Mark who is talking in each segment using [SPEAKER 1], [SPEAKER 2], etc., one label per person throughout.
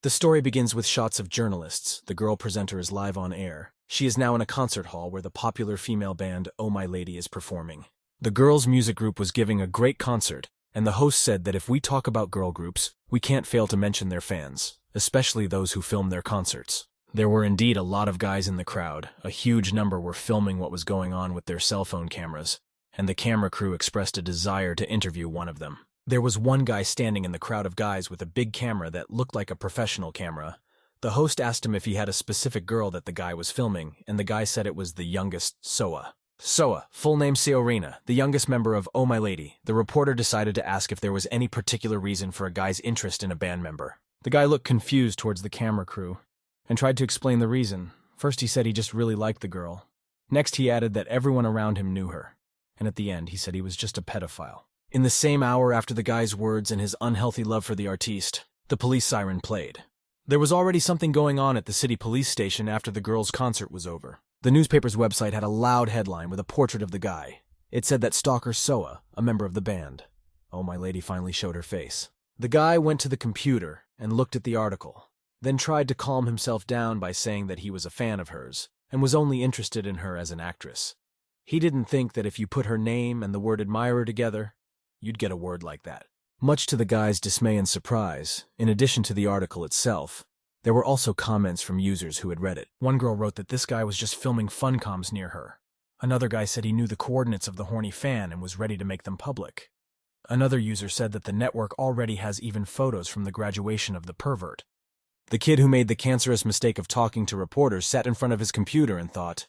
[SPEAKER 1] The story begins with shots of journalists. The girl presenter is live on air. She is now in a concert hall where the popular female band Oh My Lady is performing. The girls' music group was giving a great concert, and the host said that if we talk about girl groups, we can't fail to mention their fans, especially those who film their concerts. There were indeed a lot of guys in the crowd. A huge number were filming what was going on with their cell phone cameras, and the camera crew expressed a desire to interview one of them. There was one guy standing in the crowd of guys with a big camera that looked like a professional camera. The host asked him if he had a specific girl that the guy was filming, and the guy said it was the youngest, Soa. Soa, full name Seorina, the youngest member of Oh My Lady. The reporter decided to ask if there was any particular reason for a guy's interest in a band member. The guy looked confused towards the camera crew and tried to explain the reason. First he said he just really liked the girl. Next he added that everyone around him knew her. And at the end he said he was just a pedophile. In the same hour after the guy's words and his unhealthy love for the artiste, the police siren played. There was already something going on at the city police station after the girl's concert was over. The newspaper's website had a loud headline with a portrait of the guy. It said that stalker Soa, a member of the band. Oh My Lady finally showed her face. The guy went to the computer and looked at the article, then tried to calm himself down by saying that he was a fan of hers and was only interested in her as an actress. He didn't think that if you put her name and the word admirer together, you'd get a word like that. Much to the guy's dismay and surprise, in addition to the article itself, there were also comments from users who had read it. One girl wrote that this guy was just filming fun comms near her. Another guy said he knew the coordinates of the horny fan and was ready to make them public. Another user said that the network already has even photos from the graduation of the pervert. The kid who made the cancerous mistake of talking to reporters sat in front of his computer and thought,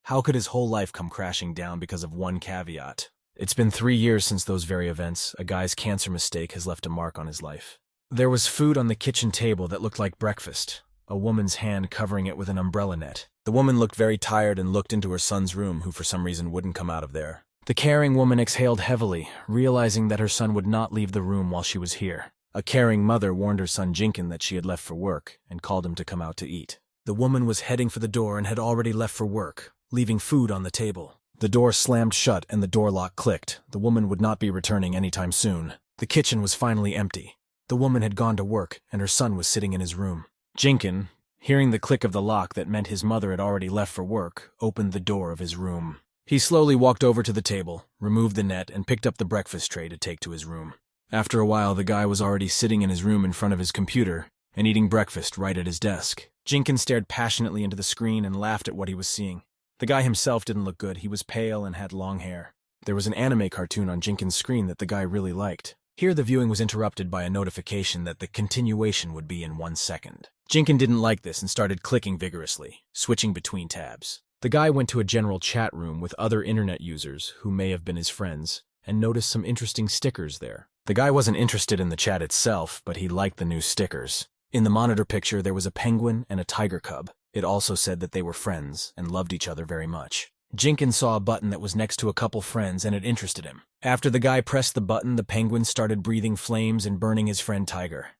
[SPEAKER 1] how could his whole life come crashing down because of one caveat? It's been 3 years since those very events. A guy's cancer mistake has left a mark on his life. There was food on the kitchen table that looked like breakfast, a woman's hand covering it with an umbrella net. The woman looked very tired and looked into her son's room, who for some reason wouldn't come out of there. The caring woman exhaled heavily, realizing that her son would not leave the room while she was here. A caring mother warned her son Jinkyong that she had left for work and called him to come out to eat. The woman was heading for the door and had already left for work, leaving food on the table. The door slammed shut and the door lock clicked. The woman would not be returning anytime soon. The kitchen was finally empty. The woman had gone to work and her son was sitting in his room. Jinkyong, hearing the click of the lock that meant his mother had already left for work, opened the door of his room. He slowly walked over to the table, removed the net, and picked up the breakfast tray to take to his room. After a while, the guy was already sitting in his room in front of his computer and eating breakfast right at his desk. Jinkyong stared passionately into the screen and laughed at what he was seeing. The guy himself didn't look good. He was pale and had long hair. There was an anime cartoon on Jinkyong's screen that the guy really liked. Here the viewing was interrupted by a notification that the continuation would be in 1 second. Jinkyong didn't like this and started clicking vigorously, switching between tabs. The guy went to a general chat room with other internet users who may have been his friends and noticed some interesting stickers there. The guy wasn't interested in the chat itself, but he liked the new stickers. In the monitor picture there was a penguin and a tiger cub. It also said that they were friends and loved each other very much. Jinkyong saw a button that was next to a couple friends and it interested him. After the guy pressed the button, the penguin started breathing flames and burning his friend Tiger.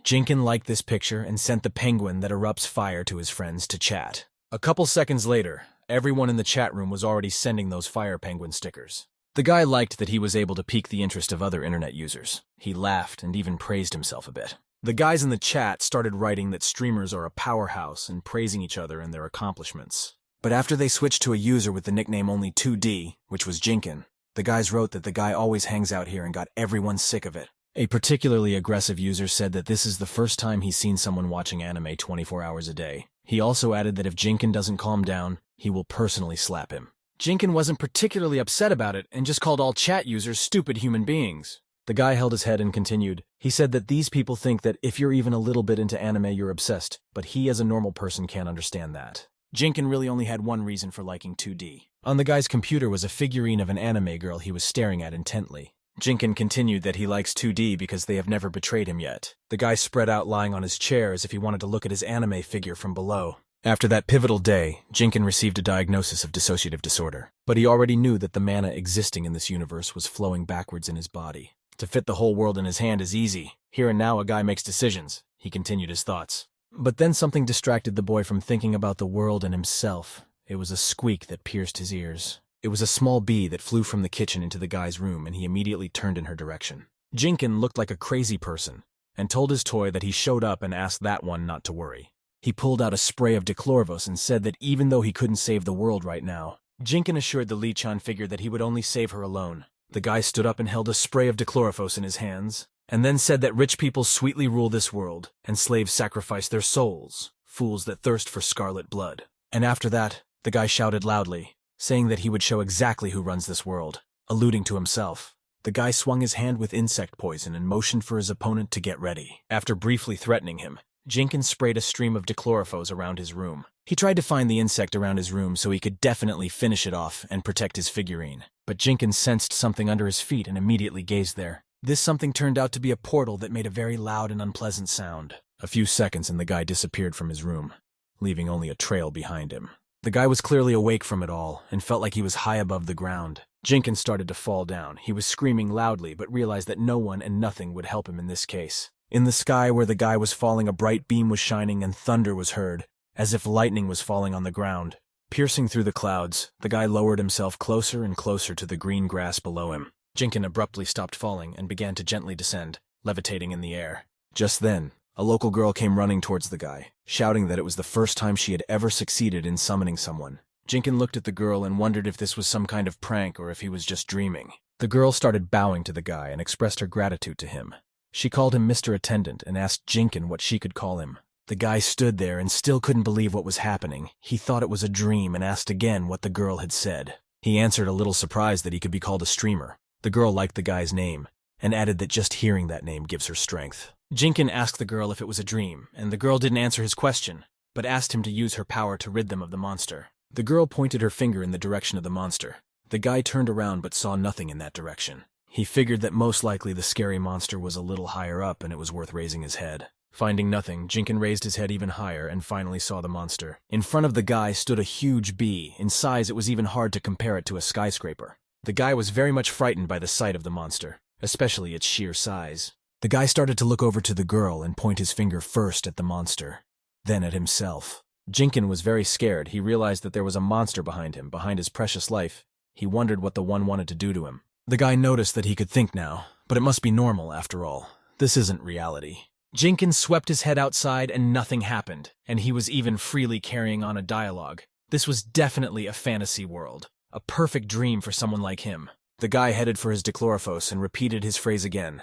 [SPEAKER 1] Jinkyong liked this picture and sent the penguin that erupts fire to his friends to chat. A couple seconds later, everyone in the chat room was already sending those fire penguin stickers. The guy liked that he was able to pique the interest of other internet users. He laughed and even praised himself a bit. The guys in the chat started writing that streamers are a powerhouse and praising each other and their accomplishments. But after they switched to a user with the nickname only 2D, which was Jinkyong, the guys wrote that the guy always hangs out here and got everyone sick of it. A particularly aggressive user said that this is the first time he's seen someone watching anime 24 hours a day. He also added that if Jinkyong doesn't calm down, he will personally slap him. Jinkyong wasn't particularly upset about it and just called all chat users stupid human beings. The guy held his head and continued. He said that these people think that if you're even a little bit into anime, you're obsessed, but he as a normal person can't understand that. Jinkyong really only had one reason for liking 2D. On the guy's computer was a figurine of an anime girl he was staring at intently. Jinkyong continued that he likes 2D because they have never betrayed him yet. The guy spread out lying on his chair as if he wanted to look at his anime figure from below. After that pivotal day, Jinkyong received a diagnosis of dissociative disorder, but he already knew that the mana existing in this universe was flowing backwards in his body. To fit the whole world in his hand is easy. Here and now a guy makes decisions. He continued his thoughts. But then something distracted the boy from thinking about the world and himself. It was a squeak that pierced his ears. It was a small bee that flew from the kitchen into the guy's room, and he immediately turned in her direction. Jinkyong looked like a crazy person. and told his toy that he showed up and asked that one not to worry. He pulled out a spray of dichlorvos and said that even though he couldn't save the world right now, Jinkyong assured the Lee-chan figure that he would only save her alone. The guy stood up and held a spray of dichlorvos in his hands, and then said that rich people sweetly rule this world, and slaves sacrifice their souls, fools that thirst for scarlet blood. And after that, the guy shouted loudly, saying that he would show exactly who runs this world, alluding to himself. The guy swung his hand with insect poison and motioned for his opponent to get ready. After briefly threatening him, Jinkyong sprayed a stream of dichlorophos around his room. He tried to find the insect around his room so he could definitely finish it off and protect his figurine. But Jinkyong sensed something under his feet and immediately gazed there. This something turned out to be a portal that made a very loud and unpleasant sound. A few seconds and the guy disappeared from his room, leaving only a trail behind him. The guy was clearly awake from it all and felt like he was high above the ground. Jinkyong started to fall down. He was screaming loudly but realized that no one and nothing would help him in this case. In the sky where the guy was falling, a bright beam was shining and thunder was heard, as if lightning was falling on the ground. Piercing through the clouds, the guy lowered himself closer and closer to the green grass below him. Jinkyong abruptly stopped falling and began to gently descend, levitating in the air. Just then, a local girl came running towards the guy, shouting that it was the first time she had ever succeeded in summoning someone. Jinkyong looked at the girl and wondered if this was some kind of prank or if he was just dreaming. The girl started bowing to the guy and expressed her gratitude to him. She called him Mr. Attendant and asked Jinkyong what she could call him. The guy stood there and still couldn't believe what was happening. He thought it was a dream and asked again what the girl had said. He answered, a little surprised that he could be called a streamer. The girl liked the guy's name and added that just hearing that name gives her strength. Jinkyong asked the girl if it was a dream, and the girl didn't answer his question, but asked him to use her power to rid them of the monster. The girl pointed her finger in the direction of the monster. The guy turned around but saw nothing in that direction. He figured that most likely the scary monster was a little higher up and it was worth raising his head. Finding nothing, Jinkyong raised his head even higher and finally saw the monster. In front of the guy stood a huge bee. In size, it was even hard to compare it to a skyscraper. The guy was very much frightened by the sight of the monster, especially its sheer size. The guy started to look over to the girl and point his finger first at the monster, then at himself. Jinkyong was very scared. He realized that there was a monster behind him, behind his precious life. He wondered what the one wanted to do to him. The guy noticed that he could think now, but it must be normal after all. This isn't reality. Jinkyong swept his head outside and nothing happened, and he was even freely carrying on a dialogue. This was definitely a fantasy world, a perfect dream for someone like him. The guy headed for his dichlorophos and repeated his phrase again,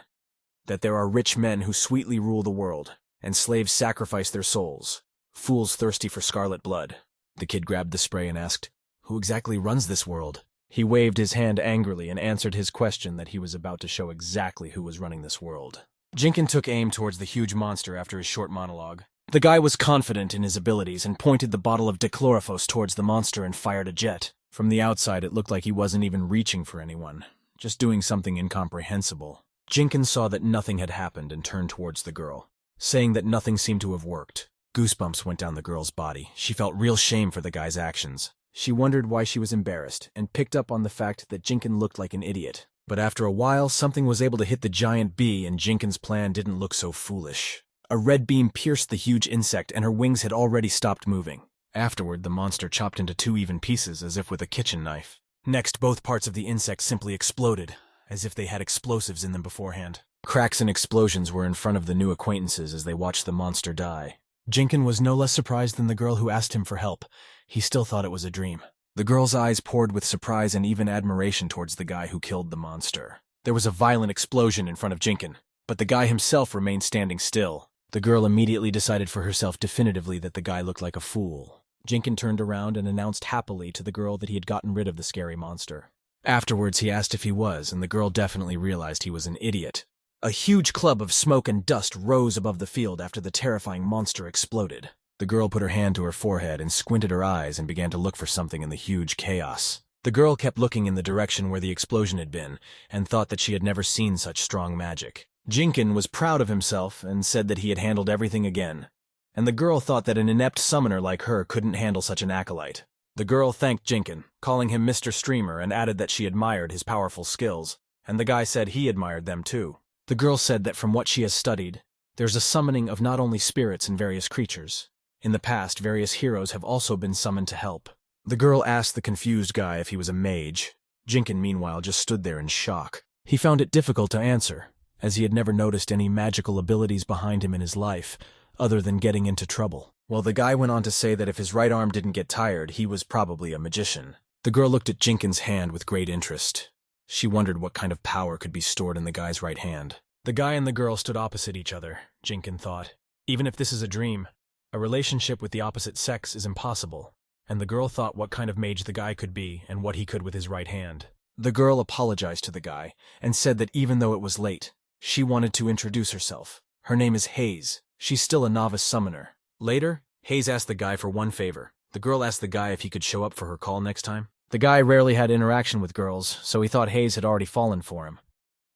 [SPEAKER 1] that there are rich men who sweetly rule the world, and slaves sacrifice their souls, fools thirsty for scarlet blood. The kid grabbed the spray and asked, "Who exactly runs this world?" He waved his hand angrily and answered his question that he was about to show exactly who was running this world. Jinkyong took aim towards the huge monster after his short monologue. The guy was confident in his abilities and pointed the bottle of dichlorophos towards the monster and fired a jet. From the outside, it looked like he wasn't even reaching for anyone, just doing something incomprehensible. Jinkyong saw that nothing had happened and turned towards the girl, saying that nothing seemed to have worked. Goosebumps went down the girl's body. She felt real shame for the guy's actions. She wondered why she was embarrassed, and picked up on the fact that Jinkyong looked like an idiot. But after a while, something was able to hit the giant bee, and Jinkyong's plan didn't look so foolish. A red beam pierced the huge insect, and her wings had already stopped moving. Afterward, the monster chopped into 2 even pieces, as if with a kitchen knife. Next, both parts of the insect simply exploded, as if they had explosives in them beforehand. Cracks and explosions were in front of the new acquaintances as they watched the monster die. Jinkyong was no less surprised than the girl who asked him for help. He still thought it was a dream. The girl's eyes poured with surprise and even admiration towards the guy who killed the monster. There was a violent explosion in front of Jinkyong, but the guy himself remained standing still. The girl immediately decided for herself definitively that the guy looked like a fool. Jinkyong turned around and announced happily to the girl that he had gotten rid of the scary monster. Afterwards, he asked if he was, and the girl definitely realized he was an idiot. A huge club of smoke and dust rose above the field after the terrifying monster exploded. The girl put her hand to her forehead and squinted her eyes and began to look for something in the huge chaos. The girl kept looking in the direction where the explosion had been, and thought that she had never seen such strong magic. Jinkyong was proud of himself and said that he had handled everything again, and the girl thought that an inept summoner like her couldn't handle such an acolyte. The girl thanked Jinkyong, calling him Mr. Streamer, and added that she admired his powerful skills, and the guy said he admired them too. The girl said that from what she has studied, there's a summoning of not only spirits and various creatures. In the past, various heroes have also been summoned to help. The girl asked the confused guy if he was a mage. Jinkyong, meanwhile, just stood there in shock. He found it difficult to answer, as he had never noticed any magical abilities behind him in his life, other than getting into trouble. Well, the guy went on to say that if his right arm didn't get tired, he was probably a magician. The girl looked at Jinkion's hand with great interest. She wondered what kind of power could be stored in the guy's right hand. The guy and the girl stood opposite each other, Jinkyong thought. Even if this is a dream, a relationship with the opposite sex is impossible, and the girl thought what kind of mage the guy could be and what he could with his right hand. The girl apologized to the guy and said that even though it was late, she wanted to introduce herself. Her name is Hayes. She's still a novice summoner. Later, Hayes asked the guy for one favor. The girl asked the guy if he could show up for her call next time. The guy rarely had interaction with girls, so he thought Hayes had already fallen for him.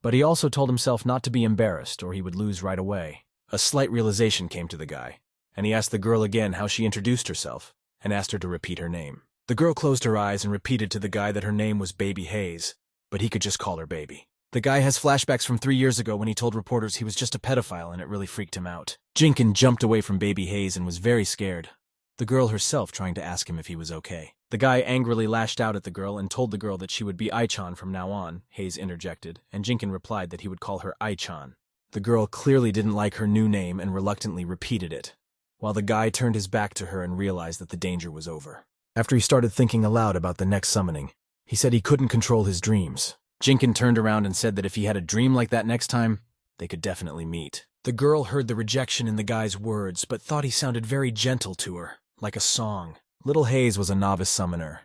[SPEAKER 1] But he also told himself not to be embarrassed or he would lose right away. A slight realization came to the guy, and he asked the girl again how she introduced herself, and asked her to repeat her name. The girl closed her eyes and repeated to the guy that her name was Baby Hayes, but he could just call her Baby. The guy has flashbacks from 3 years ago when he told reporters he was just a pedophile and it really freaked him out. Jinkyong jumped away from Baby Hayes and was very scared, the girl herself trying to ask him if he was okay. The guy angrily lashed out at the girl and told the girl that she would be Ai-chan from now on, Hayes interjected, and Jinkyong replied that he would call her Ai-chan. The girl clearly didn't like her new name and reluctantly repeated it, while the guy turned his back to her and realized that the danger was over. After he started thinking aloud about the next summoning, he said he couldn't control his dreams. Jinkyong turned around and said that if he had a dream like that next time, they could definitely meet. The girl heard the rejection in the guy's words, but thought he sounded very gentle to her, like a song. Little Hayes was a novice summoner.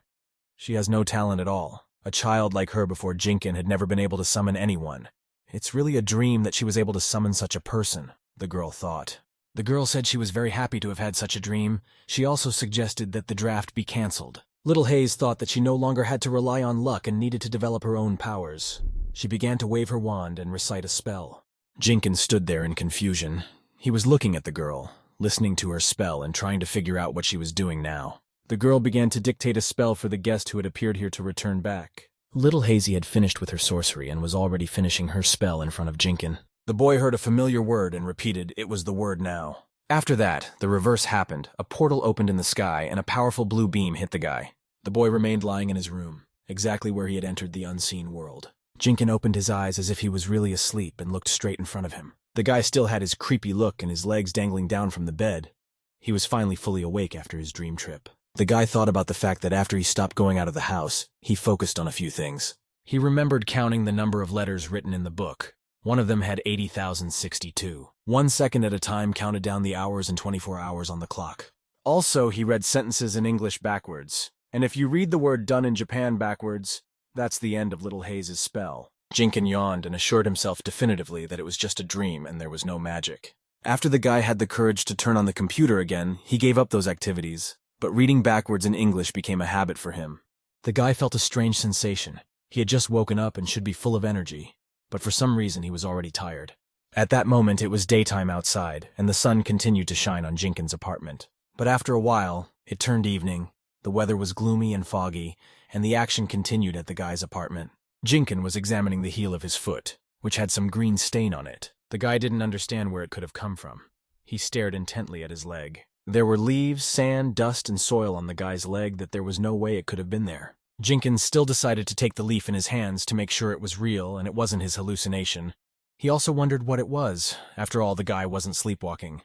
[SPEAKER 1] She has no talent at all. A child like her before Jinkyong had never been able to summon anyone. It's really a dream that she was able to summon such a person, the girl thought. The girl said she was very happy to have had such a dream. She also suggested that the draft be cancelled. Little Hayes thought that she no longer had to rely on luck and needed to develop her own powers. She began to wave her wand and recite a spell. Jinkyong stood there in confusion. He was looking at the girl, listening to her spell and trying to figure out what she was doing now. The girl began to dictate a spell for the guest who had appeared here to return back. Little Hazy had finished with her sorcery and was already finishing her spell in front of Jinkyong. The boy heard a familiar word and repeated, "It was the word now." After that, the reverse happened. A portal opened in the sky and a powerful blue beam hit the guy. The boy remained lying in his room, exactly where he had entered the unseen world. Jinkyong opened his eyes as if he was really asleep and looked straight in front of him. The guy still had his creepy look and his legs dangling down from the bed. He was finally fully awake after his dream trip. The guy thought about the fact that after he stopped going out of the house, he focused on a few things. He remembered counting the number of letters written in the book. One of them had 80,062. 1 second at a time counted down the hours and 24 hours on the clock. Also, he read sentences in English backwards. And if you read the word done in Japan backwards, that's the end of Little Hayes' spell. Jinkyong yawned and assured himself definitively that it was just a dream and there was no magic. After the guy had the courage to turn on the computer again, he gave up those activities, but reading backwards in English became a habit for him. The guy felt a strange sensation. He had just woken up and should be full of energy, but for some reason he was already tired. At that moment it was daytime outside, and the sun continued to shine on Jinkyong's apartment. But after a while, it turned evening, the weather was gloomy and foggy, and the action continued at the guy's apartment. Jinkyong was examining the heel of his foot, which had some green stain on it. The guy didn't understand where it could have come from. He stared intently at his leg. There were leaves, sand, dust, and soil on the guy's leg that there was no way it could have been there. Jinkyong still decided to take the leaf in his hands to make sure it was real and it wasn't his hallucination. He also wondered what it was. After all, the guy wasn't sleepwalking.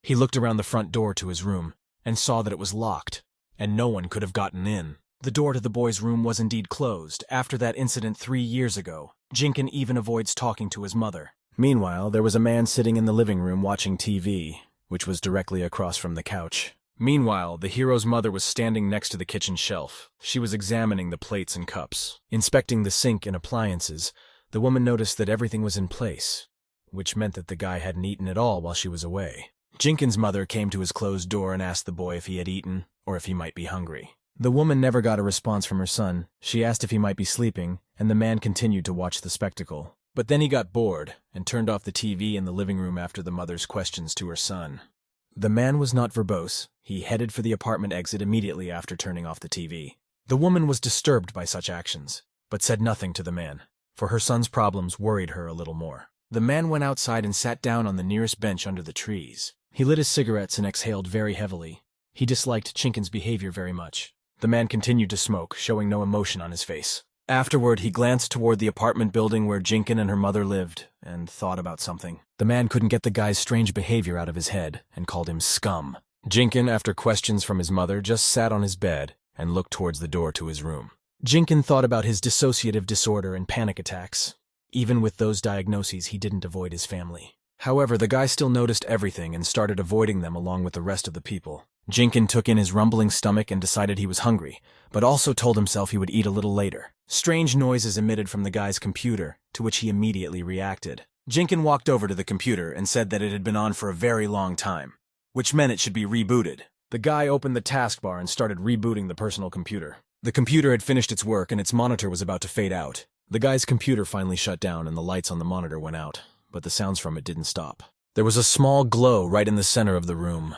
[SPEAKER 1] He looked around the front door to his room and saw that it was locked, and no one could have gotten in. The door to the boy's room was indeed closed. After that incident 3 years ago, Jinkyong even avoids talking to his mother. Meanwhile, there was a man sitting in the living room watching TV, which was directly across from the couch. Meanwhile, the hero's mother was standing next to the kitchen shelf. She was examining the plates and cups. Inspecting the sink and appliances, the woman noticed that everything was in place, which meant that the guy hadn't eaten at all while she was away. Jinkyong's mother came to his closed door and asked the boy if he had eaten, or if he might be hungry. The woman never got a response from her son. She asked if he might be sleeping, and the man continued to watch the spectacle. But then he got bored, and turned off the TV in the living room after the mother's questions to her son. The man was not verbose. He headed for the apartment exit immediately after turning off the TV. The woman was disturbed by such actions, but said nothing to the man, for her son's problems worried her a little more. The man went outside and sat down on the nearest bench under the trees. He lit his cigarettes and exhaled very heavily. He disliked Jinkyong's behavior very much. The man continued to smoke, showing no emotion on his face. Afterward, he glanced toward the apartment building where Jinkyong and her mother lived, and thought about something. The man couldn't get the guy's strange behavior out of his head, and called him scum. Jinkyong, after questions from his mother, just sat on his bed and looked towards the door to his room. Jinkyong thought about his dissociative disorder and panic attacks. Even with those diagnoses, he didn't avoid his family. However, the guy still noticed everything and started avoiding them along with the rest of the people. Jinkyong took in his rumbling stomach and decided he was hungry, but also told himself he would eat a little later. Strange noises emitted from the guy's computer, to which he immediately reacted. Jinkyong walked over to the computer and said that it had been on for a very long time, which meant it should be rebooted. The guy opened the taskbar and started rebooting the personal computer. The computer had finished its work and its monitor was about to fade out. The guy's computer finally shut down and the lights on the monitor went out, but the sounds from it didn't stop. There was a small glow right in the center of the room,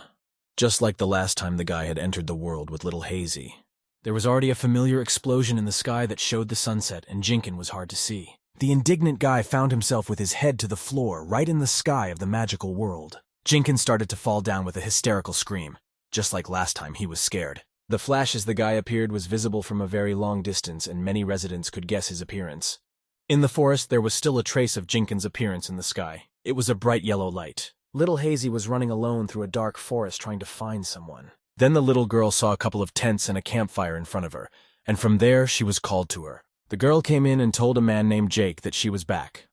[SPEAKER 1] just like the last time the guy had entered the world with little Hazy. There was already a familiar explosion in the sky that showed the sunset, and Jinkyong was hard to see. The indignant guy found himself with his head to the floor, right in the sky of the magical world. Jinkyong started to fall down with a hysterical scream. Just like last time, he was scared. The flash as the guy appeared was visible from a very long distance, and many residents could guess his appearance. In the forest, there was still a trace of Jinkyong's appearance in the sky. It was a bright yellow light. Little Hazy was running alone through a dark forest trying to find someone. Then the little girl saw a couple of tents and a campfire in front of her, and from there she was called to her. The girl came in and told a man named Jake that she was back.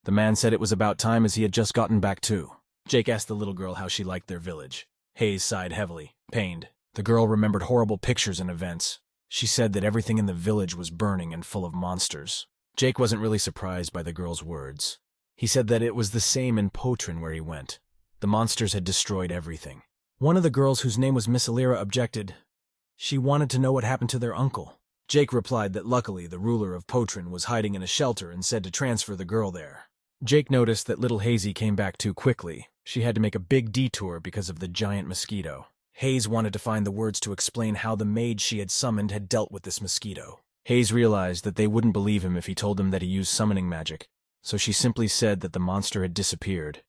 [SPEAKER 1] The man said it was about time as he had just gotten back too. Jake asked the little girl how she liked their village. Hayes sighed heavily, pained. The girl remembered horrible pictures and events. She said that everything in the village was burning and full of monsters. Jake wasn't really surprised by the girl's words. He said that it was the same in Potrin where he went. The monsters had destroyed everything. One of the girls, whose name was Miss Alira, objected. She wanted to know what happened to their uncle. Jake replied that luckily the ruler of Potrin was hiding in a shelter and said to transfer the girl there. Jake noticed that little Hazy came back too quickly. She had to make a big detour because of the giant mosquito. Hayes wanted to find the words to explain how the maid she had summoned had dealt with this mosquito. Hayes realized that they wouldn't believe him if he told them that he used summoning magic, so she simply said that the monster had disappeared,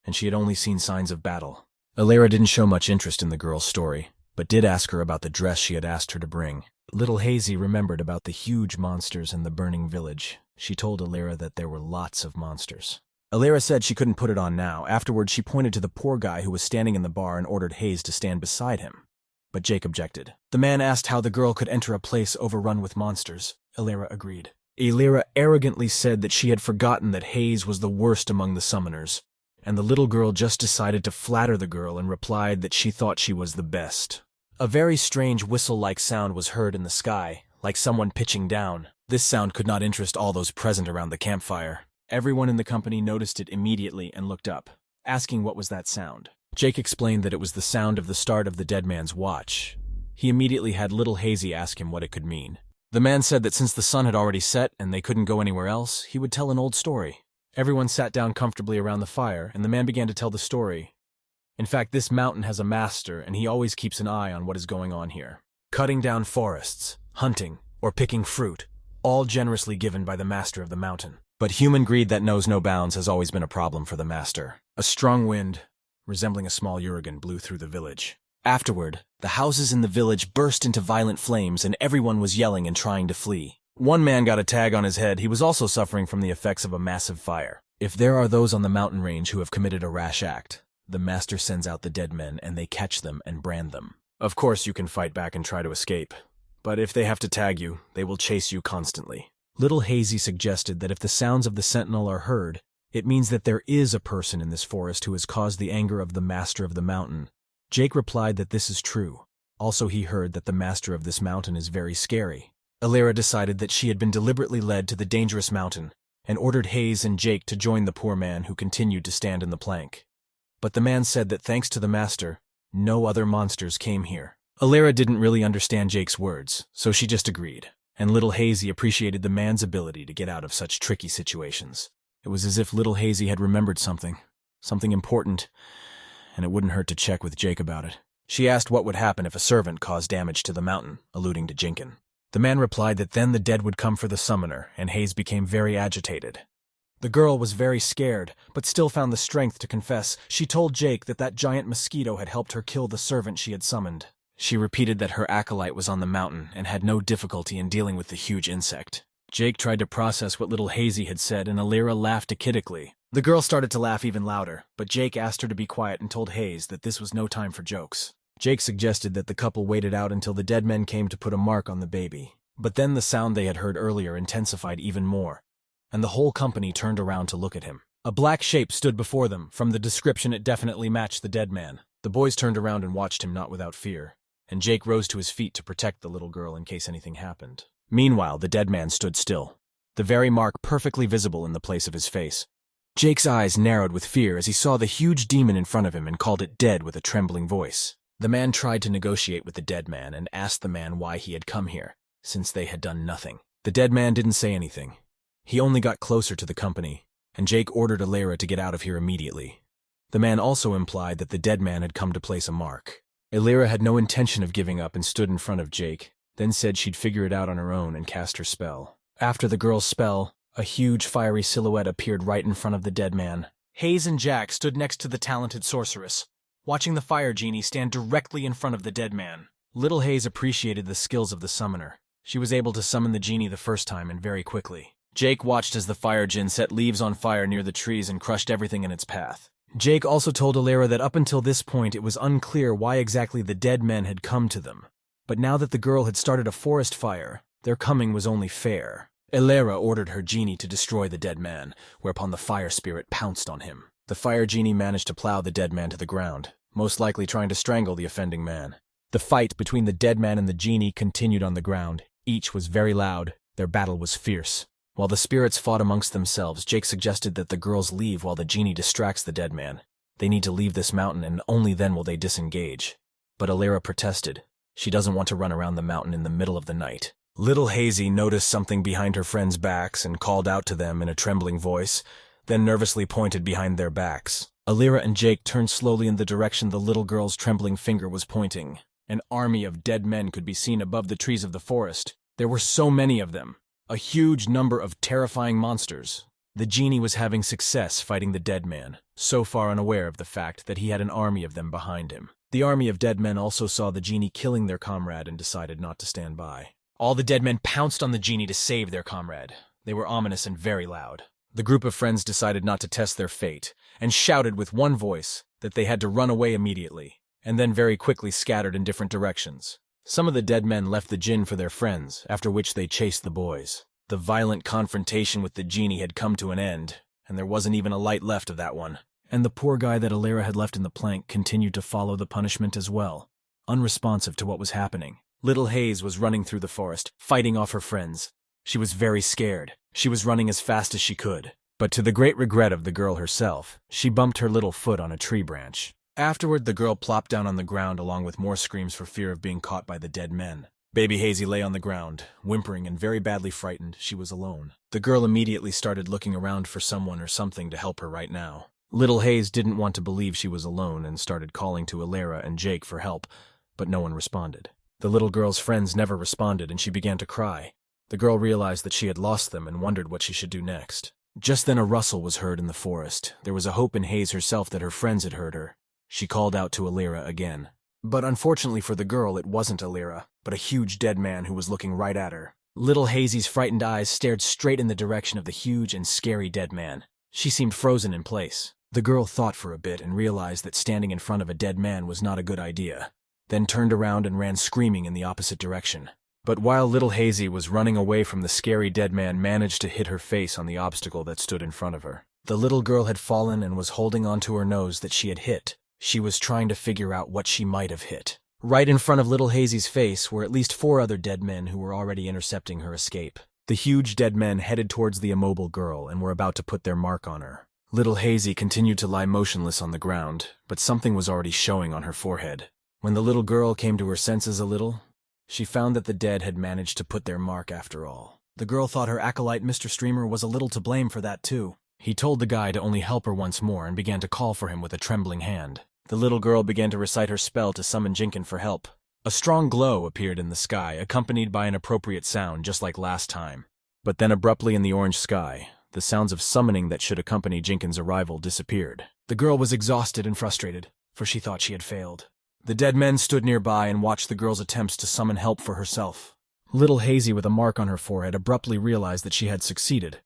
[SPEAKER 1] and she had only seen signs of battle. Alira didn't show much interest in the girl's story, but did ask her about the dress she had asked her to bring. Little Hazy remembered about the huge monsters in the burning village. She told Alira that there were lots of monsters. Alira said she couldn't put it on now. Afterwards, she pointed to the poor guy who was standing in the bar and ordered Hayes to stand beside him. But Jake objected. The man asked how the girl could enter a place overrun with monsters. Alira agreed. Alira arrogantly said that she had forgotten that Hayes was the worst among the summoners, and the little girl just decided to flatter the girl and replied that she thought she was the best. A very strange whistle-like sound was heard in the sky, like someone pitching down. This sound could not interest all those present around the campfire. Everyone in the company noticed it immediately and looked up, asking what was that sound. Jake explained that it was the sound of the start of the dead man's watch. He immediately had little Hazy ask him what it could mean. The man said that since the sun had already set and they couldn't go anywhere else, he would tell an old story. Everyone sat down comfortably around the fire, and the man began to tell the story. In fact, this mountain has a master, and he always keeps an eye on what is going on here. Cutting down forests, hunting, or picking fruit, all generously given by the master of the mountain. But human greed that knows no bounds has always been a problem for the master. A strong wind, resembling a small uragan, blew through the village. Afterward, the houses in the village burst into violent flames, and everyone was yelling and trying to flee. One man got a tag on his head. He was also suffering from the effects of a massive fire. If there are those on the mountain range who have committed a rash act, the master sends out the dead men and they catch them and brand them. Of course, you can fight back and try to escape, but if they have to tag you, they will chase you constantly. Little Hazy suggested that if the sounds of the sentinel are heard, it means that there is a person in this forest who has caused the anger of the master of the mountain. Jake replied that this is true. Also, he heard that the master of this mountain is very scary. Alira decided that she had been deliberately led to the dangerous mountain and ordered Hayes and Jake to join the poor man who continued to stand in the plank. But the man said that thanks to the master, no other monsters came here. Alira didn't really understand Jake's words, so she just agreed, and little Hazy appreciated the man's ability to get out of such tricky situations. It was as if little Hazy had remembered something important, and it wouldn't hurt to check with Jake about it. She asked what would happen if a servant caused damage to the mountain, alluding to Jinkyong. The man replied that then the dead would come for the summoner, and Hayes became very agitated. The girl was very scared, but still found the strength to confess. She told Jake that that giant mosquito had helped her kill the servant she had summoned. She repeated that her acolyte was on the mountain and had no difficulty in dealing with the huge insect. Jake tried to process what little Hazy had said, and Alira laughed achidically. The girl started to laugh even louder, but Jake asked her to be quiet and told Hayes that this was no time for jokes. Jake suggested that the couple waited out until the dead men came to put a mark on the baby. But then the sound they had heard earlier intensified even more, and the whole company turned around to look at him. A black shape stood before them. From the description, it definitely matched the dead man. The boys turned around and watched him, not without fear, and Jake rose to his feet to protect the little girl in case anything happened. Meanwhile, the dead man stood still, the very mark perfectly visible in the place of his face. Jake's eyes narrowed with fear as he saw the huge demon in front of him and called it dead with a trembling voice. The man tried to negotiate with the dead man and asked the man why he had come here, since they had done nothing. The dead man didn't say anything. He only got closer to the company, and Jake ordered Alira to get out of here immediately. The man also implied that the dead man had come to place a mark. Alira had no intention of giving up and stood in front of Jake, then said she'd figure it out on her own and cast her spell. After the girl's spell, a huge fiery silhouette appeared right in front of the dead man. Hayes and Jack stood next to the talented sorceress, watching the fire genie stand directly in front of the dead man. Little Hayes appreciated the skills of the summoner. She was able to summon the genie the first time and very quickly. Jake watched as the fire djinn set leaves on fire near the trees and crushed everything in its path. Jake also told Alira that up until this point it was unclear why exactly the dead men had come to them. But now that the girl had started a forest fire, their coming was only fair. Alira ordered her genie to destroy the dead man, whereupon the fire spirit pounced on him. The fire genie managed to plow the dead man to the ground, most likely trying to strangle the offending man. The fight between the dead man and the genie continued on the ground. Each was very loud. Their battle was fierce. While the spirits fought amongst themselves, Jake suggested that the girls leave while the genie distracts the dead man. They need to leave this mountain, and only then will they disengage. But Alira protested. She doesn't want to run around the mountain in the middle of the night. Little Hazy noticed something behind her friends' backs and called out to them in a trembling voice, then nervously pointed behind their backs. Alira and Jake turned slowly in the direction the little girl's trembling finger was pointing. An army of dead men could be seen above the trees of the forest. There were so many of them. A huge number of terrifying monsters. The genie was having success fighting the dead man, so far unaware of the fact that he had an army of them behind him. The army of dead men also saw the genie killing their comrade and decided not to stand by. All the dead men pounced on the genie to save their comrade. They were ominous and very loud. The group of friends decided not to test their fate, and shouted with one voice that they had to run away immediately, and then very quickly scattered in different directions. Some of the dead men left the djinn for their friends, after which they chased the boys. The violent confrontation with the genie had come to an end, and there wasn't even a light left of that one. And the poor guy that Alira had left in the plank continued to follow the punishment as well, unresponsive to what was happening. Little Hayes was running through the forest, fighting off her friends. She was very scared. She was running as fast as she could. But to the great regret of the girl herself, she bumped her little foot on a tree branch. Afterward, the girl plopped down on the ground along with more screams for fear of being caught by the dead men. Baby Hazy lay on the ground, whimpering and very badly frightened. She was alone. The girl immediately started looking around for someone or something to help her right now. Little Hayes didn't want to believe she was alone and started calling to Alira and Jake for help, but no one responded. The little girl's friends never responded, and she began to cry. The girl realized that she had lost them and wondered what she should do next. Just then a rustle was heard in the forest. There was a hope in Hayes herself that her friends had heard her. She called out to Alira again. But unfortunately for the girl, it wasn't Alira, but a huge dead man who was looking right at her. Little Hazy's frightened eyes stared straight in the direction of the huge and scary dead man. She seemed frozen in place. The girl thought for a bit and realized that standing in front of a dead man was not a good idea, then turned around and ran screaming in the opposite direction. But while Little Hazy was running away from the scary dead man, managed to hit her face on the obstacle that stood in front of her. The little girl had fallen and was holding onto her nose that she had hit. She was trying to figure out what she might have hit. Right in front of Little Hazy's face were at least 4 other dead men who were already intercepting her escape. The huge dead men headed towards the immobile girl and were about to put their mark on her. Little Hazy continued to lie motionless on the ground, but something was already showing on her forehead. When the little girl came to her senses a little, she found that the dead had managed to put their mark after all. The girl thought her acolyte Mr. Streamer was a little to blame for that too. He told the guy to only help her once more and began to call for him with a trembling hand. The little girl began to recite her spell to summon Jinkyong for help. A strong glow appeared in the sky, accompanied by an appropriate sound, just like last time. But then abruptly in the orange sky, the sounds of summoning that should accompany Jinkyong's arrival disappeared. The girl was exhausted and frustrated, for she thought she had failed. The dead men stood nearby and watched the girl's attempts to summon help for herself. Little Hazy, with a mark on her forehead, abruptly realized that she had succeeded,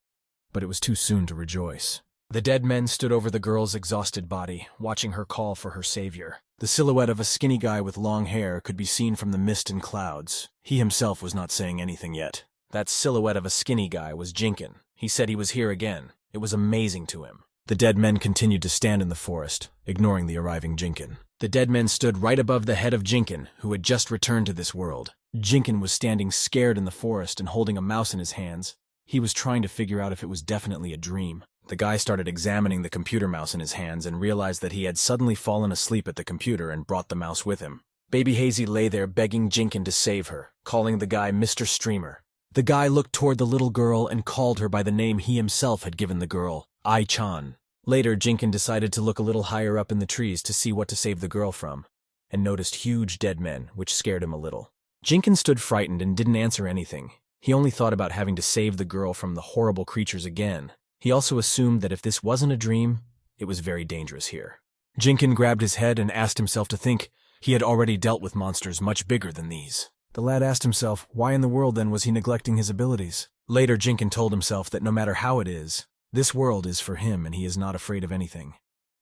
[SPEAKER 1] but it was too soon to rejoice. The dead men stood over the girl's exhausted body, watching her call for her savior. The silhouette of a skinny guy with long hair could be seen from the mist and clouds. He himself was not saying anything yet. That silhouette of a skinny guy was Jinkyong. He said he was here again. It was amazing to him. The dead men continued to stand in the forest, ignoring the arriving Jinkyong. The dead men stood right above the head of Jinkyong, who had just returned to this world. Jinkyong was standing scared in the forest and holding a mouse in his hands. He was trying to figure out if it was definitely a dream. The guy started examining the computer mouse in his hands and realized that he had suddenly fallen asleep at the computer and brought the mouse with him. Baby Hazy lay there begging Jinkyong to save her, calling the guy Mr. Streamer. The guy looked toward the little girl and called her by the name he himself had given the girl, Ai-chan. Later, Jinkyong decided to look a little higher up in the trees to see what to save the girl from, and noticed huge dead men, which scared him a little. Jinkyong stood frightened and didn't answer anything. He only thought about having to save the girl from the horrible creatures again. He also assumed that if this wasn't a dream, it was very dangerous here. Jinkyong grabbed his head and asked himself to think he had already dealt with monsters much bigger than these. The lad asked himself, why in the world then was he neglecting his abilities? Later, Jinkyong told himself that no matter how it is, this world is for him and he is not afraid of anything.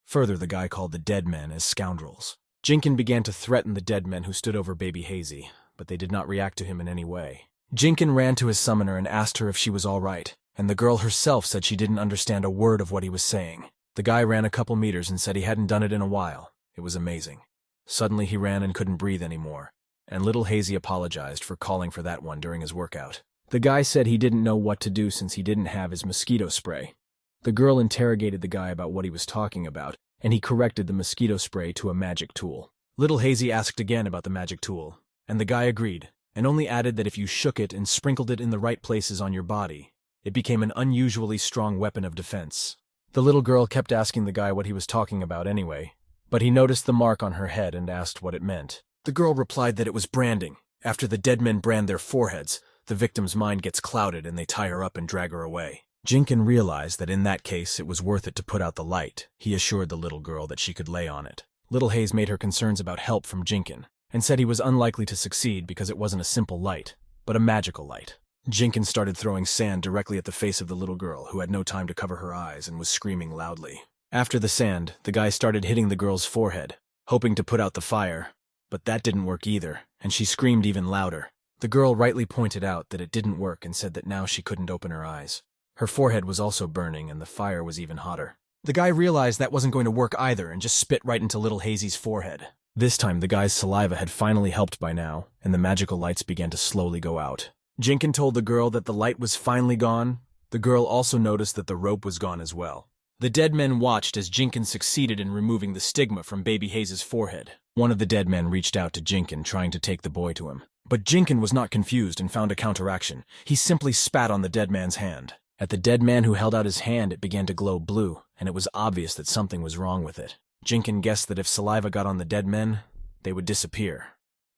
[SPEAKER 1] Further, the guy called the dead men as scoundrels. Jinkyong began to threaten the dead men who stood over Baby Hazy, but they did not react to him in any way. Jinkyong ran to his summoner and asked her if she was all right, and the girl herself said she didn't understand a word of what he was saying. The guy ran a couple meters and said he hadn't done it in a while. It was amazing. Suddenly he ran and couldn't breathe anymore, and Little Hazy apologized for calling for that one during his workout. The guy said he didn't know what to do since he didn't have his mosquito spray. The girl interrogated the guy about what he was talking about, and he corrected the mosquito spray to a magic tool. Little Hazy asked again about the magic tool, and the guy agreed, and only added that if you shook it and sprinkled it in the right places on your body, it became an unusually strong weapon of defense. The little girl kept asking the guy what he was talking about anyway, but he noticed the mark on her head and asked what it meant. The girl replied that it was branding. After the dead men brand their foreheads, the victim's mind gets clouded and they tie her up and drag her away. Jinkyong realized that in that case it was worth it to put out the light. He assured the little girl that she could lay on it. Little Haze made her concerns about help from Jinkyong, and said he was unlikely to succeed because it wasn't a simple light, but a magical light. Jinkyong started throwing sand directly at the face of the little girl, who had no time to cover her eyes and was screaming loudly. After the sand, the guy started hitting the girl's forehead, hoping to put out the fire, but that didn't work either, and she screamed even louder. The girl rightly pointed out that it didn't work and said that now she couldn't open her eyes. Her forehead was also burning and the fire was even hotter. The guy realized that wasn't going to work either and just spit right into Little Hazy's forehead. This time the guy's saliva had finally helped by now, and the magical lights began to slowly go out. Jinkyong told the girl that the light was finally gone. The girl also noticed that the rope was gone as well. The dead men watched as Jinkyong succeeded in removing the stigma from Baby Haze's forehead. One of the dead men reached out to Jinkyong, trying to take the boy to him. But Jinkyong was not confused and found a counteraction. He simply spat on the dead man's hand. At the dead man who held out his hand, it began to glow blue, and it was obvious that something was wrong with it. Jinkyong guessed that if saliva got on the dead men, they would disappear.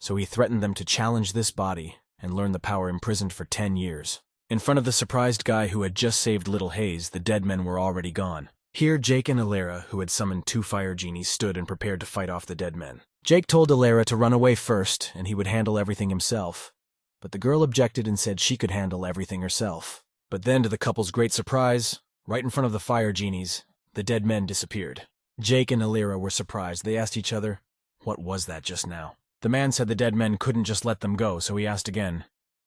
[SPEAKER 1] So he threatened them to challenge this body and learn the power imprisoned for 10 years. In front of the surprised guy who had just saved Little Haze, the dead men were already gone. Here, Jake and Alera, who had summoned 2 fire genies, stood and prepared to fight off the dead men. Jake told Alera to run away first, and he would handle everything himself. But the girl objected and said she could handle everything herself. But then, to the couple's great surprise, right in front of the fire genies, the dead men disappeared. Jake and Alera were surprised. They asked each other, what was that just now? The man said the dead men couldn't just let them go, so he asked again,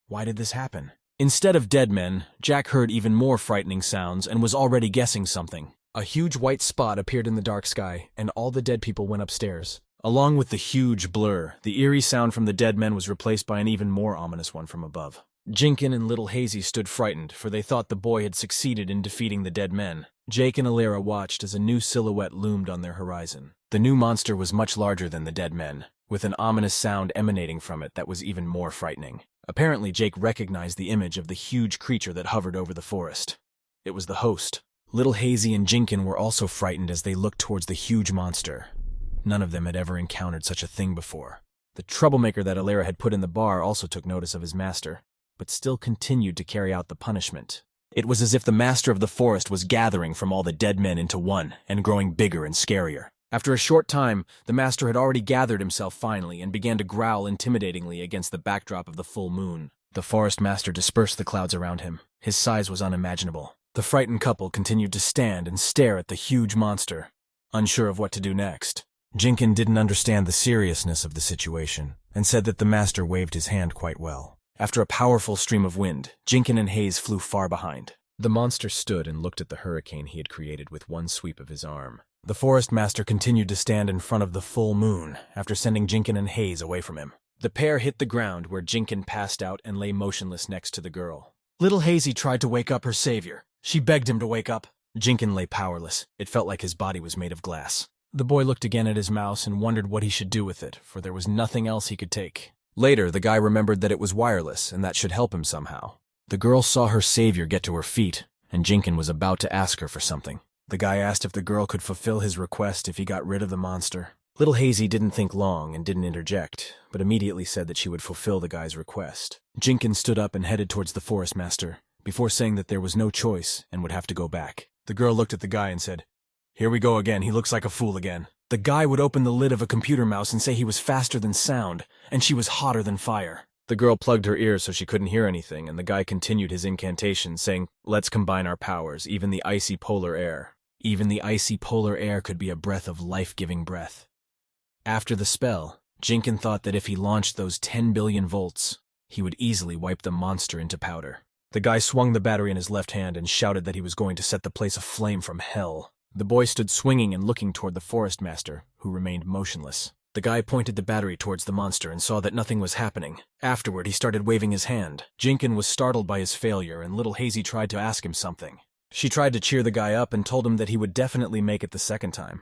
[SPEAKER 1] why did this happen? Instead of dead men, Jack heard even more frightening sounds and was already guessing something. A huge white spot appeared in the dark sky, and all the dead people went upstairs. Along with the huge blur, the eerie sound from the dead men was replaced by an even more ominous one from above. Jinkyong and Little Hazy stood frightened, for they thought the boy had succeeded in defeating the dead men. Jake and Alera watched as a new silhouette loomed on their horizon. The new monster was much larger than the dead men, with an ominous sound emanating from it that was even more frightening. Apparently, Jake recognized the image of the huge creature that hovered over the forest. It was the host. Little Hazy and Jinkyong were also frightened as they looked towards the huge monster. None of them had ever encountered such a thing before. The troublemaker that Alera had put in the bar also took notice of his master, but still continued to carry out the punishment. It was as if the master of the forest was gathering from all the dead men into one and growing bigger and scarier. After a short time, the master had already gathered himself finally and began to growl intimidatingly against the backdrop of the full moon. The forest master dispersed the clouds around him. His size was unimaginable. The frightened couple continued to stand and stare at the huge monster, unsure of what to do next. Jinkyong didn't understand the seriousness of the situation, and said that the master waved his hand quite well. After a powerful stream of wind, Jinkyong and Haze flew far behind. The monster stood and looked at the hurricane he had created with one sweep of his arm. The forest master continued to stand in front of the full moon, after sending Jinkyong and Haze away from him. The pair hit the ground where Jinkyong passed out and lay motionless next to the girl. Little Hazy tried to wake up her savior. She begged him to wake up. Jinkyong lay powerless. It felt like his body was made of glass. The boy looked again at his mouse and wondered what he should do with it, for there was nothing else he could take. Later, the guy remembered that it was wireless, and that should help him somehow. The girl saw her savior get to her feet, and Jinkyong was about to ask her for something. The guy asked if the girl could fulfill his request if he got rid of the monster. Little Hazy didn't think long and didn't interject, but immediately said that she would fulfill the guy's request. Jinkyong stood up and headed towards the forest master, before saying that there was no choice and would have to go back. The girl looked at the guy and said, "Here we go again, he looks like a fool again." The guy would open the lid of a computer mouse and say he was faster than sound, and she was hotter than fire. The girl plugged her ears so she couldn't hear anything, and the guy continued his incantation, saying, "Let's combine our powers, even the icy polar air." Even the icy polar air could be a breath of life-giving breath. After the spell, Jinkyong thought that if he launched those 10 billion volts, he would easily wipe the monster into powder. The guy swung the battery in his left hand and shouted that he was going to set the place aflame from hell. The boy stood swinging and looking toward the forest master, who remained motionless. The guy pointed the battery towards the monster and saw that nothing was happening. Afterward, he started waving his hand. Jinkyong was startled by his failure, and Little Hazy tried to ask him something. She tried to cheer the guy up and told him that he would definitely make it the second time.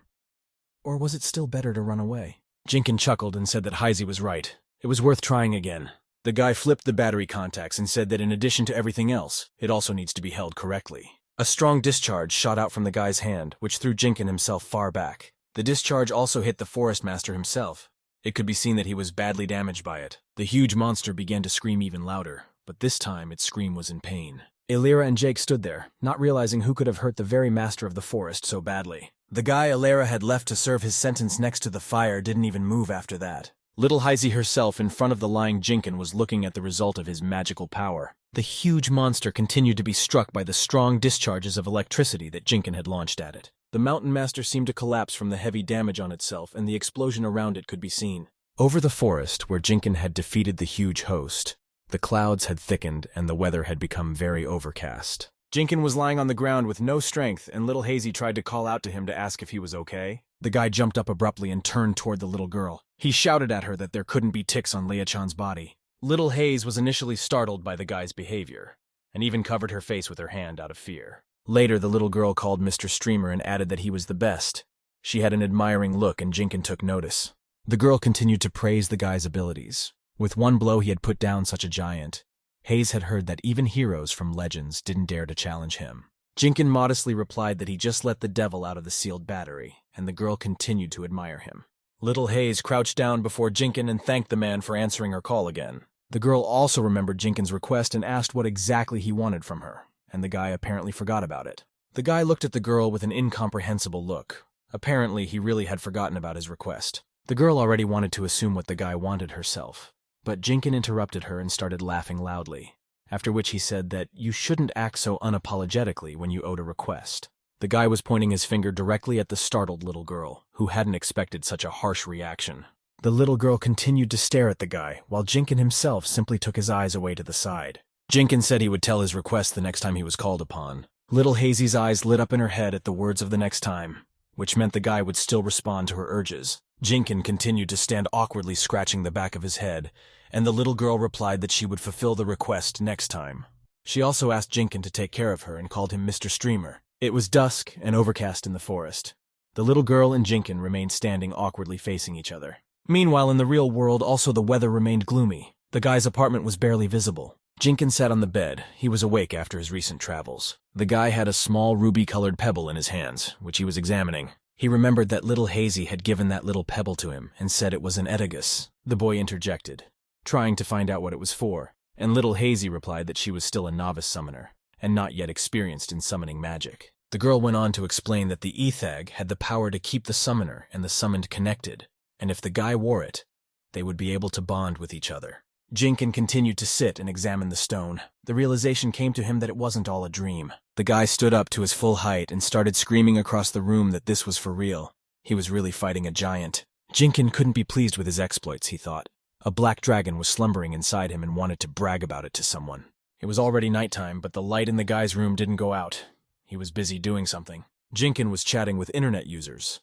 [SPEAKER 1] Or was it still better to run away? Jinkyong chuckled and said that Hazy was right. It was worth trying again. The guy flipped the battery contacts and said that in addition to everything else, it also needs to be held correctly. A strong discharge shot out from the guy's hand, which threw Jinkyong himself far back. The discharge also hit the forest master himself. It could be seen that he was badly damaged by it. The huge monster began to scream even louder, but this time its scream was in pain. Illyra and Jake stood there, not realizing who could have hurt the very master of the forest so badly. The guy Illyra had left to serve his sentence next to the fire didn't even move after that. Little Hazy herself in front of the lying Jinkyong was looking at the result of his magical power. The huge monster continued to be struck by the strong discharges of electricity that Jinkyong had launched at it. The mountain master seemed to collapse from the heavy damage on itself, and the explosion around it could be seen. Over the forest, where Jinkyong had defeated the huge host, the clouds had thickened and the weather had become very overcast. Jinkyong was lying on the ground with no strength, and Little Hazy tried to call out to him to ask if he was okay. The guy jumped up abruptly and turned toward the little girl. He shouted at her that there couldn't be ticks on Leia-chan's body. Little Haze was initially startled by the guy's behavior, and even covered her face with her hand out of fear. Later, the little girl called Mr. Streamer and added that he was the best. She had an admiring look, and Jinkyong took notice. The girl continued to praise the guy's abilities. With one blow he had put down such a giant. Haze had heard that even heroes from legends didn't dare to challenge him. Jinkyong modestly replied that he just let the devil out of the sealed battery, and the girl continued to admire him. Little Haze crouched down before Jinkyong and thanked the man for answering her call again. The girl also remembered Jinkyong's request and asked what exactly he wanted from her, and the guy apparently forgot about it. The guy looked at the girl with an incomprehensible look. Apparently, he really had forgotten about his request. The girl already wanted to assume what the guy wanted herself. But Jinkyong interrupted her and started laughing loudly, after which he said that you shouldn't act so unapologetically when you owed a request. The guy was pointing his finger directly at the startled little girl, who hadn't expected such a harsh reaction. The little girl continued to stare at the guy, while Jinkyong himself simply took his eyes away to the side. Jinkyong said he would tell his request the next time he was called upon. Little Hazy's eyes lit up in her head at the words of the next time, which meant the guy would still respond to her urges. Jinkyong continued to stand awkwardly scratching the back of his head, and the little girl replied that she would fulfill the request next time. She also asked Jinkyong to take care of her and called him Mr. Streamer. It was dusk and overcast in the forest. The little girl and Jinkyong remained standing awkwardly facing each other. Meanwhile, in the real world, also the weather remained gloomy. The guy's apartment was barely visible. Jinkyong sat on the bed. He was awake after his recent travels. The guy had a small ruby-colored pebble in his hands, which he was examining. He remembered that Little Hazy had given that little pebble to him and said it was an Eddigus. The boy interjected, trying to find out what it was for, and Little Hazy replied that she was still a novice summoner, and not yet experienced in summoning magic. The girl went on to explain that the Ethag had the power to keep the summoner and the summoned connected, and if the guy wore it, they would be able to bond with each other. Jinkyong continued to sit and examine the stone. The realization came to him that it wasn't all a dream. The guy stood up to his full height and started screaming across the room that this was for real. He was really fighting a giant. Jinkyong couldn't be pleased with his exploits, he thought. A black dragon was slumbering inside him and wanted to brag about it to someone. It was already nighttime, but the light in the guy's room didn't go out. He was busy doing something. Jinkyong was chatting with internet users.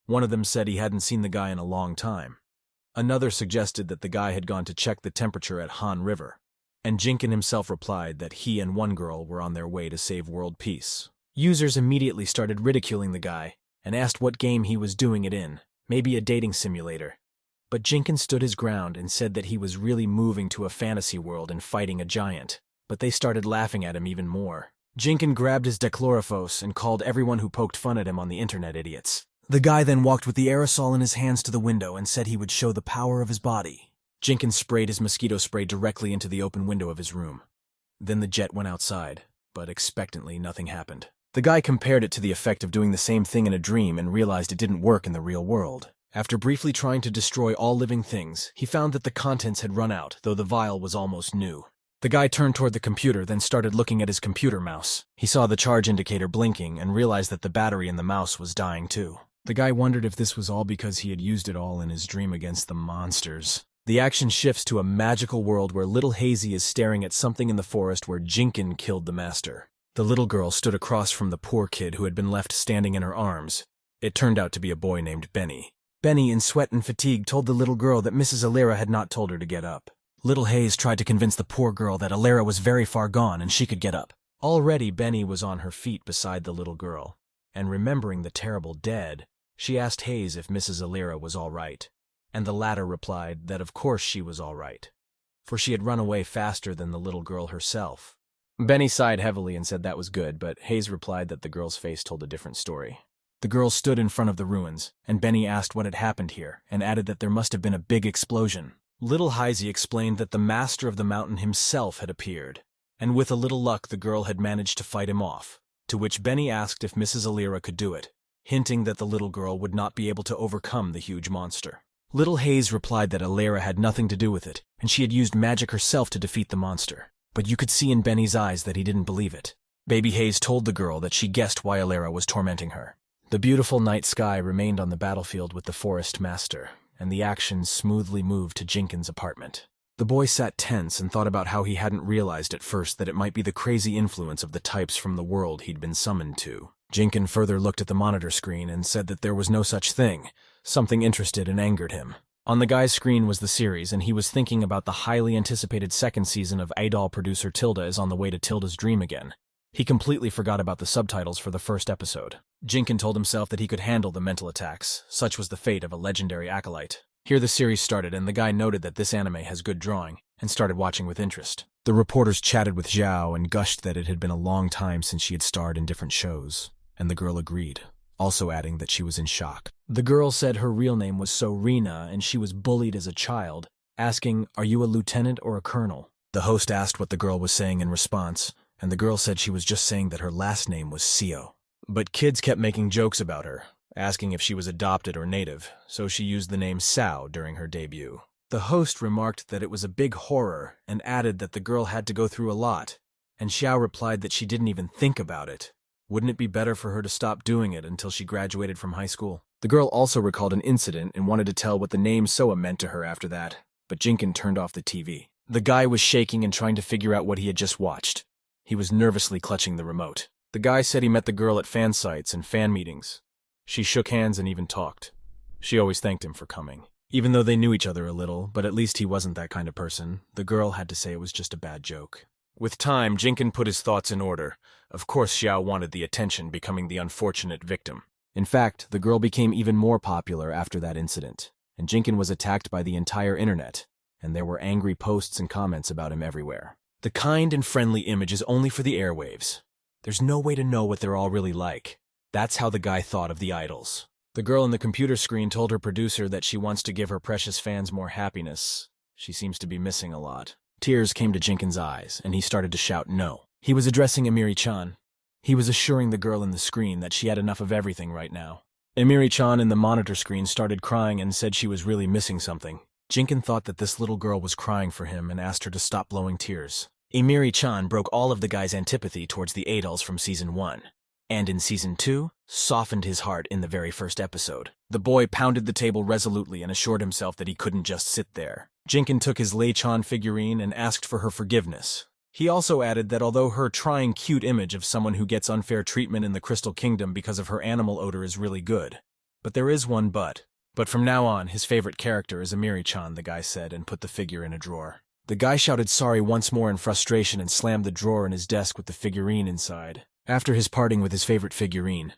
[SPEAKER 1] One of them said he hadn't seen the guy in a long time. Another suggested that the guy had gone to check the temperature at Han River. And Jinkyong himself replied that he and one girl were on their way to save world peace. Users immediately started ridiculing the guy and asked what game he was doing it in, maybe a dating simulator. But Jinkyong stood his ground and said that he was really moving to a fantasy world and fighting a giant. But they started laughing at him even more. Jinkyong grabbed his dechlorophos and called everyone who poked fun at him on the internet idiots. The guy then walked with the aerosol in his hands to the window and said he would show the power of his body. Jinkyong sprayed his mosquito spray directly into the open window of his room. Then the jet went outside, but expectantly nothing happened. The guy compared it to the effect of doing the same thing in a dream and realized it didn't work in the real world. After briefly trying to destroy all living things, he found that the contents had run out, though the vial was almost new. The guy turned toward the computer, then started looking at his computer mouse. He saw the charge indicator blinking and realized that the battery in the mouse was dying too. The guy wondered if this was all because he had used it all in his dream against the monsters. The action shifts to a magical world where little Hazy is staring at something in the forest where Jinkyong killed the master. The little girl stood across from the poor kid who had been left standing in her arms. It turned out to be a boy named Benny. Benny, in sweat and fatigue, told the little girl that Mrs. Alira had not told her to get up. Little Hayes tried to convince the poor girl that Alira was very far gone and she could get up. Already Benny was on her feet beside the little girl, and remembering the terrible dead, she asked Hayes if Mrs. Alira was all right, and the latter replied that of course she was all right, for she had run away faster than the little girl herself. Benny sighed heavily and said that was good, but Hayes replied that the girl's face told a different story. The girl stood in front of the ruins, and Benny asked what had happened here, and added that there must have been a big explosion. Little Hazy explained that the master of the mountain himself had appeared, and with a little luck the girl had managed to fight him off, to which Benny asked if Mrs. Alira could do it, hinting that the little girl would not be able to overcome the huge monster. Little Hayes replied that Alira had nothing to do with it, and she had used magic herself to defeat the monster, but you could see in Benny's eyes that he didn't believe it. Baby Hayes told the girl that she guessed why Alira was tormenting her. The beautiful night sky remained on the battlefield with the forest master, and the action smoothly moved to Jinkyong's apartment. The boy sat tense and thought about how he hadn't realized at first that it might be the crazy influence of the types from the world he'd been summoned to. Jinkyong further looked at the monitor screen and said that there was no such thing. Something interested and angered him. On the guy's screen was the series, and he was thinking about the highly anticipated second season of Idol producer Tilda is on the way to Tilda's dream again. He completely forgot about the subtitles for the first episode. Jinkyong told himself that he could handle the mental attacks. Such was the fate of a legendary acolyte. Here the series started, and the guy noted that this anime has good drawing, and started watching with interest. The reporters chatted with Zhao and gushed that it had been a long time since she had starred in different shows, and the girl agreed, also adding that she was in shock. The girl said her real name was Sorina, and she was bullied as a child, asking, "Are you a lieutenant or a colonel?" The host asked what the girl was saying in response, and the girl said she was just saying that her last name was Seo. But kids kept making jokes about her, asking if she was adopted or native, so she used the name Sao during her debut. The host remarked that it was a big horror and added that the girl had to go through a lot, and Xiao replied that she didn't even think about it. Wouldn't it be better for her to stop doing it until she graduated from high school? The girl also recalled an incident and wanted to tell what the name Soa meant to her after that, but Jinkyong turned off the TV. The guy was shaking and trying to figure out what he had just watched. He was nervously clutching the remote. The guy said he met the girl at fan sites and fan meetings. She shook hands and even talked. She always thanked him for coming. Even though they knew each other a little, but at least he wasn't that kind of person, the girl had to say it was just a bad joke. With time, Jinkyong put his thoughts in order. Of course Xiao wanted the attention, becoming the unfortunate victim. In fact, the girl became even more popular after that incident, and Jinkyong was attacked by the entire internet, and there were angry posts and comments about him everywhere. The kind and friendly image is only for the airwaves. There's no way to know what they're all really like. That's how the guy thought of the idols. The girl on the computer screen told her producer that she wants to give her precious fans more happiness. She seems to be missing a lot. Tears came to Jinkyong's eyes, and he started to shout no. He was addressing Emiri-chan. He was assuring the girl in the screen that she had enough of everything right now. Emiri-chan in the monitor screen started crying and said she was really missing something. Jinkyong thought that this little girl was crying for him and asked her to stop blowing tears. Emiri-chan broke all of the guy's antipathy towards the adults from Season 1. And in Season 2, softened his heart in the very first episode. The boy pounded the table resolutely and assured himself that he couldn't just sit there. Jinkyong took his Lei-chan figurine and asked for her forgiveness. He also added that although her trying cute image of someone who gets unfair treatment in the Crystal Kingdom because of her animal odor is really good. But there is one but. But from now on, his favorite character is Emiri-chan, the guy said, and put the figure in a drawer. The guy shouted sorry once more in frustration and slammed the drawer in his desk with the figurine inside. After his parting with his favorite figurine,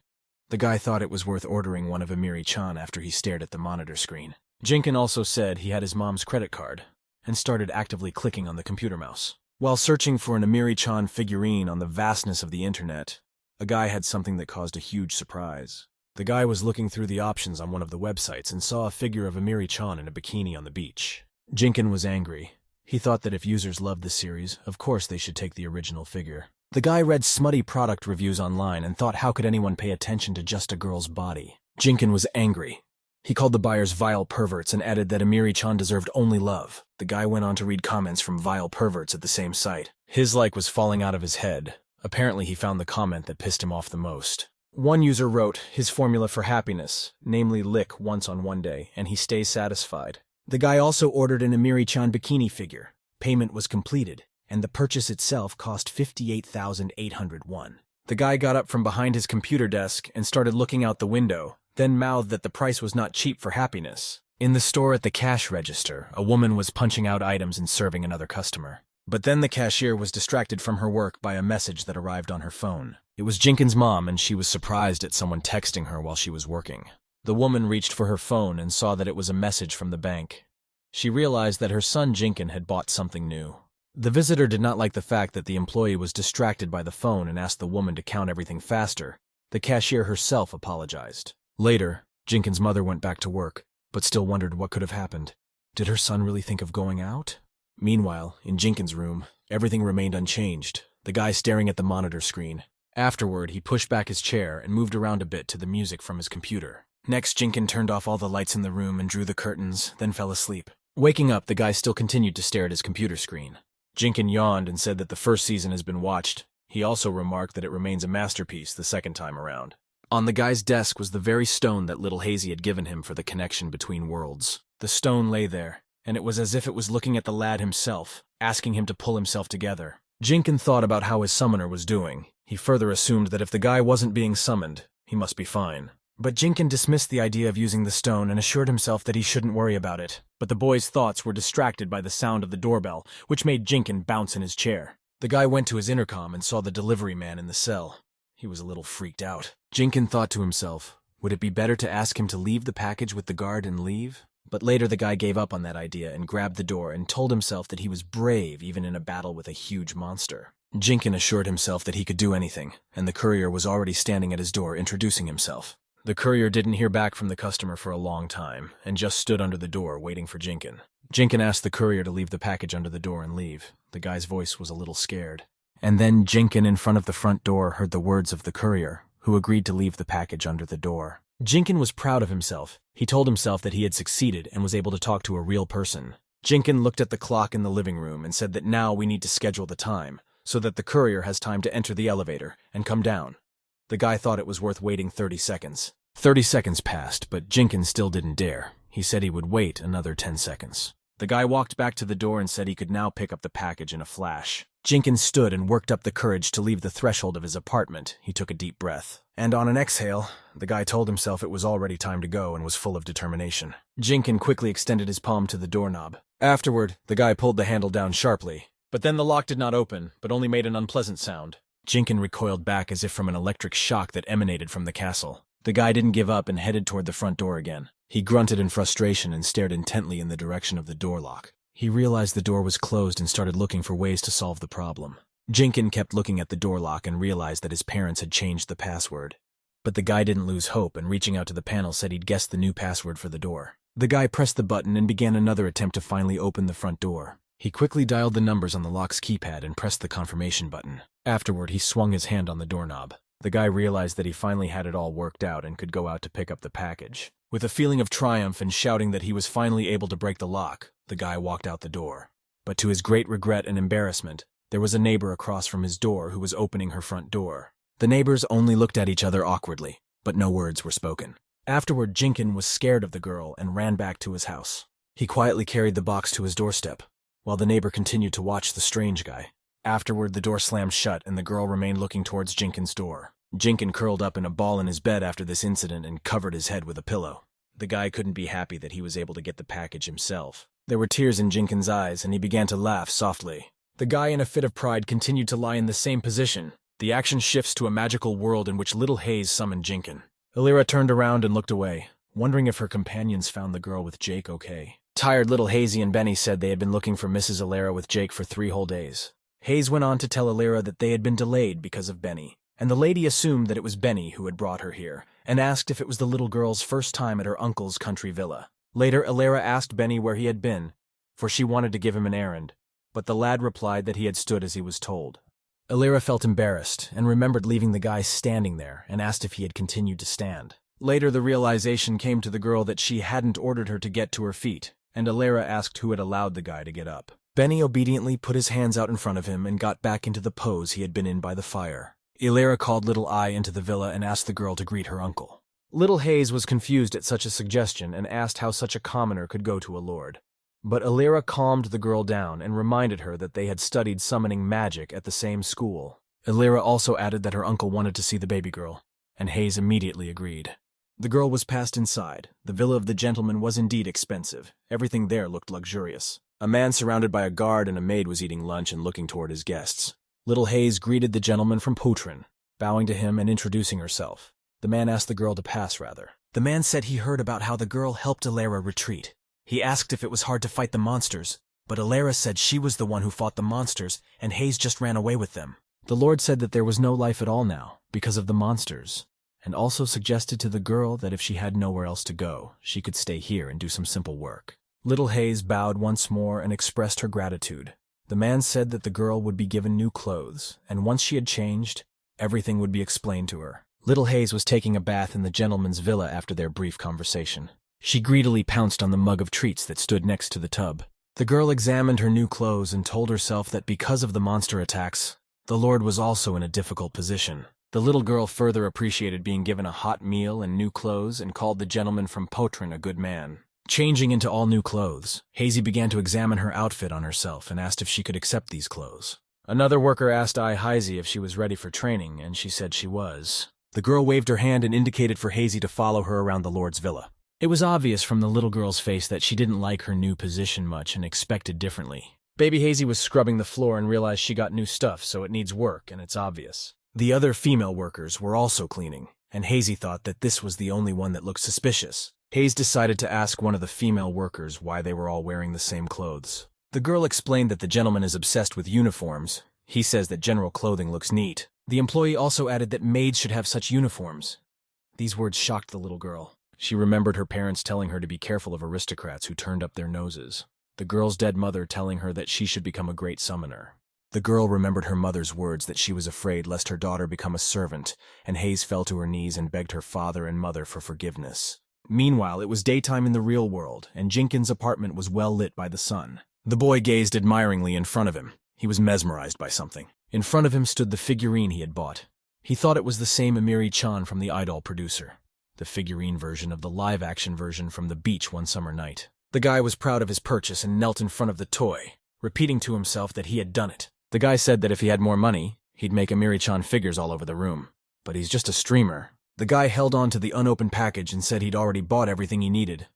[SPEAKER 1] the guy thought it was worth ordering one of Emiri-chan after he stared at the monitor screen. Jinkyong also said he had his mom's credit card and started actively clicking on the computer mouse. While searching for an Emiri-chan figurine on the vastness of the internet, a guy had something that caused a huge surprise. The guy was looking through the options on one of the websites and saw a figure of Emiri-chan in a bikini on the beach. Jinkyong was angry. He thought that if users loved the series, of course they should take the original figure. The guy read smutty product reviews online and thought how could anyone pay attention to just a girl's body. Jinkyong was angry. He called the buyers vile perverts and added that Emiri-chan deserved only love. The guy went on to read comments from vile perverts at the same site. His like was falling out of his head. Apparently he found the comment that pissed him off the most. One user wrote his formula for happiness, namely lick once on one day, and he stays satisfied. The guy also ordered an Emiri-chan bikini figure. Payment was completed, and the purchase itself cost 58,800 won. The guy got up from behind his computer desk and started looking out the window, then mouthed that the price was not cheap for happiness. In the store at the cash register, a woman was punching out items and serving another customer. But then the cashier was distracted from her work by a message that arrived on her phone. It was Jinkyong's mom, and she was surprised at someone texting her while she was working. The woman reached for her phone and saw that it was a message from the bank. She realized that her son Jinkyong had bought something new. The visitor did not like the fact that the employee was distracted by the phone and asked the woman to count everything faster. The cashier herself apologized. Later, Jinkyong's mother went back to work, but still wondered what could have happened. Did her son really think of going out? Meanwhile, in Jinkyong's room, everything remained unchanged, the guy staring at the monitor screen. Afterward, he pushed back his chair and moved around a bit to the music from his computer. Next, Jinkyong turned off all the lights in the room and drew the curtains, then fell asleep. Waking up, the guy still continued to stare at his computer screen. Jinkyong yawned and said that the first season has been watched. He also remarked that it remains a masterpiece the second time around. On the guy's desk was the very stone that little Hazy had given him for the connection between worlds. The stone lay there, and it was as if it was looking at the lad himself, asking him to pull himself together. Jinkyong thought about how his summoner was doing. He further assumed that if the guy wasn't being summoned, he must be fine. But Jinkyong dismissed the idea of using the stone and assured himself that he shouldn't worry about it. But the boy's thoughts were distracted by the sound of the doorbell, which made Jinkyong bounce in his chair. The guy went to his intercom and saw the delivery man in the cell. He was a little freaked out. Jinkyong thought to himself, would it be better to ask him to leave the package with the guard and leave? But later the guy gave up on that idea and grabbed the door and told himself that he was brave even in a battle with a huge monster. Jinkyong assured himself that he could do anything, and the courier was already standing at his door introducing himself. The courier didn't hear back from the customer for a long time, and just stood under the door waiting for Jinkyong. Jinkyong asked the courier to leave the package under the door and leave. The guy's voice was a little scared. And then Jinkyong in front of the front door heard the words of the courier, who agreed to leave the package under the door. Jinkyong was proud of himself. He told himself that he had succeeded and was able to talk to a real person. Jinkyong looked at the clock in the living room and said that now we need to schedule the time, so that the courier has time to enter the elevator and come down. The guy thought it was worth waiting 30 seconds. 30 seconds passed, but Jinkyong still didn't dare. He said he would wait another 10 seconds. The guy walked back to the door and said he could now pick up the package in a flash. Jinkyong stood and worked up the courage to leave the threshold of his apartment. He took a deep breath. And on an exhale, the guy told himself it was already time to go and was full of determination. Jinkyong quickly extended his palm to the doorknob. Afterward, the guy pulled the handle down sharply. But then the lock did not open, but only made an unpleasant sound. Jinkyong recoiled back as if from an electric shock that emanated from the castle. The guy didn't give up and headed toward the front door again. He grunted in frustration and stared intently in the direction of the door lock. He realized the door was closed and started looking for ways to solve the problem. Jinkyong kept looking at the door lock and realized that his parents had changed the password. But the guy didn't lose hope and reaching out to the panel said he'd guessed the new password for the door. The guy pressed the button and began another attempt to finally open the front door. He quickly dialed the numbers on the lock's keypad and pressed the confirmation button. Afterward, he swung his hand on the doorknob. The guy realized that he finally had it all worked out and could go out to pick up the package. With a feeling of triumph and shouting that he was finally able to break the lock, the guy walked out the door. But to his great regret and embarrassment, there was a neighbor across from his door who was opening her front door. The neighbors only looked at each other awkwardly, but no words were spoken. Afterward, Jinkyong was scared of the girl and ran back to his house. He quietly carried the box to his doorstep, while the neighbor continued to watch the strange guy. Afterward, the door slammed shut and the girl remained looking towards Jinkyong's door. Jinkyong curled up in a ball in his bed after this incident and covered his head with a pillow. The guy couldn't be happy that he was able to get the package himself. There were tears in Jinkyong's eyes and he began to laugh softly. The guy, in a fit of pride, continued to lie in the same position. The action shifts to a magical world in which little Hayes summoned Jinkyong. Illyra turned around and looked away, wondering if her companions found the girl with Jake okay. Tired little Hazy and Benny said they had been looking for Mrs. Illyra with Jake for 3 whole days. Hayes went on to tell Illyra that they had been delayed because of Benny, and the lady assumed that it was Benny who had brought her here, and asked if it was the little girl's first time at her uncle's country villa. Later, Illyra asked Benny where he had been, for she wanted to give him an errand, but the lad replied that he had stood as he was told. Illyra felt embarrassed and remembered leaving the guy standing there and asked if he had continued to stand. Later, the realization came to the girl that she hadn't ordered her to get to her feet, and Illyra asked who had allowed the guy to get up. Benny obediently put his hands out in front of him and got back into the pose he had been in by the fire. Illyra called Little Eye into the villa and asked the girl to greet her uncle. Little Hayes was confused at such a suggestion and asked how such a commoner could go to a lord. But Illyra calmed the girl down and reminded her that they had studied summoning magic at the same school. Illyra also added that her uncle wanted to see the baby girl, and Hayes immediately agreed. The girl was passed inside. The villa of the gentleman was indeed expensive. Everything there looked luxurious. A man surrounded by a guard and a maid was eating lunch and looking toward his guests. Little Hayes greeted the gentleman from Potrin, bowing to him and introducing herself. The man asked the girl to pass, rather. The man said he heard about how the girl helped Illyra retreat. He asked if it was hard to fight the monsters, but Illyra said she was the one who fought the monsters, and Hayes just ran away with them. The Lord said that there was no life at all now, because of the monsters, and also suggested to the girl that if she had nowhere else to go, she could stay here and do some simple work. Little Hayes bowed once more and expressed her gratitude. The man said that the girl would be given new clothes, and once she had changed, everything would be explained to her. Little Hayes was taking a bath in the gentleman's villa after their brief conversation. She greedily pounced on the mug of treats that stood next to the tub. The girl examined her new clothes and told herself that because of the monster attacks, the Lord was also in a difficult position. The little girl further appreciated being given a hot meal and new clothes and called the gentleman from Potrin a good man. Changing into all new clothes, Hazy began to examine her outfit on herself and asked if she could accept these clothes. Another worker asked Hazy if she was ready for training, and she said she was. The girl waved her hand and indicated for Hazy to follow her around the Lord's villa. It was obvious from the little girl's face that she didn't like her new position much and expected differently. Baby Hazy was scrubbing the floor and realized she got new stuff, so it needs work, and it's obvious. The other female workers were also cleaning, and Hazy thought that this was the only one that looked suspicious. Hayes decided to ask one of the female workers why they were all wearing the same clothes. The girl explained that the gentleman is obsessed with uniforms. He says that general clothing looks neat. The employee also added that maids should have such uniforms. These words shocked the little girl. She remembered her parents telling her to be careful of aristocrats who turned up their noses. The girl's dead mother telling her that she should become a great summoner. The girl remembered her mother's words that she was afraid lest her daughter become a servant, and Hayes fell to her knees and begged her father and mother for forgiveness. Meanwhile, it was daytime in the real world, and Jinkyong's apartment was well lit by the sun. The boy gazed admiringly in front of him. He was mesmerized by something. In front of him stood the figurine he had bought. He thought it was the same Amiri-chan from the idol producer. The figurine version of the live-action version from the beach one summer night. The guy was proud of his purchase and knelt in front of the toy, repeating to himself that he had done it. The guy said that if he had more money, he'd make Amiri-chan figures all over the room. But he's just a streamer. The guy held on to the unopened package and said he'd already bought everything he needed,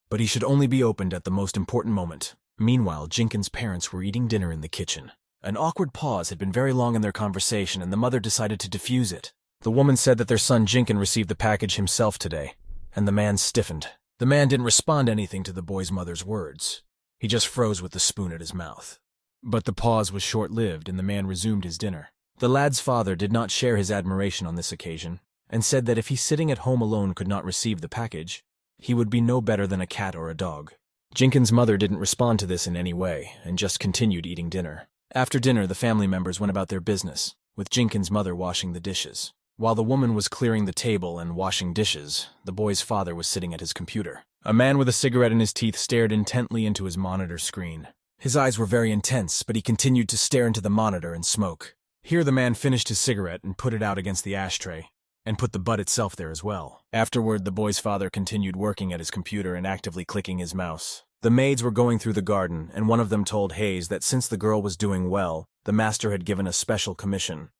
[SPEAKER 1] but he should only be opened at the most important moment. Meanwhile, Jinkyong's parents were eating dinner in the kitchen. An awkward pause had been very long in their conversation, and the mother decided to diffuse it. The woman said that their son Jinkyong received the package himself today, and the man stiffened. The man didn't respond anything to the boy's mother's words. He just froze with the spoon at his mouth. But the pause was short-lived, and the man resumed his dinner. The lad's father did not share his admiration on this occasion, and said that if he sitting at home alone could not receive the package, he would be no better than a cat or a dog. Jinkyong's mother didn't respond to this in any way, and just continued eating dinner. After dinner, the family members went about their business, with Jinkyong's mother washing the dishes. While the woman was clearing the table and washing dishes, the boy's father was sitting at his computer. A man with a cigarette in his teeth stared intently into his monitor screen. His eyes were very intense, but he continued to stare into the monitor and smoke. Here the man finished his cigarette and put it out against the ashtray, and put the butt itself there as well. Afterward, the boy's father continued working at his computer and actively clicking his mouse. The maids were going through the garden, and one of them told Hayes that since the girl was doing well, the master had given a special commission.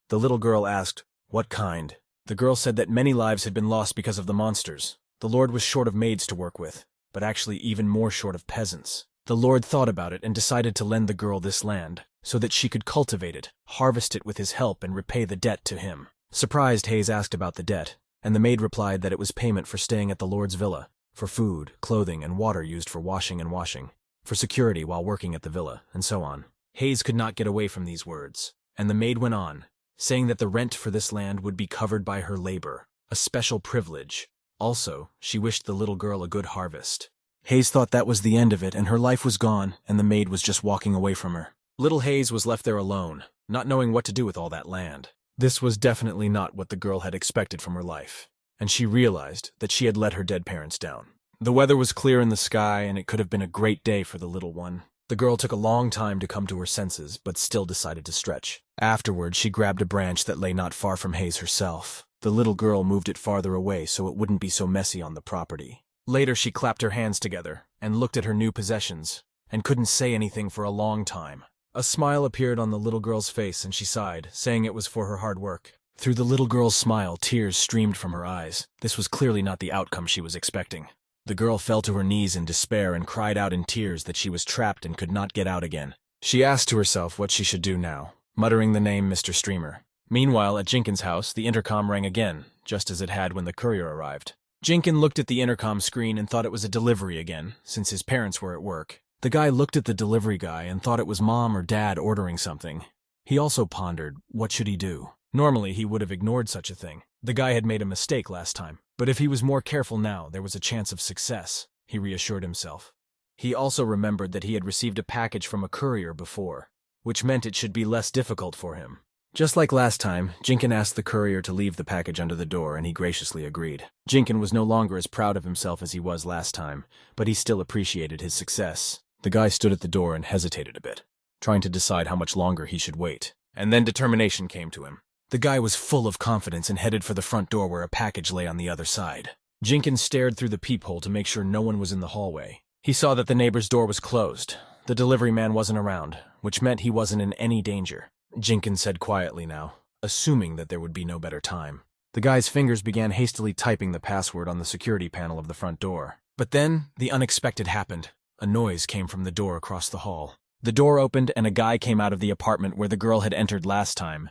[SPEAKER 1] The little girl asked, "What kind?" The girl said that many lives had been lost because of the monsters. The Lord was short of maids to work with, but actually even more short of peasants. The Lord thought about it and decided to lend the girl this land, so that she could cultivate it, harvest it with his help, and repay the debt to him. Surprised, Hayes asked about the debt, and the maid replied that it was payment for staying at the Lord's villa, for food, clothing, and water used for washing, for security while working at the villa, and so on. Hayes could not get away from these words, and the maid went on, saying that the rent for this land would be covered by her labor, a special privilege. Also, she wished the little girl a good harvest. Hayes thought that was the end of it, and her life was gone, and the maid was just walking away from her. Little Hayes was left there alone, not knowing what to do with all that land. This was definitely not what the girl had expected from her life, and she realized that she had let her dead parents down. The weather was clear in the sky, and it could have been a great day for the little one. The girl took a long time to come to her senses, but still decided to stretch. Afterward, she grabbed a branch that lay not far from Hayes herself. The little girl moved it farther away so it wouldn't be so messy on the property. Later, she clapped her hands together and looked at her new possessions, and couldn't say anything for a long time. A smile appeared on the little girl's face, and she sighed, saying it was for her hard work. Through the little girl's smile, tears streamed from her eyes. This was clearly not the outcome she was expecting. The girl fell to her knees in despair and cried out in tears that she was trapped and could not get out again. She asked to herself what she should do now, muttering the name Mr. Streamer. Meanwhile, at Jinkyong's house, the intercom rang again, just as it had when the courier arrived. Jinkyong looked at the intercom screen and thought it was a delivery again, since his parents were at work. The guy looked at the delivery guy and thought it was mom or dad ordering something. He also pondered, what should he do? Normally, he would have ignored such a thing. The guy had made a mistake last time, but if he was more careful now, there was a chance of success, he reassured himself. He also remembered that he had received a package from a courier before, which meant it should be less difficult for him. Just like last time, Jinkyong asked the courier to leave the package under the door, and he graciously agreed. Jinkyong was no longer as proud of himself as he was last time, but he still appreciated his success. The guy stood at the door and hesitated a bit, trying to decide how much longer he should wait, and then determination came to him. The guy was full of confidence and headed for the front door where a package lay on the other side. Jinkyong stared through the peephole to make sure no one was in the hallway. He saw that the neighbor's door was closed. The delivery man wasn't around, which meant he wasn't in any danger. Jinkyong said quietly now, assuming that there would be no better time. The guy's fingers began hastily typing the password on the security panel of the front door. But then, the unexpected happened. A noise came from the door across the hall. The door opened and a guy came out of the apartment where the girl had entered last time.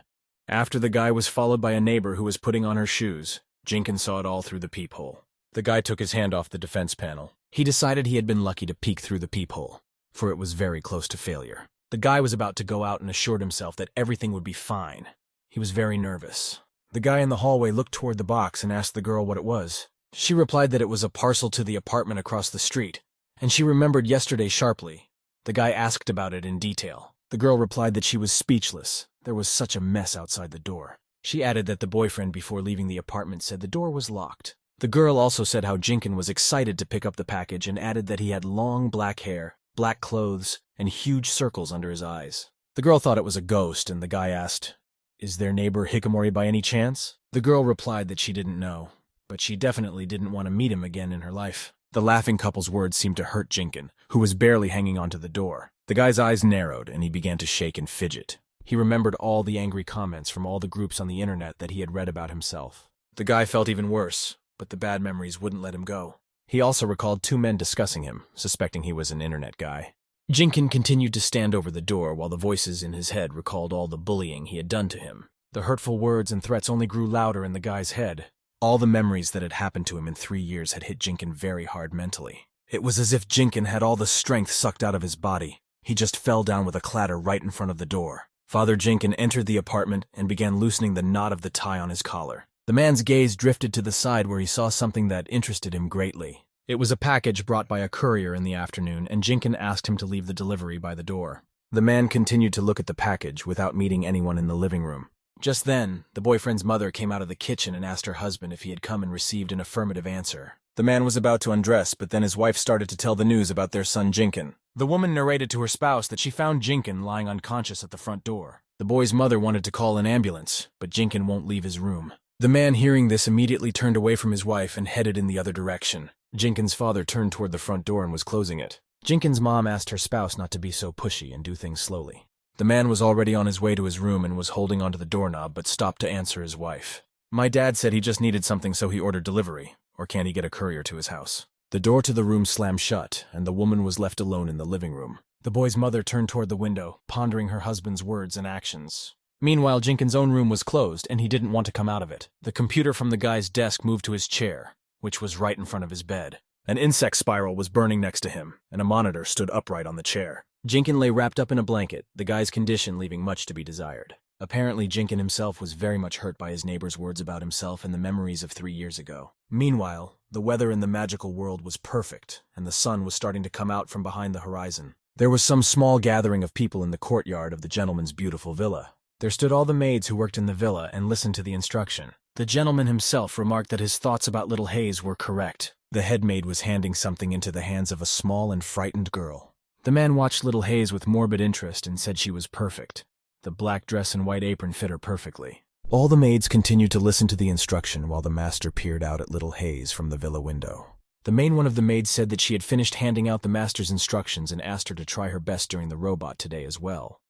[SPEAKER 1] After the guy was followed by a neighbor who was putting on her shoes. Jinkyong saw it all through the peephole. The guy took his hand off the defense panel. He decided he had been lucky to peek through the peephole, for it was very close to failure. The guy was about to go out and assured himself that everything would be fine. He was very nervous. The guy in the hallway looked toward the box and asked the girl what it was. She replied that it was a parcel to the apartment across the street, and she remembered yesterday sharply. The guy asked about it in detail. The girl replied that she was speechless. There was such a mess outside the door. She added that the boyfriend before leaving the apartment said the door was locked. The girl also said how Jinkyong was excited to pick up the package and added that he had long black hair, black clothes, and huge circles under his eyes. The girl thought it was a ghost, and the guy asked, "Is their neighbor Hikomori by any chance?" The girl replied that she didn't know, but she definitely didn't want to meet him again in her life. The laughing couple's words seemed to hurt Jinkyong, who was barely hanging onto the door. The guy's eyes narrowed, and he began to shake and fidget. He remembered all the angry comments from all the groups on the internet that he had read about himself. The guy felt even worse, but the bad memories wouldn't let him go. He also recalled two men discussing him, suspecting he was an internet guy. Jinkyong continued to stand over the door while the voices in his head recalled all the bullying he had done to him. The hurtful words and threats only grew louder in the guy's head. All the memories that had happened to him in 3 years had hit Jinkyong very hard mentally. It was as if Jinkyong had all the strength sucked out of his body. He just fell down with a clatter right in front of the door. Father Jinkyong entered the apartment and began loosening the knot of the tie on his collar. The man's gaze drifted to the side where he saw something that interested him greatly. It was a package brought by a courier in the afternoon, and Jinkyong asked him to leave the delivery by the door. The man continued to look at the package without meeting anyone in the living room. Just then, the boyfriend's mother came out of the kitchen and asked her husband if he had come and received an affirmative answer. The man was about to undress, but then his wife started to tell the news about their son Jinkyong. The woman narrated to her spouse that she found Jinkyong lying unconscious at the front door. The boy's mother wanted to call an ambulance, but Jinkyong won't leave his room. The man, hearing this, immediately turned away from his wife and headed in the other direction. Jinkyong's father turned toward the front door and was closing it. Jinkyong's mom asked her spouse not to be so pushy and do things slowly. The man was already on his way to his room and was holding onto the doorknob but stopped to answer his wife. My dad said he just needed something, so he ordered delivery. Or can he get a courier to his house? The door to the room slammed shut, and the woman was left alone in the living room. The boy's mother turned toward the window, pondering her husband's words and actions. Meanwhile, Jinkyong's own room was closed, and he didn't want to come out of it. The computer from the guy's desk moved to his chair, which was right in front of his bed. An insect spiral was burning next to him, and a monitor stood upright on the chair. Jinkyong lay wrapped up in a blanket, the guy's condition leaving much to be desired. Apparently, Jinkyong himself was very much hurt by his neighbor's words about himself and the memories of 3 years ago. Meanwhile, the weather in the magical world was perfect, and the sun was starting to come out from behind the horizon. There was some small gathering of people in the courtyard of the gentleman's beautiful villa. There stood all the maids who worked in the villa and listened to the instruction. The gentleman himself remarked that his thoughts about little Hayes were correct. The head maid was handing something into the hands of a small and frightened girl. The man watched little Hayes with morbid interest and said she was perfect. The black dress and white apron fit her perfectly. All the maids continued to listen to the instruction while the master peered out at little Hayes from the villa window. The main one of the maids said that she had finished handing out the master's instructions and asked her to try her best during the robot today as well.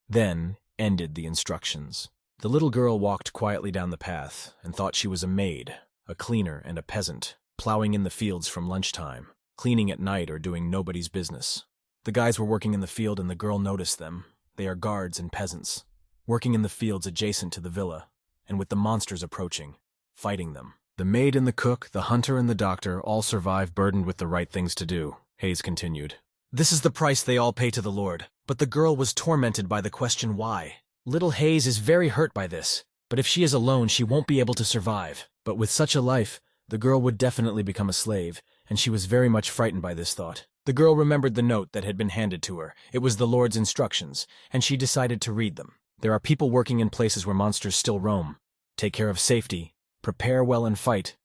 [SPEAKER 1] Then ended the instructions. The little girl walked quietly down the path and thought she was a maid, a cleaner, and a peasant, plowing in the fields from lunchtime, cleaning at night or doing nobody's business. The guys were working in the field and the girl noticed them. They are guards and peasants, working in the fields adjacent to the villa, and with the monsters approaching, fighting them. The maid and the cook, the hunter and the doctor all survive burdened with the right things to do, Hayes continued. This is the price they all pay to the Lord, but the girl was tormented by the question why. Little Hayes is very hurt by this, but if she is alone she won't be able to survive. But with such a life, the girl would definitely become a slave, and she was very much frightened by this thought. The girl remembered the note that had been handed to her. It was the Lord's instructions, and she decided to read them. There are people working in places where monsters still roam. Take care of safety. Prepare well and fight.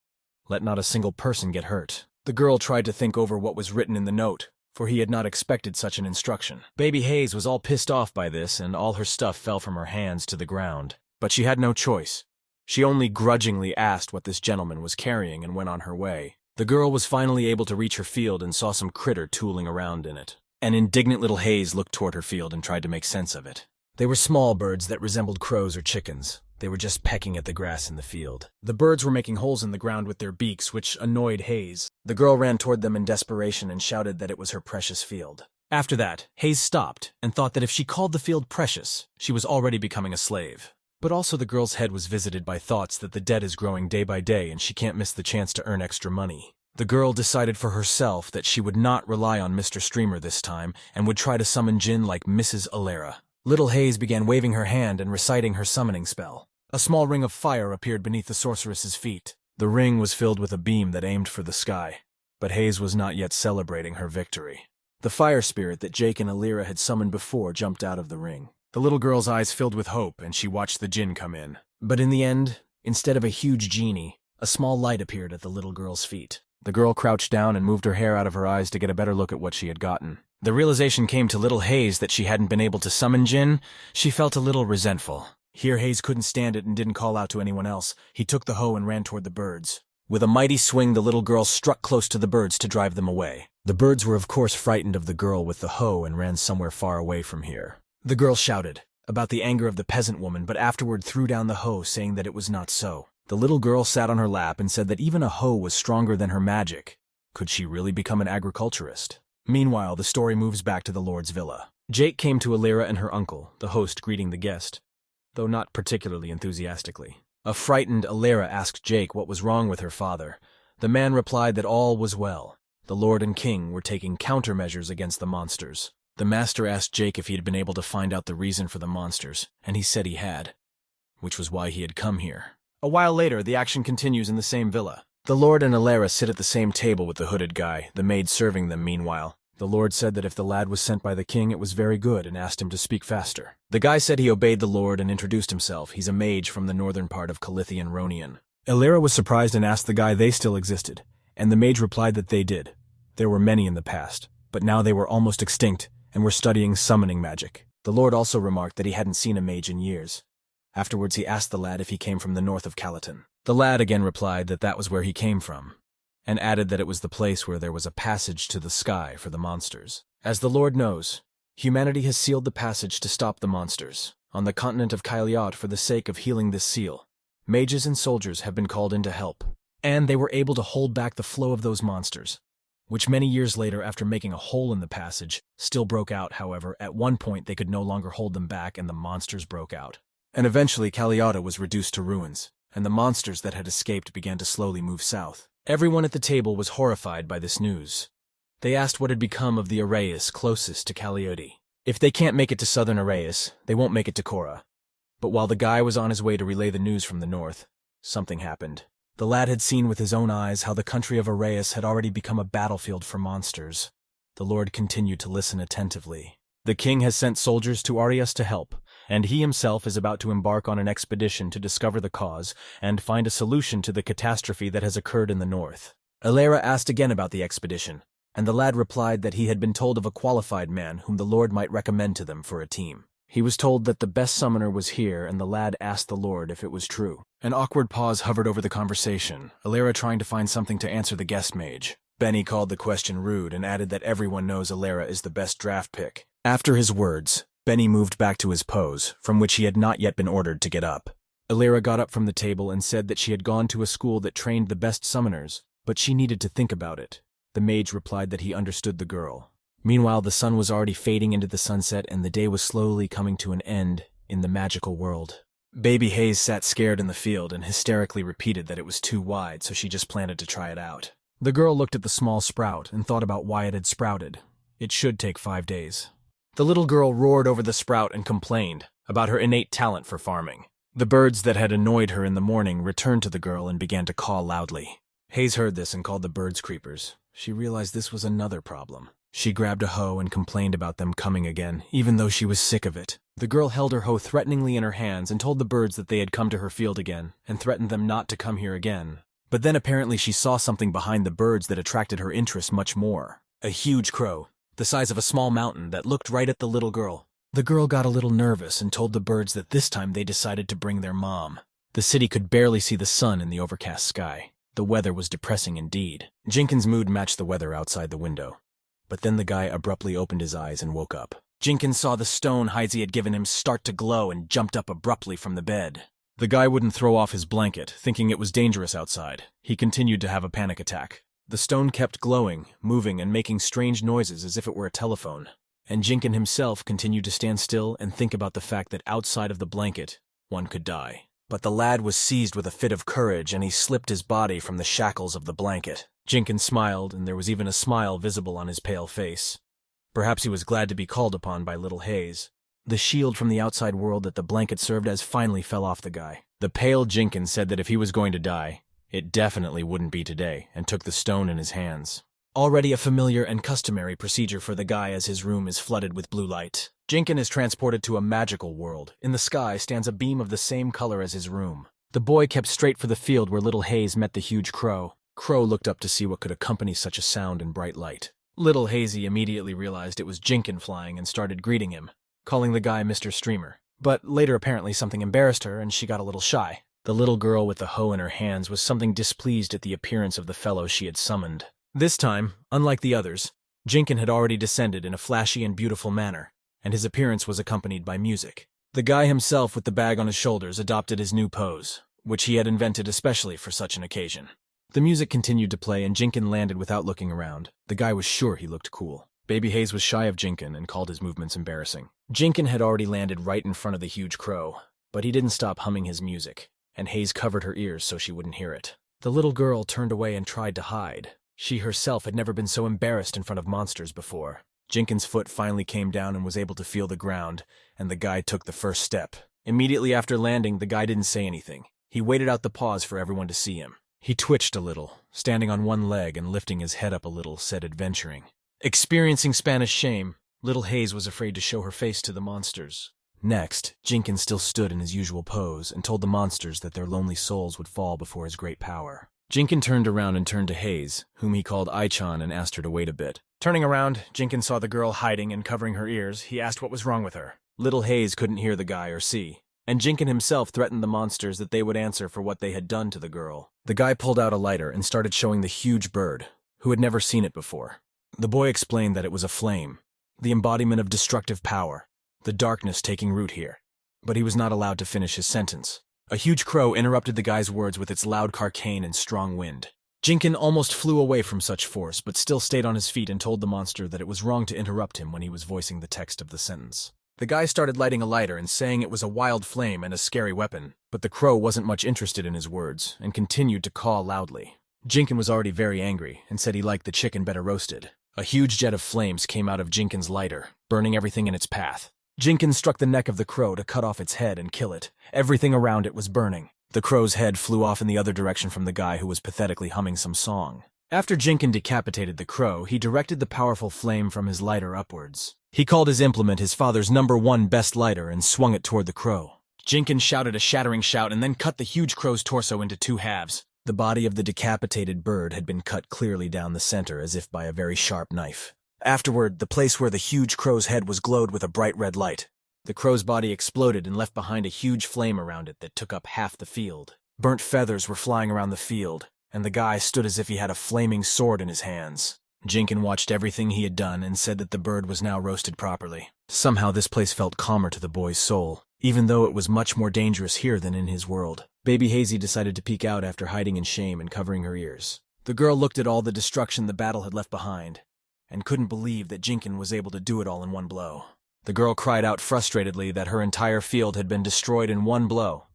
[SPEAKER 1] Let not a single person get hurt. The girl tried to think over what was written in the note, for he had not expected such an instruction. Baby Hayes was all pissed off by this, and all her stuff fell from her hands to the ground. But she had no choice. She only grudgingly asked what this gentleman was carrying and went on her way. The girl was finally able to reach her field and saw some critter tooling around in it. An indignant little Hayes looked toward her field and tried to make sense of it. They were small birds that resembled crows or chickens. They were just pecking at the grass in the field. The birds were making holes in the ground with their beaks, which annoyed Hayes. The girl ran toward them in desperation and shouted that it was her precious field. After that, Hayes stopped and thought that if she called the field precious, she was already becoming a slave. But also the girl's head was visited by thoughts that the debt is growing day by day and she can't miss the chance to earn extra money. The girl decided for herself that she would not rely on Mr. Streamer this time and would try to summon Jinn like Mrs. Alera. Little Hayes began waving her hand and reciting her summoning spell. A small ring of fire appeared beneath the sorceress's feet. The ring was filled with a beam that aimed for the sky, but Hayes was not yet celebrating her victory. The fire spirit that Jake and Alera had summoned before jumped out of the ring. The little girl's eyes filled with hope, and she watched the Jinn come in. But in the end, instead of a huge genie, a small light appeared at the little girl's feet. The girl crouched down and moved her hair out of her eyes to get a better look at what she had gotten. The realization came to little Hayes that she hadn't been able to summon Jinn. She felt a little resentful. Here Hayes couldn't stand it and didn't call out to anyone else. He took the hoe and ran toward the birds. With a mighty swing, the little girl struck close to the birds to drive them away. The birds were of course frightened of the girl with the hoe and ran somewhere far away from here. The girl shouted about the anger of the peasant woman, but afterward threw down the hoe, saying that it was not so. The little girl sat on her lap and said that even a hoe was stronger than her magic. Could she really become an agriculturist? Meanwhile, the story moves back to the Lord's villa. Jake came to Alera and her uncle, the host greeting the guest, though not particularly enthusiastically. A frightened Alera asked Jake what was wrong with her father. The man replied that all was well. The Lord and King were taking countermeasures against the monsters. The master asked Jake if he had been able to find out the reason for the monsters, and he said he had, which was why he had come here. A while later, the action continues in the same villa. The Lord and Alera sit at the same table with the hooded guy, the maid serving them meanwhile. The Lord said that if the lad was sent by the king, it was very good, and asked him to speak faster. The guy said he obeyed the Lord and introduced himself. He's a mage from the northern part of Calithian Ronian. Illyra was surprised and asked the guy they still existed, and the mage replied that they did. There were many in the past, but now they were almost extinct and were studying summoning magic. The Lord also remarked that he hadn't seen a mage in years. Afterwards he asked the lad if he came from the north of Calatin. The lad again replied that that was where he came from, and added that it was the place where there was a passage to the sky for the monsters. As the Lord knows, humanity has sealed the passage to stop the monsters. On the continent of Kailiot, for the sake of healing this seal, mages and soldiers have been called in to help, and they were able to hold back the flow of those monsters, which many years later, after making a hole in the passage, still broke out. However, at one point they could no longer hold them back and the monsters broke out. And eventually Kaliota was reduced to ruins, and the monsters that had escaped began to slowly move south. Everyone at the table was horrified by this news. They asked what had become of the Arrayas closest to Kalioti. If they can't make it to southern Arrayas, they won't make it to Korra. But while the guy was on his way to relay the news from the north, something happened. The lad had seen with his own eyes how the country of Arrayas had already become a battlefield for monsters. The Lord continued to listen attentively. The king has sent soldiers to Arias to help, and he himself is about to embark on an expedition to discover the cause and find a solution to the catastrophe that has occurred in the north. Illyra asked again about the expedition, and the lad replied that he had been told of a qualified man whom the Lord might recommend to them for a team. He was told that the best summoner was here, and the lad asked the Lord if it was true. An awkward pause hovered over the conversation, Illyra trying to find something to answer the guest mage. Benny called the question rude and added that everyone knows Illyra is the best draft pick. After his words, Benny moved back to his pose, from which he had not yet been ordered to get up. Illyra got up from the table and said that she had gone to a school that trained the best summoners, but she needed to think about it. The mage replied that he understood the girl. Meanwhile, the sun was already fading into the sunset and the day was slowly coming to an end in the magical world. Baby Hayes sat scared in the field and hysterically repeated that it was too wide, so she just planned to try it out. The girl looked at the small sprout and thought about why it had sprouted. It should take 5 days. The little girl roared over the sprout and complained about her innate talent for farming. The birds that had annoyed her in the morning returned to the girl and began to caw loudly. Hayes heard this and called the birds creepers. She realized this was another problem. She grabbed a hoe and complained about them coming again, even though she was sick of it. The girl held her hoe threateningly in her hands and told the birds that they had come to her field again, and threatened them not to come here again. But then apparently she saw something behind the birds that attracted her interest much more. A huge crow, the size of a small mountain, that looked right at the little girl. The girl got a little nervous and told the birds that this time they decided to bring their mom. The city could barely see the sun in the overcast sky. The weather was depressing indeed. Jenkins' mood matched the weather outside the window. But then the guy abruptly opened his eyes and woke up. Jenkins saw the stone Heisey had given him start to glow and jumped up abruptly from the bed. The guy wouldn't throw off his blanket, thinking it was dangerous outside. He continued to have a panic attack. The stone kept glowing, moving, and making strange noises as if it were a telephone. And Jenkins himself continued to stand still and think about the fact that outside of the blanket, one could die. But the lad was seized with a fit of courage and he slipped his body from the shackles of the blanket. Jenkins smiled, and there was even a smile visible on his pale face. Perhaps he was glad to be called upon by little Hayes. The shield from the outside world that the blanket served as finally fell off the guy. The pale Jenkins said that if he was going to die, it definitely wouldn't be today, and took the stone in his hands. Already a familiar and customary procedure for the guy as his room is flooded with blue light. Jenkins is transported to a magical world. In the sky stands a beam of the same color as his room. The boy kept straight for the field where little Hayes met the huge crow. Crow looked up to see what could accompany such a sound in bright light. Little Hazy immediately realized it was Jenkins flying and started greeting him, calling the guy Mr. Streamer. But later apparently something embarrassed her and she got a little shy. The little girl with the hoe in her hands was something displeased at the appearance of the fellow she had summoned. This time, unlike the others, Jenkins had already descended in a flashy and beautiful manner, and his appearance was accompanied by music. The guy himself with the bag on his shoulders adopted his new pose, which he had invented especially for such an occasion. The music continued to play and Jenkins landed without looking around. The guy was sure he looked cool. Baby Hayes was shy of Jenkins and called his movements embarrassing. Jenkins had already landed right in front of the huge crow, but he didn't stop humming his music, and Hayes covered her ears so she wouldn't hear it. The little girl turned away and tried to hide. She herself had never been so embarrassed in front of monsters before. Jenkins' foot finally came down and was able to feel the ground, and the guy took the first step. Immediately after landing, the guy didn't say anything. He waited out the pause for everyone to see him. He twitched a little, standing on one leg and lifting his head up a little, said adventuring. Experiencing Spanish shame, little Hayes was afraid to show her face to the monsters. Next, Jinkyong still stood in his usual pose and told the monsters that their lonely souls would fall before his great power. Jinkyong turned around and turned to Hayes, whom he called Ai-chan, and asked her to wait a bit. Turning around, Jinkyong saw the girl hiding and covering her ears. He asked what was wrong with her. Little Hayes couldn't hear the guy or see, and Jinkyong himself threatened the monsters that they would answer for what they had done to the girl. The guy pulled out a lighter and started showing the huge bird, who had never seen it before. The boy explained that it was a flame, the embodiment of destructive power, the darkness taking root here. But he was not allowed to finish his sentence. A huge crow interrupted the guy's words with its loud carcane and strong wind. Jinkyong almost flew away from such force, but still stayed on his feet and told the monster that it was wrong to interrupt him when he was voicing the text of the sentence. The guy started lighting a lighter and saying it was a wild flame and a scary weapon, but the crow wasn't much interested in his words and continued to caw loudly. Jinkyong was already very angry and said he liked the chicken better roasted. A huge jet of flames came out of Jinkyong's lighter, burning everything in its path. Jinkyong struck the neck of the crow to cut off its head and kill it. Everything around it was burning. The crow's head flew off in the other direction from the guy who was pathetically humming some song. After Jinkyong decapitated the crow, he directed the powerful flame from his lighter upwards. He called his implement his father's #1 best lighter and swung it toward the crow. Jinkyong shouted a shattering shout and then cut the huge crow's torso into 2 halves. The body of the decapitated bird had been cut clearly down the center as if by a very sharp knife. Afterward, the place where the huge crow's head was glowed with a bright red light. The crow's body exploded and left behind a huge flame around it that took up half the field. Burnt feathers were flying around the field, and the guy stood as if he had a flaming sword in his hands. Jinkyong watched everything he had done and said that the bird was now roasted properly. Somehow this place felt calmer to the boy's soul, even though it was much more dangerous here than in his world. Baby Hazy decided to peek out after hiding in shame and covering her ears. The girl looked at all the destruction the battle had left behind, and couldn't believe that Jinkyong was able to do it all in one blow. The girl cried out frustratedly that her entire field had been destroyed in one blow,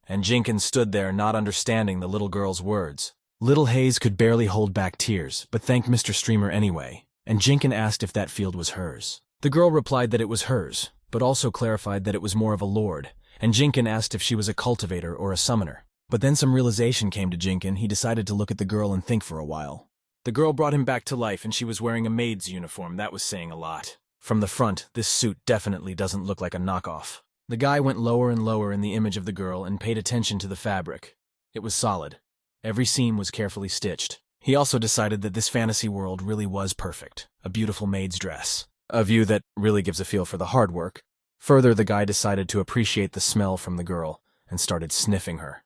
[SPEAKER 1] and Jinkyong stood there not understanding the little girl's words. Little Hayes could barely hold back tears, but thanked Mr. Streamer anyway, and Jinkyong asked if that field was hers. The girl replied that it was hers, but also clarified that it was more of a lord, and Jinkyong asked if she was a cultivator or a summoner. But then some realization came to Jinkyong. He decided to look at the girl and think for a while. The girl brought him back to life, and she was wearing a maid's uniform. That was saying a lot. From the front, this suit definitely doesn't look like a knockoff. The guy went lower and lower in the image of the girl and paid attention to the fabric. It was solid. Every seam was carefully stitched. He also decided that this fantasy world really was perfect. A beautiful maid's dress. A view that really gives a feel for the hard work. Further, the guy decided to appreciate the smell from the girl and started sniffing her.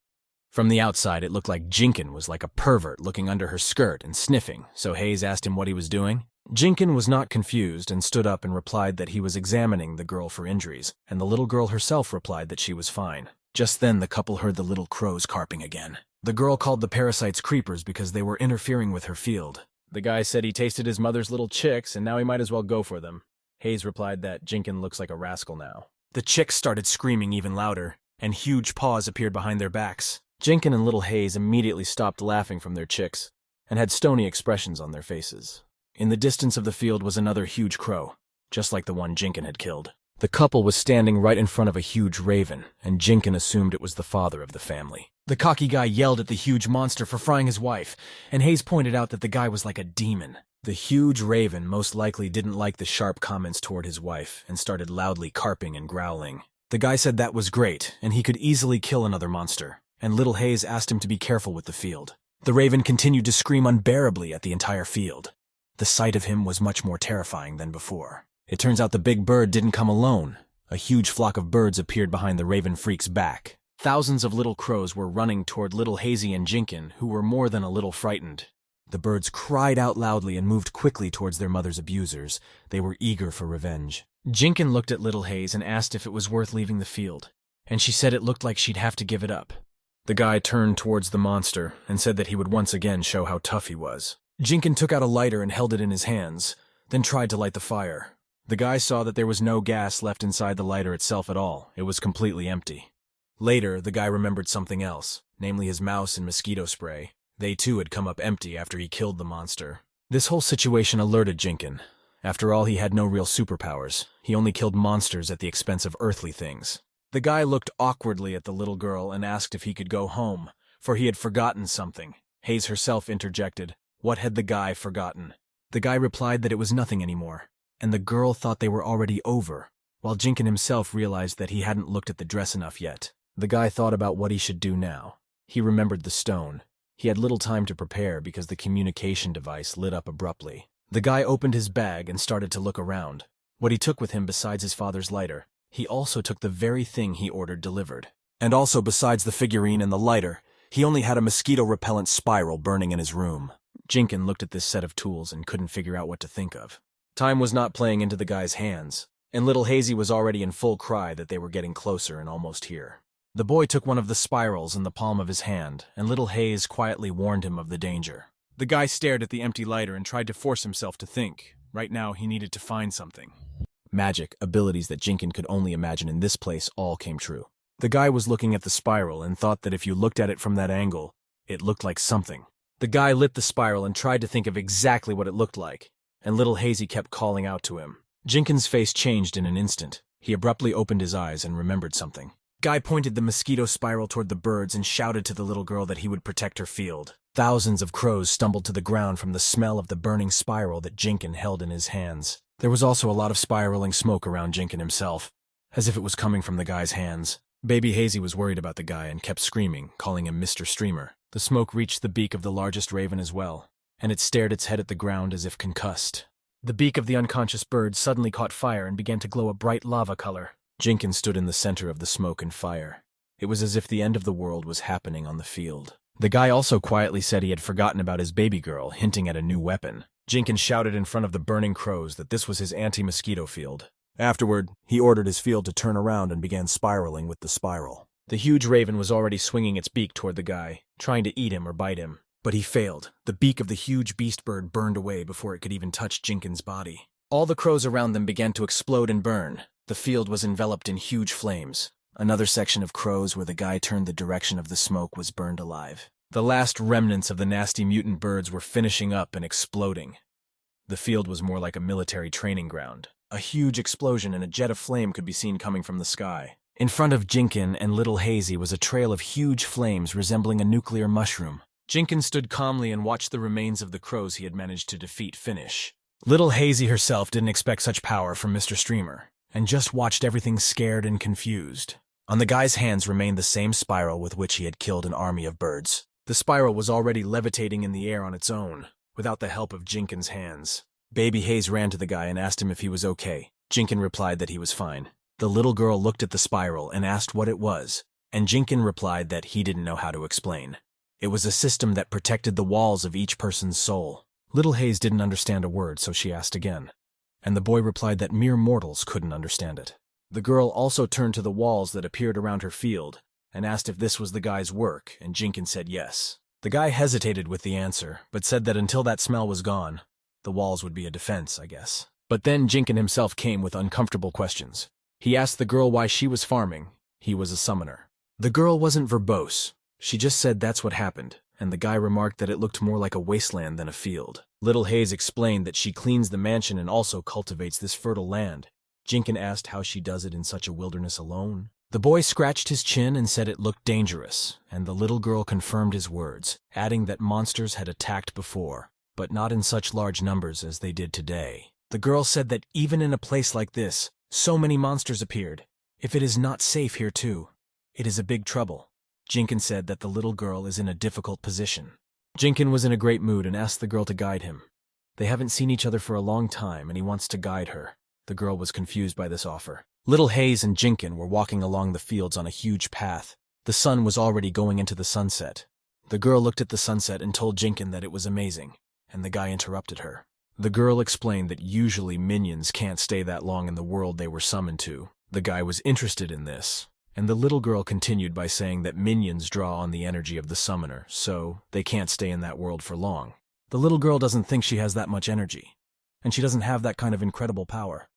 [SPEAKER 1] From the outside, it looked like Jinkyong was like a pervert looking under her skirt and sniffing, so Hayes asked him what he was doing. Jinkyong was not confused and stood up and replied that he was examining the girl for injuries, and the little girl herself replied that she was fine. Just then, the couple heard the little crows carping again. The girl called the parasites creepers because they were interfering with her field. The guy said he tasted his mother's little chicks and now he might as well go for them. Hayes replied that Jinkyong looks like a rascal now. The chicks started screaming even louder, and huge paws appeared behind their backs. Jinkyong and little Hayes immediately stopped laughing from their chicks and had stony expressions on their faces. In the distance of the field was another huge crow, just like the one Jinkyong had killed. The couple was standing right in front of a huge raven, and Jinkyong assumed it was the father of the family. The cocky guy yelled at the huge monster for frying his wife, and Hayes pointed out that the guy was like a demon. The huge raven most likely didn't like the sharp comments toward his wife and started loudly carping and growling. The guy said that was great, and he could easily kill another monster, and little Hayes asked him to be careful with the field. The raven continued to scream unbearably at the entire field. The sight of him was much more terrifying than before. It turns out the big bird didn't come alone. A huge flock of birds appeared behind the raven freak's back. Thousands of little crows were running toward little Hazy and Jinkyong, who were more than a little frightened. The birds cried out loudly and moved quickly towards their mother's abusers. They were eager for revenge. Jinkyong looked at little Hayes and asked if it was worth leaving the field, and she said it looked like she'd have to give it up. The guy turned towards the monster and said that he would once again show how tough he was. Jinkyong took out a lighter and held it in his hands, then tried to light the fire. The guy saw that there was no gas left inside the lighter itself at all. It was completely empty. Later, the guy remembered something else, namely his mouse and mosquito spray. They too had come up empty after he killed the monster. This whole situation alerted Jinkyong. After all, he had no real superpowers. He only killed monsters at the expense of earthly things. The guy looked awkwardly at the little girl and asked if he could go home, for he had forgotten something. Hayes herself interjected. What had the guy forgotten? The guy replied that it was nothing anymore, and the girl thought they were already over, while Jinkyong himself realized that he hadn't looked at the dress enough yet. The guy thought about what he should do now. He remembered the stone. He had little time to prepare because the communication device lit up abruptly. The guy opened his bag and started to look around. What he took with him besides his father's lighter, he also took the very thing he ordered delivered. And also besides the figurine and the lighter, he only had a mosquito-repellent spiral burning in his room. Jinkyong looked at this set of tools and couldn't figure out what to think of. Time was not playing into the guy's hands, and little Hazy was already in full cry that they were getting closer and almost here. The boy took one of the spirals in the palm of his hand, and little Hayes quietly warned him of the danger. The guy stared at the empty lighter and tried to force himself to think. Right now, he needed to find something. Magic, abilities that Jinkyong could only imagine in this place all came true. The guy was looking at the spiral and thought that if you looked at it from that angle, it looked like something. The guy lit the spiral and tried to think of exactly what it looked like, and little Hazy kept calling out to him. Jinkyong's face changed in an instant. He abruptly opened his eyes and remembered something. Guy pointed the mosquito spiral toward the birds and shouted to the little girl that he would protect her field. Thousands of crows stumbled to the ground from the smell of the burning spiral that Jinkyong held in his hands. There was also a lot of spiraling smoke around Jinkyong himself, as if it was coming from the guy's hands. Baby Hazy was worried about the guy and kept screaming, calling him Mr. Streamer. The smoke reached the beak of the largest raven as well, and it stared its head at the ground as if concussed. The beak of the unconscious bird suddenly caught fire and began to glow a bright lava color. Jinkyong stood in the center of the smoke and fire. It was as if the end of the world was happening on the field. The guy also quietly said he had forgotten about his baby girl, hinting at a new weapon. Jinkyong shouted in front of the burning crows that this was his anti-mosquito field. Afterward, he ordered his field to turn around and began spiraling with the spiral. The huge raven was already swinging its beak toward the guy, trying to eat him or bite him. But he failed. The beak of the huge beast bird burned away before it could even touch Jinkyong's body. All the crows around them began to explode and burn. The field was enveloped in huge flames. Another section of crows where the guy turned the direction of the smoke was burned alive. The last remnants of the nasty mutant birds were finishing up and exploding. The field was more like a military training ground. A huge explosion and a jet of flame could be seen coming from the sky. In front of Jinkyong and little Hazy was a trail of huge flames resembling a nuclear mushroom. Jinkyong stood calmly and watched the remains of the crows he had managed to defeat finish. Little Hazy herself didn't expect such power from Mr. Streamer, and just watched everything scared and confused. On the guy's hands remained the same spiral with which he had killed an army of birds. The spiral was already levitating in the air on its own, without the help of Jinkyong's hands. Baby Hayes ran to the guy and asked him if he was okay. Jinkyong replied that he was fine. The little girl looked at the spiral and asked what it was, and Jinkyong replied that he didn't know how to explain. It was a system that protected the walls of each person's soul. Little Hayes didn't understand a word, so she asked again, and the boy replied that mere mortals couldn't understand it. The girl also turned to the walls that appeared around her field and asked if this was the guy's work, and Jinkyong said yes. The guy hesitated with the answer, but said that until that smell was gone, the walls would be a defense, I guess. But then Jinkyong himself came with uncomfortable questions. He asked the girl why she was farming. He was a summoner. The girl wasn't verbose. She just said that's what happened, and the guy remarked that it looked more like a wasteland than a field. Little Hayes explained that she cleans the mansion and also cultivates this fertile land. Jinkyong asked how she does it in such a wilderness alone. The boy scratched his chin and said it looked dangerous, and the little girl confirmed his words, adding that monsters had attacked before, but not in such large numbers as they did today. The girl said that even in a place like this, so many monsters appeared. If it is not safe here too, it is a big trouble. Jinkyong said that the little girl is in a difficult position. Jinkyong was in a great mood and asked the girl to guide him. They haven't seen each other for a long time and he wants to guide her. The girl was confused by this offer. Little Hayes and Jinkyong were walking along the fields on a huge path. The sun was already going into the sunset. The girl looked at the sunset and told Jinkyong that it was amazing, and the guy interrupted her. The girl explained that usually minions can't stay that long in the world they were summoned to. The guy was interested in this, and the little girl continued by saying that minions draw on the energy of the summoner, so they can't stay in that world for long. The little girl doesn't think she has that much energy, and she doesn't have that kind of incredible power.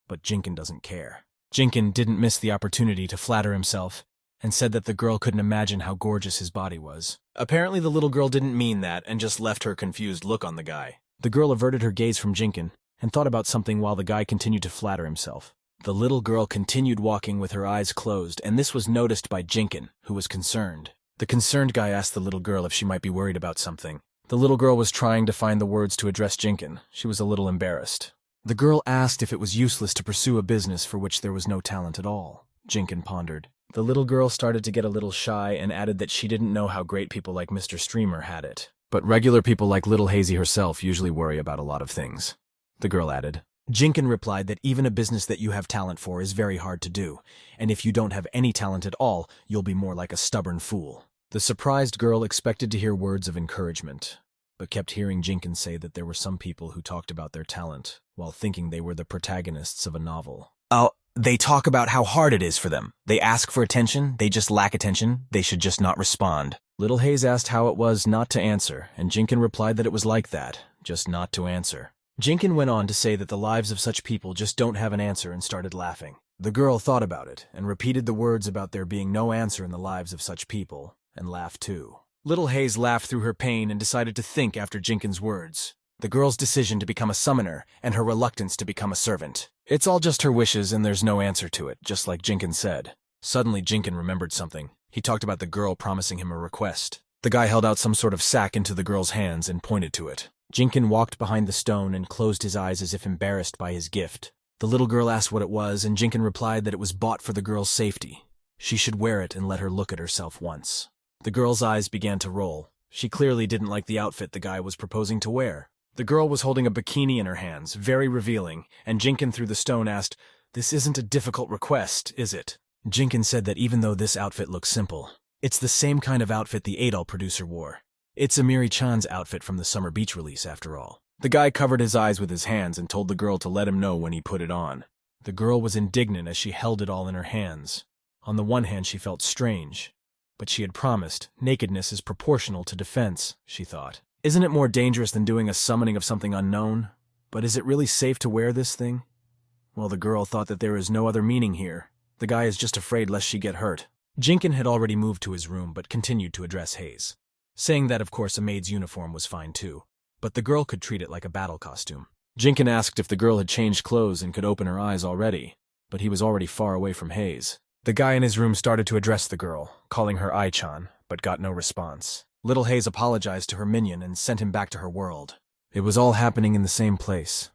[SPEAKER 1] But Jinkyong doesn't care. Jinkyong didn't miss the opportunity to flatter himself, and said that the girl couldn't imagine how gorgeous his body was. Apparently the little girl didn't mean that and just left her confused look on the guy. The girl averted her gaze from Jinkyong and thought about something while the guy continued to flatter himself. The little girl continued walking with her eyes closed, and this was noticed by Jinkyong, who was concerned. The concerned guy asked the little girl if she might be worried about something. The little girl was trying to find the words to address Jinkyong. She was a little embarrassed. The girl asked if it was useless to pursue a business for which there was no talent at all. Jinkyong pondered. The little girl started to get a little shy and added that she didn't know how great people like Mr. Streamer had it. But regular people like little Hazy herself usually worry about a lot of things. The girl added. Jinkyong replied that even a business that you have talent for is very hard to do, and if you don't have any talent at all, you'll be more like a stubborn fool. The surprised girl expected to hear words of encouragement, but kept hearing Jinkyong say that there were some people who talked about their talent while thinking they were the protagonists of a novel. Oh, they talk about how hard it is for them. They ask for attention, they just lack attention, they should just not respond. Little Haze asked how it was not to answer, and Jinkyong replied that it was like that, just not to answer. Jinkyong went on to say that the lives of such people just don't have an answer and started laughing. The girl thought about it and repeated the words about there being no answer in the lives of such people, and laughed too. Little Haze laughed through her pain and decided to think after Jinkyong's words. The girl's decision to become a summoner and her reluctance to become a servant. It's all just her wishes and there's no answer to it, just like Jinkyong said. Suddenly Jinkyong remembered something. He talked about the girl promising him a request. The guy held out some sort of sack into the girl's hands and pointed to it. Jinkyong walked behind the stone and closed his eyes as if embarrassed by his gift. The little girl asked what it was, and Jinkyong replied that it was bought for the girl's safety. She should wear it and let her look at herself once. The girl's eyes began to roll. She clearly didn't like the outfit the guy was proposing to wear. The girl was holding a bikini in her hands, very revealing, and Jinkyong through the stone asked, "This isn't a difficult request, is it?" Jinkyong said that even though this outfit looks simple, it's the same kind of outfit the Adol producer wore. It's Amiri-chan's outfit from the Summer Beach release, after all. The guy covered his eyes with his hands and told the girl to let him know when he put it on. The girl was indignant as she held it all in her hands. On the one hand, she felt strange, but she had promised. Nakedness is proportional to defense, she thought. Isn't it more dangerous than doing a summoning of something unknown? But is it really safe to wear this thing? Well, the girl thought that there is no other meaning here. The guy is just afraid lest she get hurt. Jinkyong had already moved to his room but continued to address Haze, saying that of course a maid's uniform was fine too, but the girl could treat it like a battle costume. Jinkyong asked if the girl had changed clothes and could open her eyes already, but he was already far away from Haze. The guy in his room started to address the girl, calling her Ai-chan, but got no response. Little Haze apologized to her minion and sent him back to her world. It was all happening in the same place,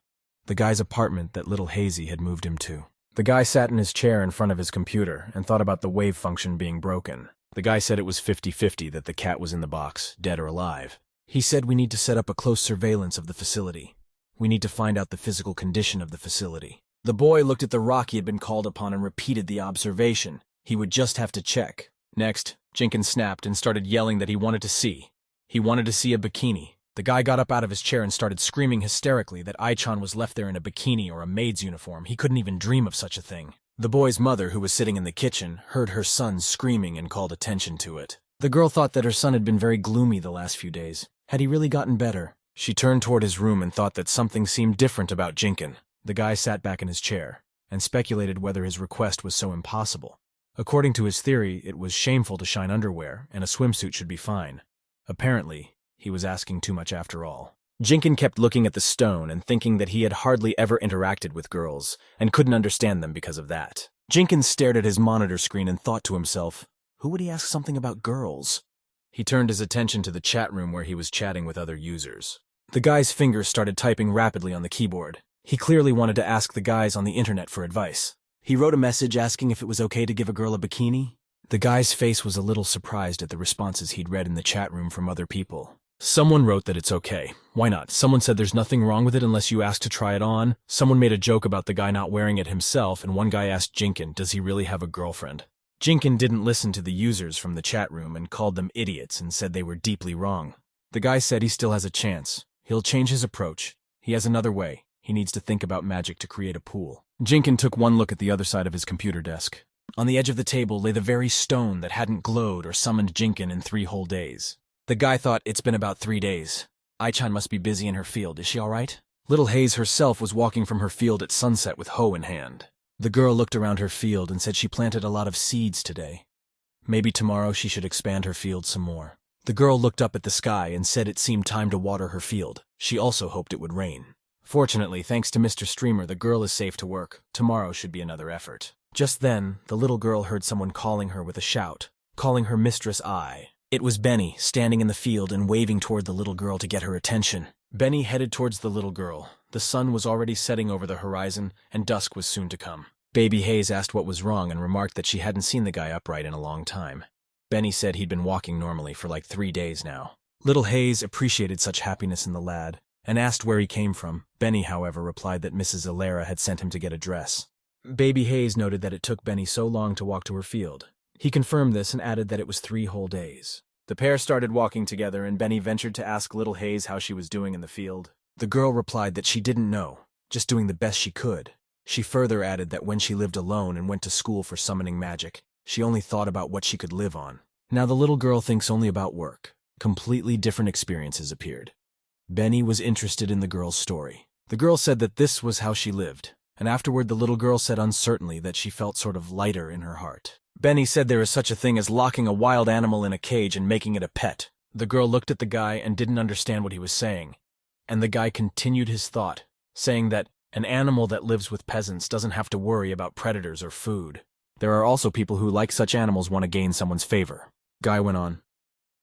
[SPEAKER 1] the guy's apartment that little Hazy had moved him to. The guy sat in his chair in front of his computer and thought about the wave function being broken. The guy said it was 50-50 that the cat was in the box, dead or alive. He said we need to set up a close surveillance of the facility. We need to find out the physical condition of the facility. The boy looked at the rock he had been called upon and repeated the observation. He would just have to check. Next, Jinkyong snapped and started yelling that he wanted to see. He wanted to see a bikini. The guy got up out of his chair and started screaming hysterically that Ai-chan was left there in a bikini or a maid's uniform. He couldn't even dream of such a thing. The boy's mother, who was sitting in the kitchen, heard her son screaming and called attention to it. The girl thought that her son had been very gloomy the last few days. Had he really gotten better? She turned toward his room and thought that something seemed different about Jinkyong. The guy sat back in his chair and speculated whether his request was so impossible. According to his theory, it was shameful to shine underwear, and a swimsuit should be fine. Apparently, he was asking too much after all. Jinkyong kept looking at the stone and thinking that he had hardly ever interacted with girls, and couldn't understand them because of that. Jinkyong stared at his monitor screen and thought to himself, who would he ask something about girls? He turned his attention to the chat room where he was chatting with other users. The guy's fingers started typing rapidly on the keyboard. He clearly wanted to ask the guys on the internet for advice. He wrote a message asking if it was okay to give a girl a bikini. The guy's face was a little surprised at the responses he'd read in the chat room from other people. Someone wrote that it's okay. Why not? Someone said there's nothing wrong with it unless you ask to try it on. Someone made a joke about the guy not wearing it himself, and one guy asked Jinkyong, does he really have a girlfriend? Jinkyong didn't listen to the users from the chat room and called them idiots and said they were deeply wrong. The guy said he still has a chance. He'll change his approach. He has another way. He needs to think about magic to create a pool. Jinkyong took one look at the other side of his computer desk. On the edge of the table lay the very stone that hadn't glowed or summoned Jinkyong in 3 whole days. The guy thought, it's been about 3 days. Ai-chan must be busy in her field. Is she all right? Little Haze herself was walking from her field at sunset with hoe in hand. The girl looked around her field and said she planted a lot of seeds today. Maybe tomorrow she should expand her field some more. The girl looked up at the sky and said it seemed time to water her field. She also hoped it would rain. Fortunately, thanks to Mr. Streamer, the girl is safe to work. Tomorrow should be another effort. Just then, the little girl heard someone calling her with a shout, calling her Mistress Ai. It was Benny, standing in the field and waving toward the little girl to get her attention. Benny headed towards the little girl. The sun was already setting over the horizon, and dusk was soon to come. Baby Hayes asked what was wrong and remarked that she hadn't seen the guy upright in a long time. Benny said he'd been walking normally for like 3 days now. Little Hayes appreciated such happiness in the lad, and asked where he came from. Benny, however, replied that Mrs. Alera had sent him to get a dress. Baby Hayes noted that it took Benny so long to walk to her field. He confirmed this and added that it was 3 whole days. The pair started walking together, and Benny ventured to ask Little Hayes how she was doing in the field. The girl replied that she didn't know, just doing the best she could. She further added that when she lived alone and went to school for summoning magic, she only thought about what she could live on. Now the little girl thinks only about work. Completely different experiences appeared. Benny was interested in the girl's story. The girl said that this was how she lived, and afterward the little girl said uncertainly that she felt sort of lighter in her heart. Benny said there is such a thing as locking a wild animal in a cage and making it a pet. The girl looked at the guy and didn't understand what he was saying, and the guy continued his thought, saying that an animal that lives with peasants doesn't have to worry about predators or food. There are also people who, like such animals, want to gain someone's favor. Guy went on,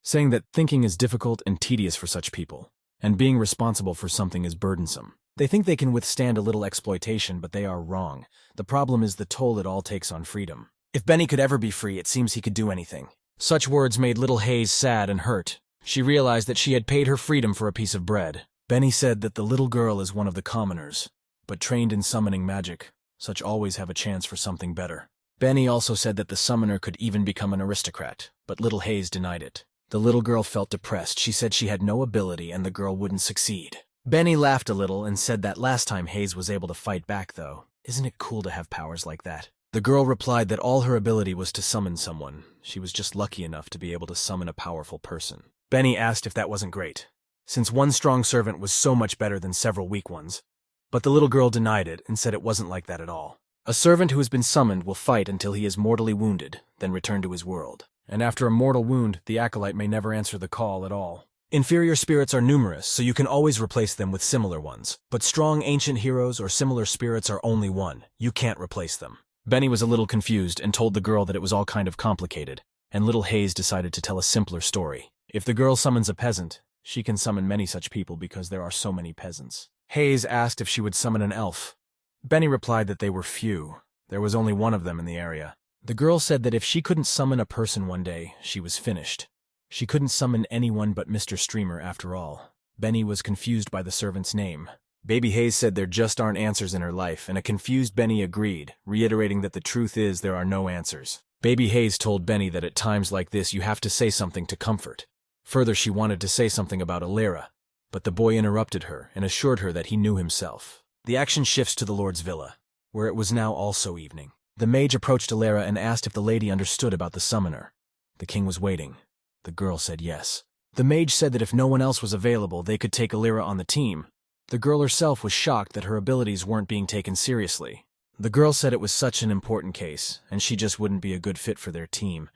[SPEAKER 1] saying that thinking is difficult and tedious for such people, and being responsible for something is burdensome. They think they can withstand a little exploitation, but they are wrong. The problem is the toll it all takes on freedom. If Benny could ever be free, it seems he could do anything. Such words made Little Hayes sad and hurt. She realized that she had paid her freedom for a piece of bread. Benny said that the little girl is one of the commoners, but trained in summoning magic. Such always have a chance for something better. Benny also said that the summoner could even become an aristocrat, but Little Hayes denied it. The little girl felt depressed. She said she had no ability and the girl wouldn't succeed. Benny laughed a little and said that last time Hayes was able to fight back, though. Isn't it cool to have powers like that? The girl replied that all her ability was to summon someone. She was just lucky enough to be able to summon a powerful person. Benny asked if that wasn't great, since one strong servant was so much better than several weak ones. But the little girl denied it and said it wasn't like that at all. A servant who has been summoned will fight until he is mortally wounded, then return to his world. And after a mortal wound, the acolyte may never answer the call at all. Inferior spirits are numerous, so you can always replace them with similar ones. But strong ancient heroes or similar spirits are only one. You can't replace them. Benny was a little confused and told the girl that it was all kind of complicated, and Little Hayes decided to tell a simpler story. If the girl summons a peasant, she can summon many such people because there are so many peasants. Hayes asked if she would summon an elf. Benny replied that they were few. There was only one of them in the area. The girl said that if she couldn't summon a person one day, she was finished. She couldn't summon anyone but Mr. Streamer after all. Benny was confused by the servant's name. Baby Hayes said there just aren't answers in her life, and a confused Benny agreed, reiterating that the truth is there are no answers. Baby Hayes told Benny that at times like this you have to say something to comfort. Further, she wanted to say something about Alera, but the boy interrupted her and assured her that he knew himself. The action shifts to the Lord's villa, where it was now also evening. The mage approached Alera and asked if the lady understood about the summoner. The king was waiting. The girl said yes. The mage said that if no one else was available, they could take Alera on the team. The girl herself was shocked that her abilities weren't being taken seriously. The girl said it was such an important case, and she just wouldn't be a good fit for their team,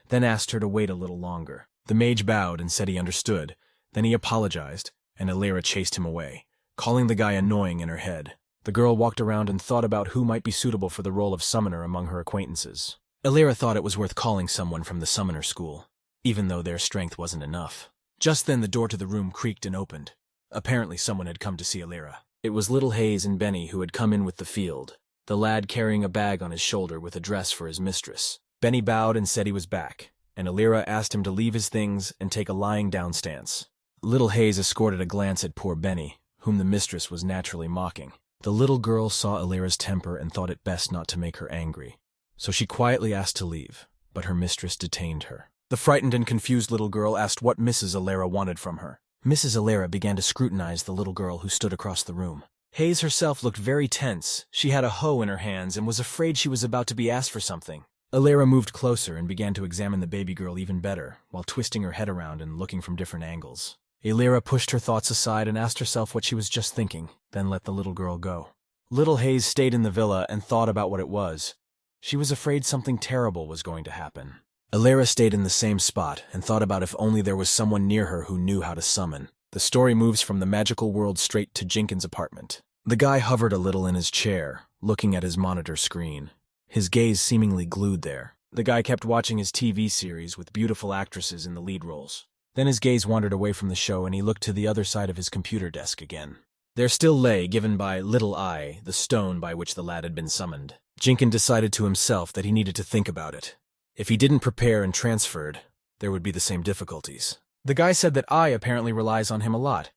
[SPEAKER 1] then asked her to wait a little longer. The mage bowed and said he understood. Then he apologized, and Alera chased him away, calling the guy annoying in her head. The girl walked around and thought about who might be suitable for the role of summoner among her acquaintances. Alera thought it was worth calling someone from the summoner school, even though their strength wasn't enough. Just then the door to the room creaked and opened. Apparently someone had come to see Alera. It was Little Hayes and Benny who had come in with the field, the lad carrying a bag on his shoulder with a dress for his mistress. Benny bowed and said he was back, and Alera asked him to leave his things and take a lying down stance. Little Hayes escorted a glance at poor Benny, whom the mistress was naturally mocking. The little girl saw Alera's temper and thought it best not to make her angry, so she quietly asked to leave, but her mistress detained her. The frightened and confused little girl asked what Mrs. Alera wanted from her. Mrs. Alera began to scrutinize the little girl who stood across the room. Hayes herself looked very tense. She had a hoe in her hands and was afraid she was about to be asked for something. Alera moved closer and began to examine the baby girl even better, while twisting her head around and looking from different angles. Alera pushed her thoughts aside and asked herself what she was just thinking, then let the little girl go. Little Hayes stayed in the villa and thought about what it was. She was afraid something terrible was going to happen. Alera stayed in the same spot and thought about if only there was someone near her who knew how to summon. The story moves from the magical world straight to Jinkyong's apartment. The guy hovered a little in his chair, looking at his monitor screen, his gaze seemingly glued there. The guy kept watching his TV series with beautiful actresses in the lead roles. Then his gaze wandered away from the show and he looked to the other side of his computer desk again. There still lay, given by Little Eye, the stone by which the lad had been summoned. Jinkyong decided to himself that he needed to think about it. If he didn't prepare and transferred, there would be the same difficulties. The guy said that Eye apparently relies on him a lot.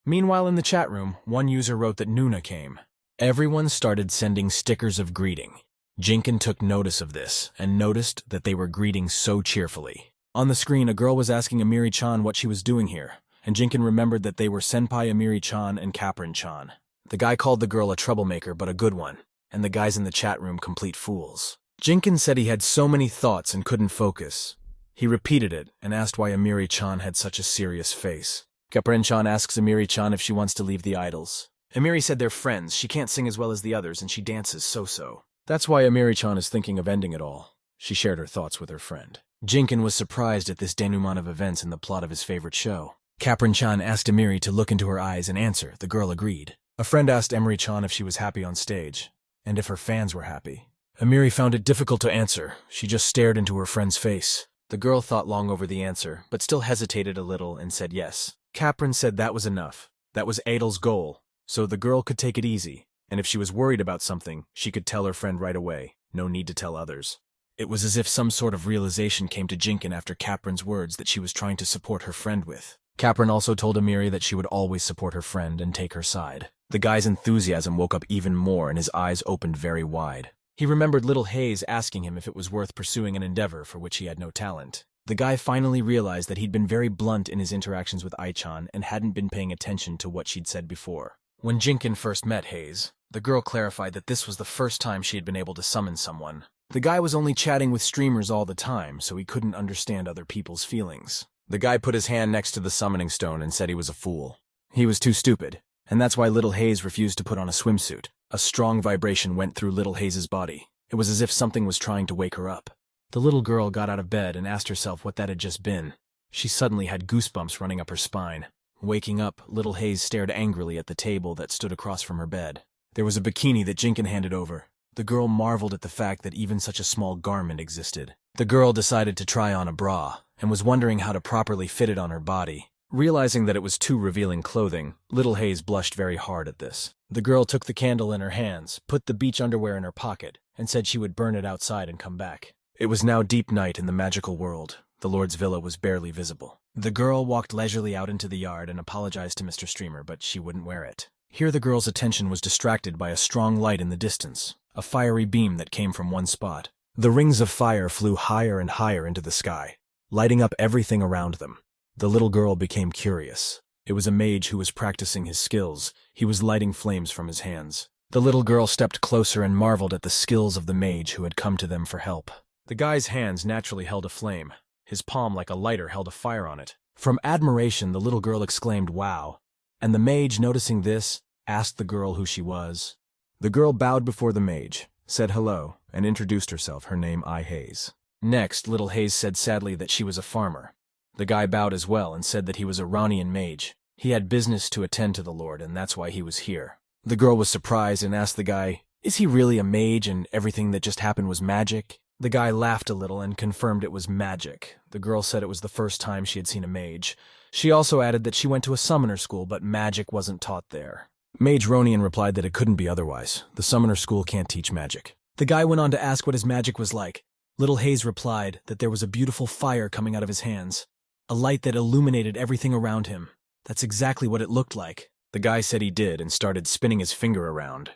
[SPEAKER 1] Meanwhile, in the chat room, one user wrote that Nuna came. Everyone started sending stickers of greeting. Jinkyong took notice of this, and noticed that they were greeting so cheerfully. On the screen, a girl was asking Amiri-chan what she was doing here, and Jinkyong remembered that they were Senpai Amiri-chan and Caprin-chan. The guy called the girl a troublemaker, but a good one, and the guys in the chat room complete fools. Jinkyong said he had so many thoughts and couldn't focus. He repeated it and asked why Amiri-chan had such a serious face. Caprin-chan asks Amiri-chan if she wants to leave the idols. Amiri said they're friends, she can't sing as well as the others and she dances so-so. That's why Amiri-chan is thinking of ending it all. She shared her thoughts with her friend. Jinkyong was surprised at this denouement of events in the plot of his favorite show. Caprin-chan asked Amiri to look into her eyes and answer. The girl agreed. A friend asked Amiri-chan if she was happy on stage, and if her fans were happy. Amiri found it difficult to answer. She just stared into her friend's face. The girl thought long over the answer, but still hesitated a little and said yes. Caprin said that was enough. That was Adel's goal, so the girl could take it easy, and if she was worried about something, she could tell her friend right away. No need to tell others. It was as if some sort of realization came to Jinkyong after Caprin's words that she was trying to support her friend with. Caprin also told Amiri that she would always support her friend and take her side. The guy's enthusiasm woke up even more and his eyes opened very wide. He remembered Little Hayes asking him if it was worth pursuing an endeavor for which he had no talent. The guy finally realized that he'd been very blunt in his interactions with Ai-chan and hadn't been paying attention to what she'd said before. When Jinkyong first met Hayes, the girl clarified that this was the first time she had been able to summon someone. The guy was only chatting with streamers all the time, so he couldn't understand other people's feelings. The guy put his hand next to the summoning stone and said he was a fool. He was too stupid, and that's why Little Hayes refused to put on a swimsuit. A strong vibration went through Little Hayes' body. It was as if something was trying to wake her up. The little girl got out of bed and asked herself what that had just been. She suddenly had goosebumps running up her spine. Waking up, Little Hayes stared angrily at the table that stood across from her bed. There was a bikini that Jinkyong handed over. The girl marveled at the fact that even such a small garment existed. The girl decided to try on a bra, and was wondering how to properly fit it on her body. Realizing that it was too revealing clothing, Little Hayes blushed very hard at this. The girl took the candle in her hands, put the beach underwear in her pocket, and said she would burn it outside and come back. It was now deep night in the magical world. The Lord's villa was barely visible. The girl walked leisurely out into the yard and apologized to Mr. Streamer, but she wouldn't wear it. Here the girl's attention was distracted by a strong light in the distance, a fiery beam that came from one spot. The rings of fire flew higher and higher into the sky, lighting up everything around them. The little girl became curious. It was a mage who was practicing his skills. He was lighting flames from his hands. The little girl stepped closer and marveled at the skills of the mage who had come to them for help. The guy's hands naturally held a flame. His palm, like a lighter, held a fire on it. From admiration, the little girl exclaimed, "Wow!" And the mage, noticing this, asked the girl who she was. The girl bowed before the mage, said hello, and introduced herself, her name I. Hayes. Next, Little Hayes said sadly that she was a farmer. The guy bowed as well and said that he was a Ranian mage. He had business to attend to the Lord, and that's why he was here. The girl was surprised and asked the guy, "Is he really a mage and everything that just happened was magic?" The guy laughed a little and confirmed it was magic. The girl said it was the first time she had seen a mage. She also added that she went to a summoner school, but magic wasn't taught there. Mage Ronian replied that it couldn't be otherwise. The summoner school can't teach magic. The guy went on to ask what his magic was like. Little Hayes replied that there was a beautiful fire coming out of his hands, a light that illuminated everything around him. That's exactly what it looked like. The guy said he did and started spinning his finger around,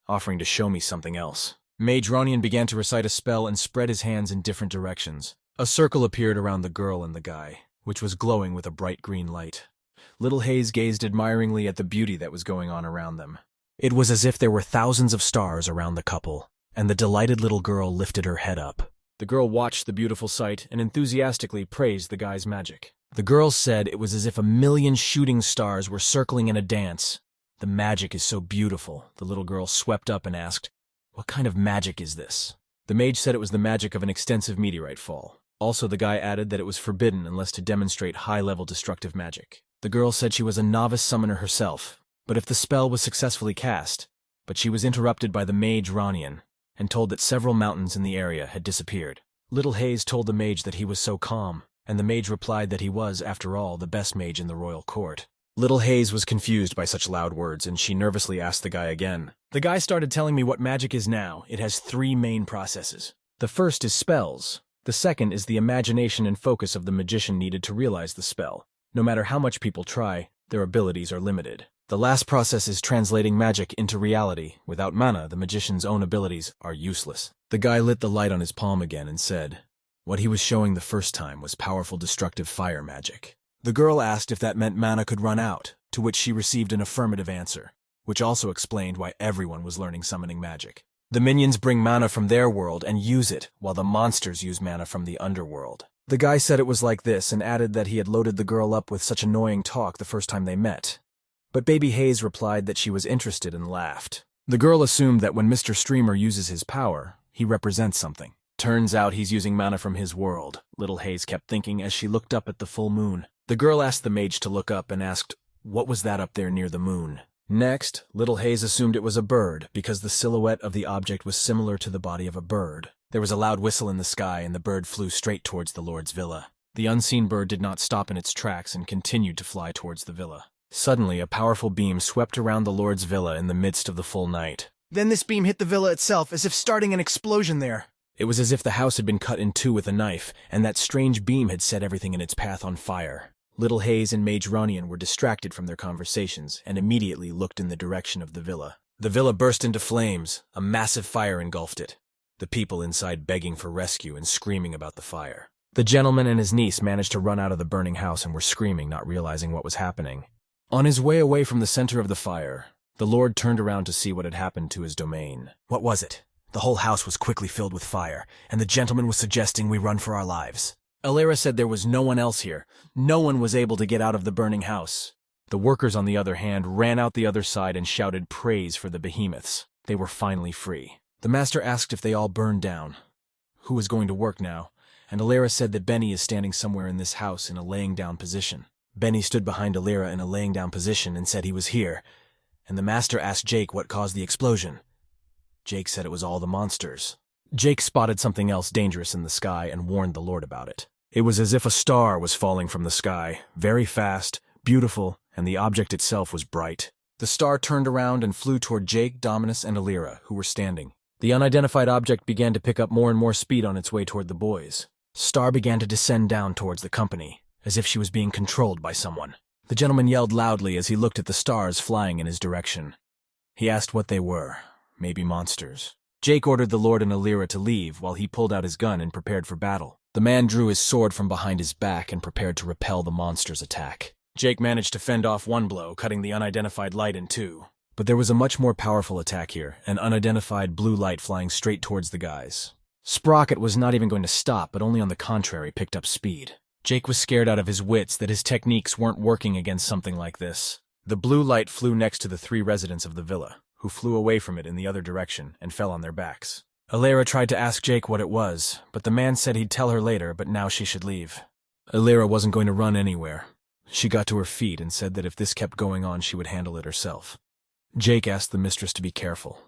[SPEAKER 1] offering to show me something else. Mage Ronian began to recite a spell and spread his hands in different directions. A circle appeared around the girl and the guy, which was glowing with a bright green light. Little Hayes gazed admiringly at the beauty that was going on around them. It was as if there were thousands of stars around the couple, and the delighted little girl lifted her head up. The girl watched the beautiful sight and enthusiastically praised the guy's magic. The girl said it was as if 1,000,000 shooting stars were circling in a dance. "The magic is so beautiful," the little girl swept up and asked, "What kind of magic is this?" The mage said it was the magic of an extensive meteorite fall. Also, the guy added that it was forbidden unless to demonstrate high-level destructive magic. The girl said she was a novice summoner herself, but if the spell was successfully cast, but she was interrupted by the mage Ronian and told that several mountains in the area had disappeared. Little Hayes told the mage that he was so calm, and the mage replied that he was, after all, the best mage in the royal court. Little Hayes was confused by such loud words, and she nervously asked the guy again. The guy started telling me what magic is now. It has 3 main processes. The first is spells. The second is the imagination and focus of the magician needed to realize the spell. No matter how much people try, their abilities are limited. The last process is translating magic into reality. Without mana, the magician's own abilities are useless. The guy lit the light on his palm again and said, what he was showing the first time was powerful destructive fire magic. The girl asked if that meant mana could run out, to which she received an affirmative answer, which also explained why everyone was learning summoning magic. The minions bring mana from their world and use it, while the monsters use mana from the underworld. The guy said it was like this and added that he had loaded the girl up with such annoying talk the first time they met. But Baby Hayes replied that she was interested and laughed. The girl assumed that when Mr. Streamer uses his power, he represents something. Turns out he's using mana from his world, Little Hayes kept thinking as she looked up at the full moon. The girl asked the mage to look up and asked, what was that up there near the moon? Next, Little Hayes assumed it was a bird because the silhouette of the object was similar to the body of a bird. There was a loud whistle in the sky and the bird flew straight towards the Lord's villa. The unseen bird did not stop in its tracks and continued to fly towards the villa. Suddenly, a powerful beam swept around the Lord's villa in the midst of the full night. Then this beam hit the villa itself, as if starting an explosion there. It was as if the house had been cut in 2 with a knife, and that strange beam had set everything in its path on fire. Little Hayes and Mage Ronian were distracted from their conversations and immediately looked in the direction of the villa. The villa burst into flames. A massive fire engulfed it, the people inside begging for rescue and screaming about the fire. The gentleman and his niece managed to run out of the burning house and were screaming, not realizing what was happening. On his way away from the center of the fire, the Lord turned around to see what had happened to his domain. What was it? The whole house was quickly filled with fire, and the gentleman was suggesting we run for our lives. Alera said there was no one else here. No one was able to get out of the burning house. The workers, on the other hand, ran out the other side and shouted praise for the behemoths. They were finally free. The master asked if they all burned down. Who was going to work now? And Alera said that Benny is standing somewhere in this house in a laying down position. Benny stood behind Alera in a laying down position and said he was here. And the master asked Jake what caused the explosion. Jake said it was all the monsters. Jake spotted something else dangerous in the sky and warned the Lord about it. It was as if a star was falling from the sky, very fast, beautiful, and the object itself was bright. The star turned around and flew toward Jake, Dominus, and Alira, who were standing. The unidentified object began to pick up more and more speed on its way toward the boys. Star began to descend down towards the company, as if she was being controlled by someone. The gentleman yelled loudly as he looked at the stars flying in his direction. He asked what they were. Maybe monsters. Jake ordered the Lord and Alira to leave while he pulled out his gun and prepared for battle. The man drew his sword from behind his back and prepared to repel the monster's attack. Jake managed to fend off one blow, cutting the unidentified light in 2. But there was a much more powerful attack here, an unidentified blue light flying straight towards the guys. Sprocket was not even going to stop, but only on the contrary picked up speed. Jake was scared out of his wits that his techniques weren't working against something like this. The blue light flew next to the 3 residents of the villa, who flew away from it in the other direction and fell on their backs. Alira tried to ask Jake what it was, but the man said he'd tell her later, but now she should leave. Alira wasn't going to run anywhere. She got to her feet and said that if this kept going on, she would handle it herself. Jake asked the mistress to be careful.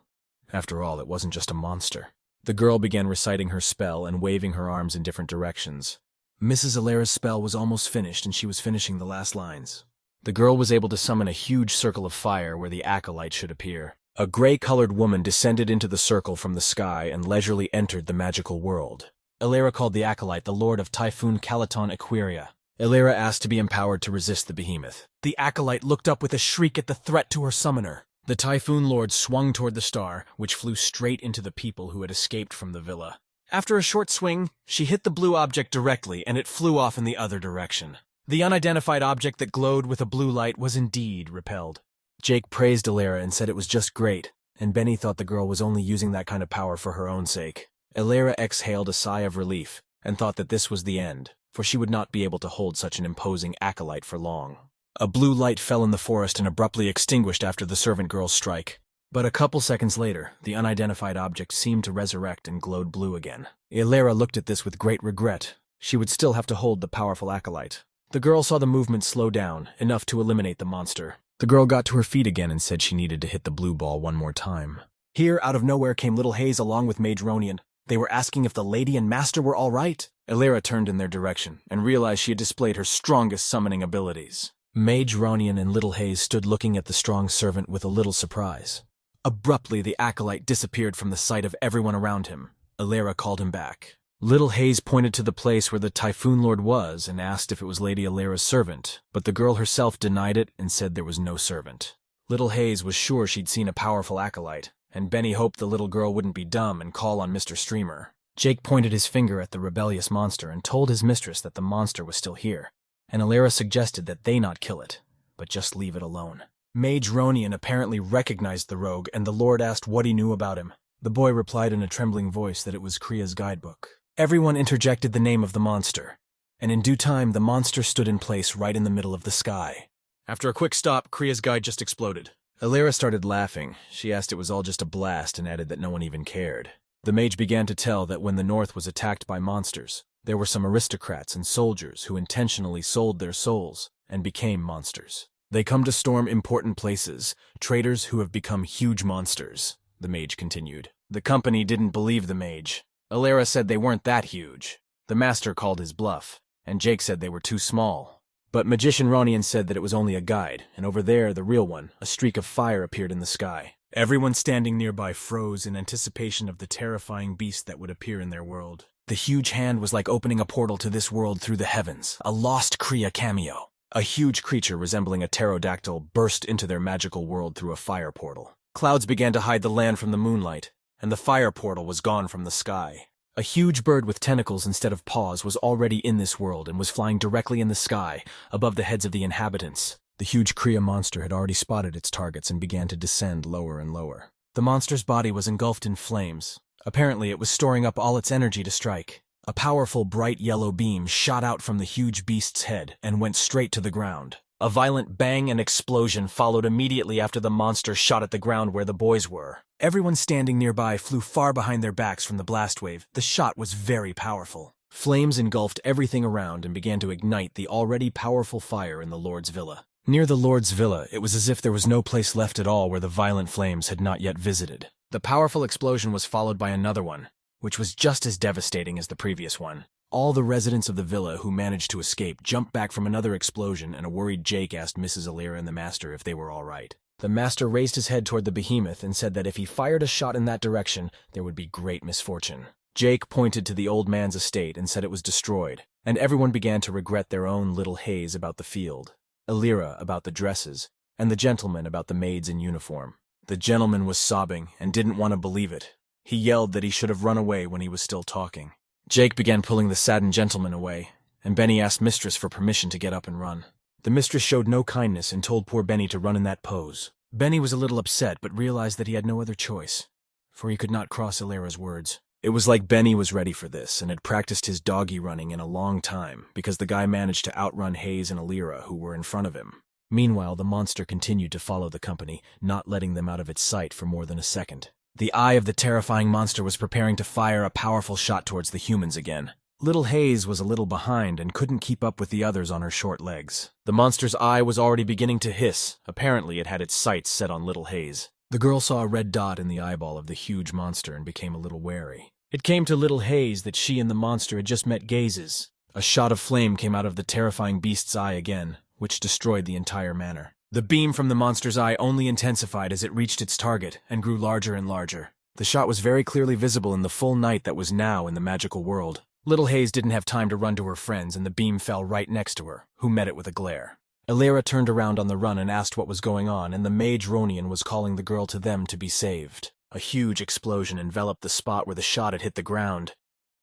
[SPEAKER 1] After all, it wasn't just a monster. The girl began reciting her spell and waving her arms in different directions. Mrs. Alira's spell was almost finished, and she was finishing the last lines. The girl was able to summon a huge circle of fire where the acolyte should appear. A gray-colored woman descended into the circle from the sky and leisurely entered the magical world. Alira called the acolyte the Lord of Typhoon Calaton Aquaria. Alira asked to be empowered to resist the behemoth. The acolyte looked up with a shriek at the threat to her summoner. The Typhoon Lord swung toward the star, which flew straight into the people who had escaped from the villa. After a short swing, she hit the blue object directly, and it flew off in the other direction. The unidentified object that glowed with a blue light was indeed repelled. Jake praised Alira and said it was just great, and Benny thought the girl was only using that kind of power for her own sake. Alira exhaled a sigh of relief and thought that this was the end, for she would not be able to hold such an imposing acolyte for long. A blue light fell in the forest and abruptly extinguished after the servant girl's strike. But a couple seconds later, the unidentified object seemed to resurrect and glowed blue again. Alira looked at this with great regret. She would still have to hold the powerful acolyte. The girl saw the movement slow down, enough to eliminate the monster. The girl got to her feet again and said she needed to hit the blue ball one more time. Here, out of nowhere, came Little Hayes along with Mage Ronian. They were asking if the lady and master were all right. Illyra turned in their direction and realized she had displayed her strongest summoning abilities. Mage Ronian and Little Hayes stood looking at the strong servant with a little surprise. Abruptly, the acolyte disappeared from the sight of everyone around him. Illyra called him back. Little Hayes pointed to the place where the Typhoon Lord was and asked if it was Lady Illyra's servant, but the girl herself denied it and said there was no servant. Little Hayes was sure she'd seen a powerful acolyte, and Benny hoped the little girl wouldn't be dumb and call on Mr. Streamer. Jake pointed his finger at the rebellious monster and told his mistress that the monster was still here, and Illyra suggested that they not kill it, but just leave it alone. Mage Ronian apparently recognized the rogue, and the Lord asked what he knew about him. The boy replied in a trembling voice that it was Kriya's guidebook. Everyone interjected the name of the monster, and in due time the monster stood in place right in the middle of the sky. After a quick stop, Kriya's guide just exploded. Illyra started laughing. She asked it was all just a blast and added that no one even cared. The mage began to tell that when the North was attacked by monsters, there were some aristocrats and soldiers who intentionally sold their souls and became monsters. They come to storm important places, traitors who have become huge monsters, the mage continued. The company didn't believe the mage. Illyra said they weren't that huge. The master called his bluff, and Jake said they were too small. But Magician Ronian said that it was only a guide, and over there, the real one, a streak of fire appeared in the sky. Everyone standing nearby froze in anticipation of the terrifying beast that would appear in their world. The huge hand was like opening a portal to this world through the heavens, a lost Kriya cameo. A huge creature resembling a pterodactyl burst into their magical world through a fire portal. Clouds began to hide the land from the moonlight, and the fire portal was gone from the sky. A huge bird with tentacles instead of paws was already in this world and was flying directly in the sky, above the heads of the inhabitants. The huge Kriya monster had already spotted its targets and began to descend lower and lower. The monster's body was engulfed in flames. Apparently, it was storing up all its energy to strike. A powerful, bright yellow beam shot out from the huge beast's head and went straight to the ground. A violent bang and explosion followed immediately after the monster shot at the ground where the boys were. Everyone standing nearby flew far behind their backs from the blast wave. The shot was very powerful. Flames engulfed everything around and began to ignite the already powerful fire in the Lord's villa. Near the Lord's villa, it was as if there was no place left at all where the violent flames had not yet visited. The powerful explosion was followed by another one, which was just as devastating as the previous one. All the residents of the villa who managed to escape jumped back from another explosion, and a worried Jake asked Mrs. Illyra and the master if they were all right. The master raised his head toward the behemoth and said that if he fired a shot in that direction, there would be great misfortune. Jake pointed to the old man's estate and said it was destroyed, and everyone began to regret their own little haze about the field. Illyra about the dresses, and the gentleman about the maids in uniform. The gentleman was sobbing and didn't want to believe it. He yelled that he should have run away when he was still talking. Jake began pulling the saddened gentleman away, and Benny asked Mistress for permission to get up and run. The mistress showed no kindness and told poor Benny to run in that pose. Benny was a little upset but realized that he had no other choice, for he could not cross Illyra's words. It was like Benny was ready for this and had practiced his doggy running in a long time because the guy managed to outrun Hayes and Illyra who were in front of him. Meanwhile, the monster continued to follow the company, not letting them out of its sight for more than a second. The eye of the terrifying monster was preparing to fire a powerful shot towards the humans again. Little Hayes was a little behind and couldn't keep up with the others on her short legs. The monster's eye was already beginning to hiss. Apparently, it had its sights set on Little Hayes. The girl saw a red dot in the eyeball of the huge monster and became a little wary. It came to Little Hayes that she and the monster had just met gazes. A shot of flame came out of the terrifying beast's eye again, which destroyed the entire manor. The beam from the monster's eye only intensified as it reached its target and grew larger and larger. The shot was very clearly visible in the full night that was now in the magical world. Little Hayes didn't have time to run to her friends, and the beam fell right next to her, who met it with a glare. Illyra turned around on the run and asked what was going on, and the mage Ronian was calling the girl to them to be saved. A huge explosion enveloped the spot where the shot had hit the ground.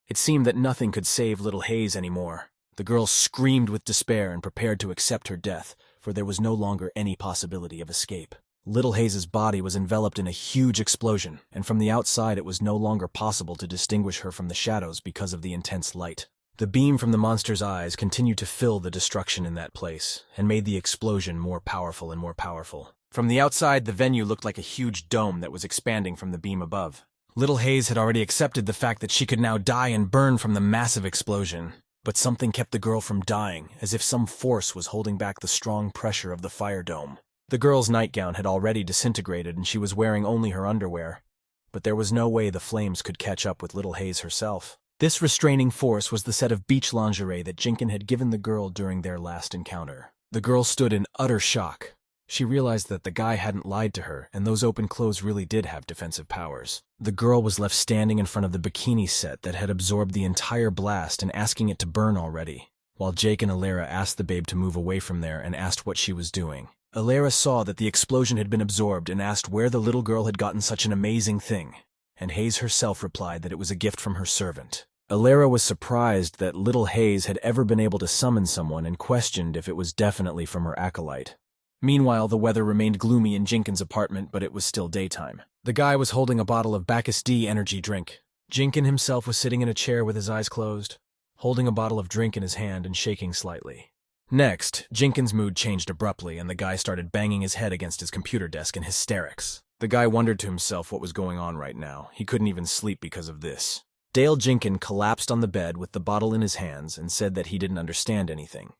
[SPEAKER 1] It seemed that nothing could save Little Hayes anymore. The girl screamed with despair and prepared to accept her death, for there was no longer any possibility of escape. Little Hayes's body was enveloped in a huge explosion, and from the outside it was no longer possible to distinguish her from the shadows because of the intense light. The beam from the monster's eyes continued to fill the destruction in that place, and made the explosion more powerful and more powerful. From the outside, the venue looked like a huge dome that was expanding from the beam above. Little Hayes had already accepted the fact that she could now die and burn from the massive explosion. But something kept the girl from dying, as if some force was holding back the strong pressure of the fire dome. The girl's nightgown had already disintegrated and she was wearing only her underwear. but there was no way the flames could catch up with little Hayes herself. This restraining force was the set of beach lingerie that Jinkyong had given the girl during their last encounter. The girl stood in utter shock. She realized that the guy hadn't lied to her, and those open clothes really did have defensive powers. The girl was left standing in front of the bikini set that had absorbed the entire blast and asking it to burn already, while Jake and Alara asked the babe to move away from there and asked what she was doing. Alara saw that the explosion had been absorbed and asked where the little girl had gotten such an amazing thing, and Hayes herself replied that it was a gift from her servant. Alara was surprised that little Hayes had ever been able to summon someone and questioned if it was definitely from her acolyte. Meanwhile, the weather remained gloomy in Jinkyong's apartment, but it was still daytime. The guy was holding a bottle of Bacchus D energy drink. Jinkyong himself was sitting in a chair with his eyes closed, holding a bottle of drink in his hand and shaking slightly. Next, Jinkyong's mood changed abruptly, and the guy started banging his head against his computer desk in hysterics. The guy wondered to himself what was going on right now. He couldn't even sleep because of this. Dale Jinkyong collapsed on the bed with the bottle in his hands and said that he didn't understand anything.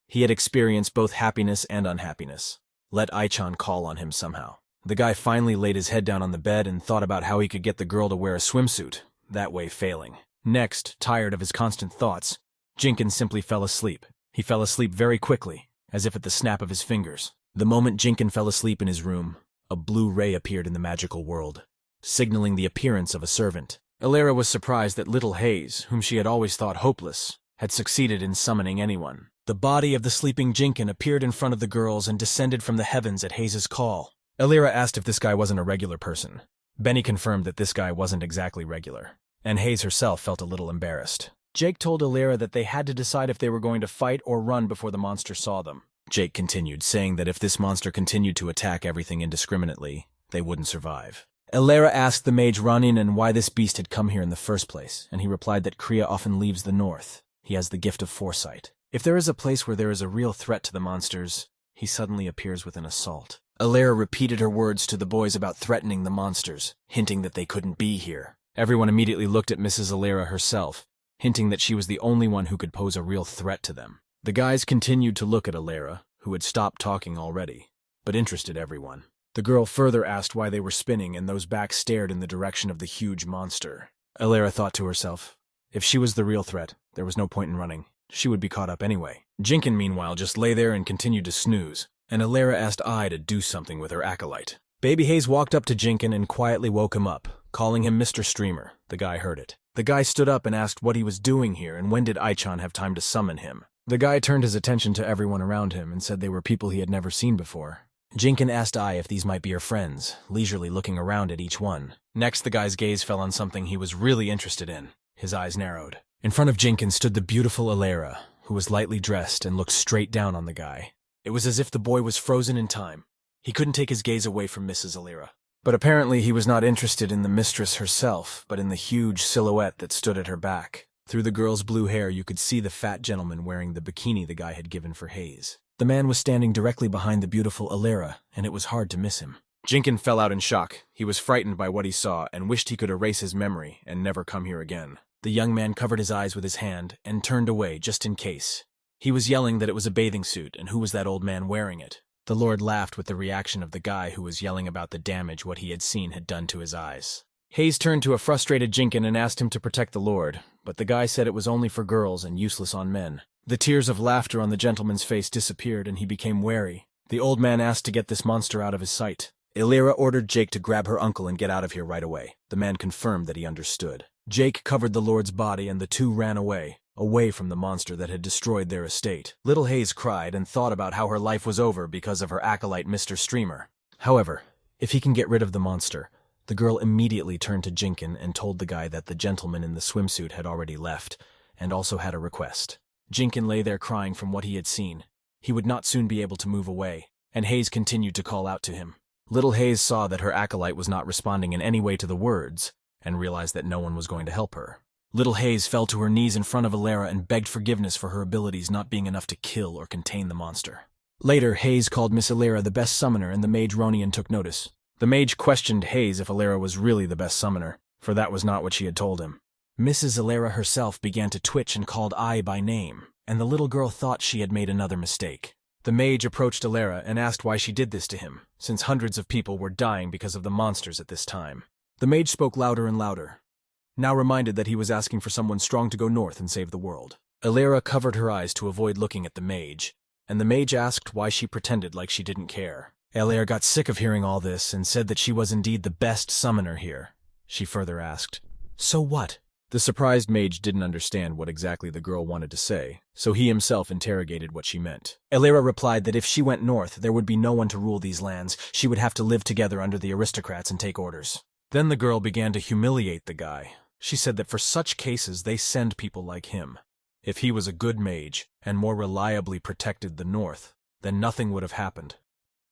[SPEAKER 1] He had experienced both happiness and unhappiness. Let Ai-chan call on him somehow. The guy finally laid his head down on the bed and thought about how he could get the girl to wear a swimsuit, that way failing. Next, tired of his constant thoughts, Jinkyong simply fell asleep. He fell asleep very quickly, as if at the snap of his fingers. The moment Jinkyong fell asleep in his room, a blue ray appeared in the magical world, signaling the appearance of a servant. Alara was surprised that little Hayes, whom she had always thought hopeless, had succeeded in summoning anyone. The body of the sleeping Jinkyong appeared in front of the girls and descended from the heavens at Hayes' call. Alara asked if this guy wasn't a regular person. Benny confirmed that this guy wasn't exactly regular, and Hayes herself felt a little embarrassed. Jake told Alara that they had to decide if they were going to fight or run before the monster saw them. Jake continued, saying that if this monster continued to attack everything indiscriminately, they wouldn't survive. Alara asked the mage Ronin why this beast had come here in the first place, and he replied that Kriya often leaves the north. He has the gift of foresight. If there is a place where there is a real threat to the monsters, he suddenly appears with an assault. Alara repeated her words to the boys about threatening the monsters, hinting that they couldn't be here. Everyone immediately looked at Mrs. Alara herself, hinting that she was the only one who could pose a real threat to them. The guys continued to look at Alara, who had stopped talking already, but interested everyone. The girl further asked why they were spinning, and those back stared in the direction of the huge monster. Alara thought to herself, if she was the real threat, there was no point in running. She would be caught up anyway. Jinkyong, meanwhile, just lay there and continued to snooze, and Alara asked Ai to do something with her acolyte. Baby Hayes walked up to Jinkyong and quietly woke him up, calling him Mr. Streamer. The guy heard it. The guy stood up and asked what he was doing here and when did Ai-chan have time to summon him. The guy turned his attention to everyone around him and said they were people he had never seen before. Jinkyong asked Ai if these might be her friends, leisurely looking around at each one. Next, the guy's gaze fell on something he was really interested in. His eyes narrowed. In front of Jinkyong stood the beautiful Alara, who was lightly dressed and looked straight down on the guy. It was as if the boy was frozen in time. He couldn't take his gaze away from Mrs. Alara. But apparently he was not interested in the mistress herself, but in the huge silhouette that stood at her back. Through the girl's blue hair, you could see the fat gentleman wearing the bikini the guy had given for Hayes. The man was standing directly behind the beautiful Alara, and it was hard to miss him. Jinkyong fell out in shock. He was frightened by what he saw and wished he could erase his memory and never come here again. The young man covered his eyes with his hand and turned away just in case. He was yelling that it was a bathing suit, and who was that old man wearing it? The Lord laughed with the reaction of the guy who was yelling about the damage what he had seen had done to his eyes. Hayes turned to a frustrated Jinkyong and asked him to protect the Lord, but the guy said it was only for girls and useless on men. The tears of laughter on the gentleman's face disappeared and he became wary. The old man asked to get this monster out of his sight. Alara ordered Jake to grab her uncle and get out of here right away. The man confirmed that he understood. Jake covered the Lord's body and the two ran away from the monster that had destroyed their estate. Little Hayes cried and thought about how her life was over because of her acolyte Mr. Streamer. However, if he can get rid of the monster, the girl immediately turned to Jinkyong and told the guy that the gentleman in the swimsuit had already left, and also had a request. Jinkyong lay there crying from what he had seen. He would not soon be able to move away, and Hayes continued to call out to him. Little Hayes saw that her acolyte was not responding in any way to the words, and realized that no one was going to help her. Little Hayes fell to her knees in front of Alara and begged forgiveness for her abilities not being enough to kill or contain the monster. Later, Hayes called Miss Alara the best summoner and the mage Ronin took notice. The mage questioned Hayes if Alara was really the best summoner, for that was not what she had told him. Mrs. Alara herself began to twitch and called Ai by name, and the little girl thought she had made another mistake. The mage approached Alara and asked why she did this to him, since hundreds of people were dying because of the monsters at this time. The mage spoke louder and louder, now reminded that he was asking for someone strong to go north and save the world. Illyra covered her eyes to avoid looking at the mage, and the mage asked why she pretended like she didn't care. Illyra got sick of hearing all this and said that she was indeed the best summoner here. She further asked, "So what?" The surprised mage didn't understand what exactly the girl wanted to say, so he himself interrogated what she meant. Illyra replied that if she went north, there would be no one to rule these lands. She would have to live together under the aristocrats and take orders. Then the girl began to humiliate the guy. She said that for such cases, they send people like him. If he was a good mage and more reliably protected the north, then nothing would have happened.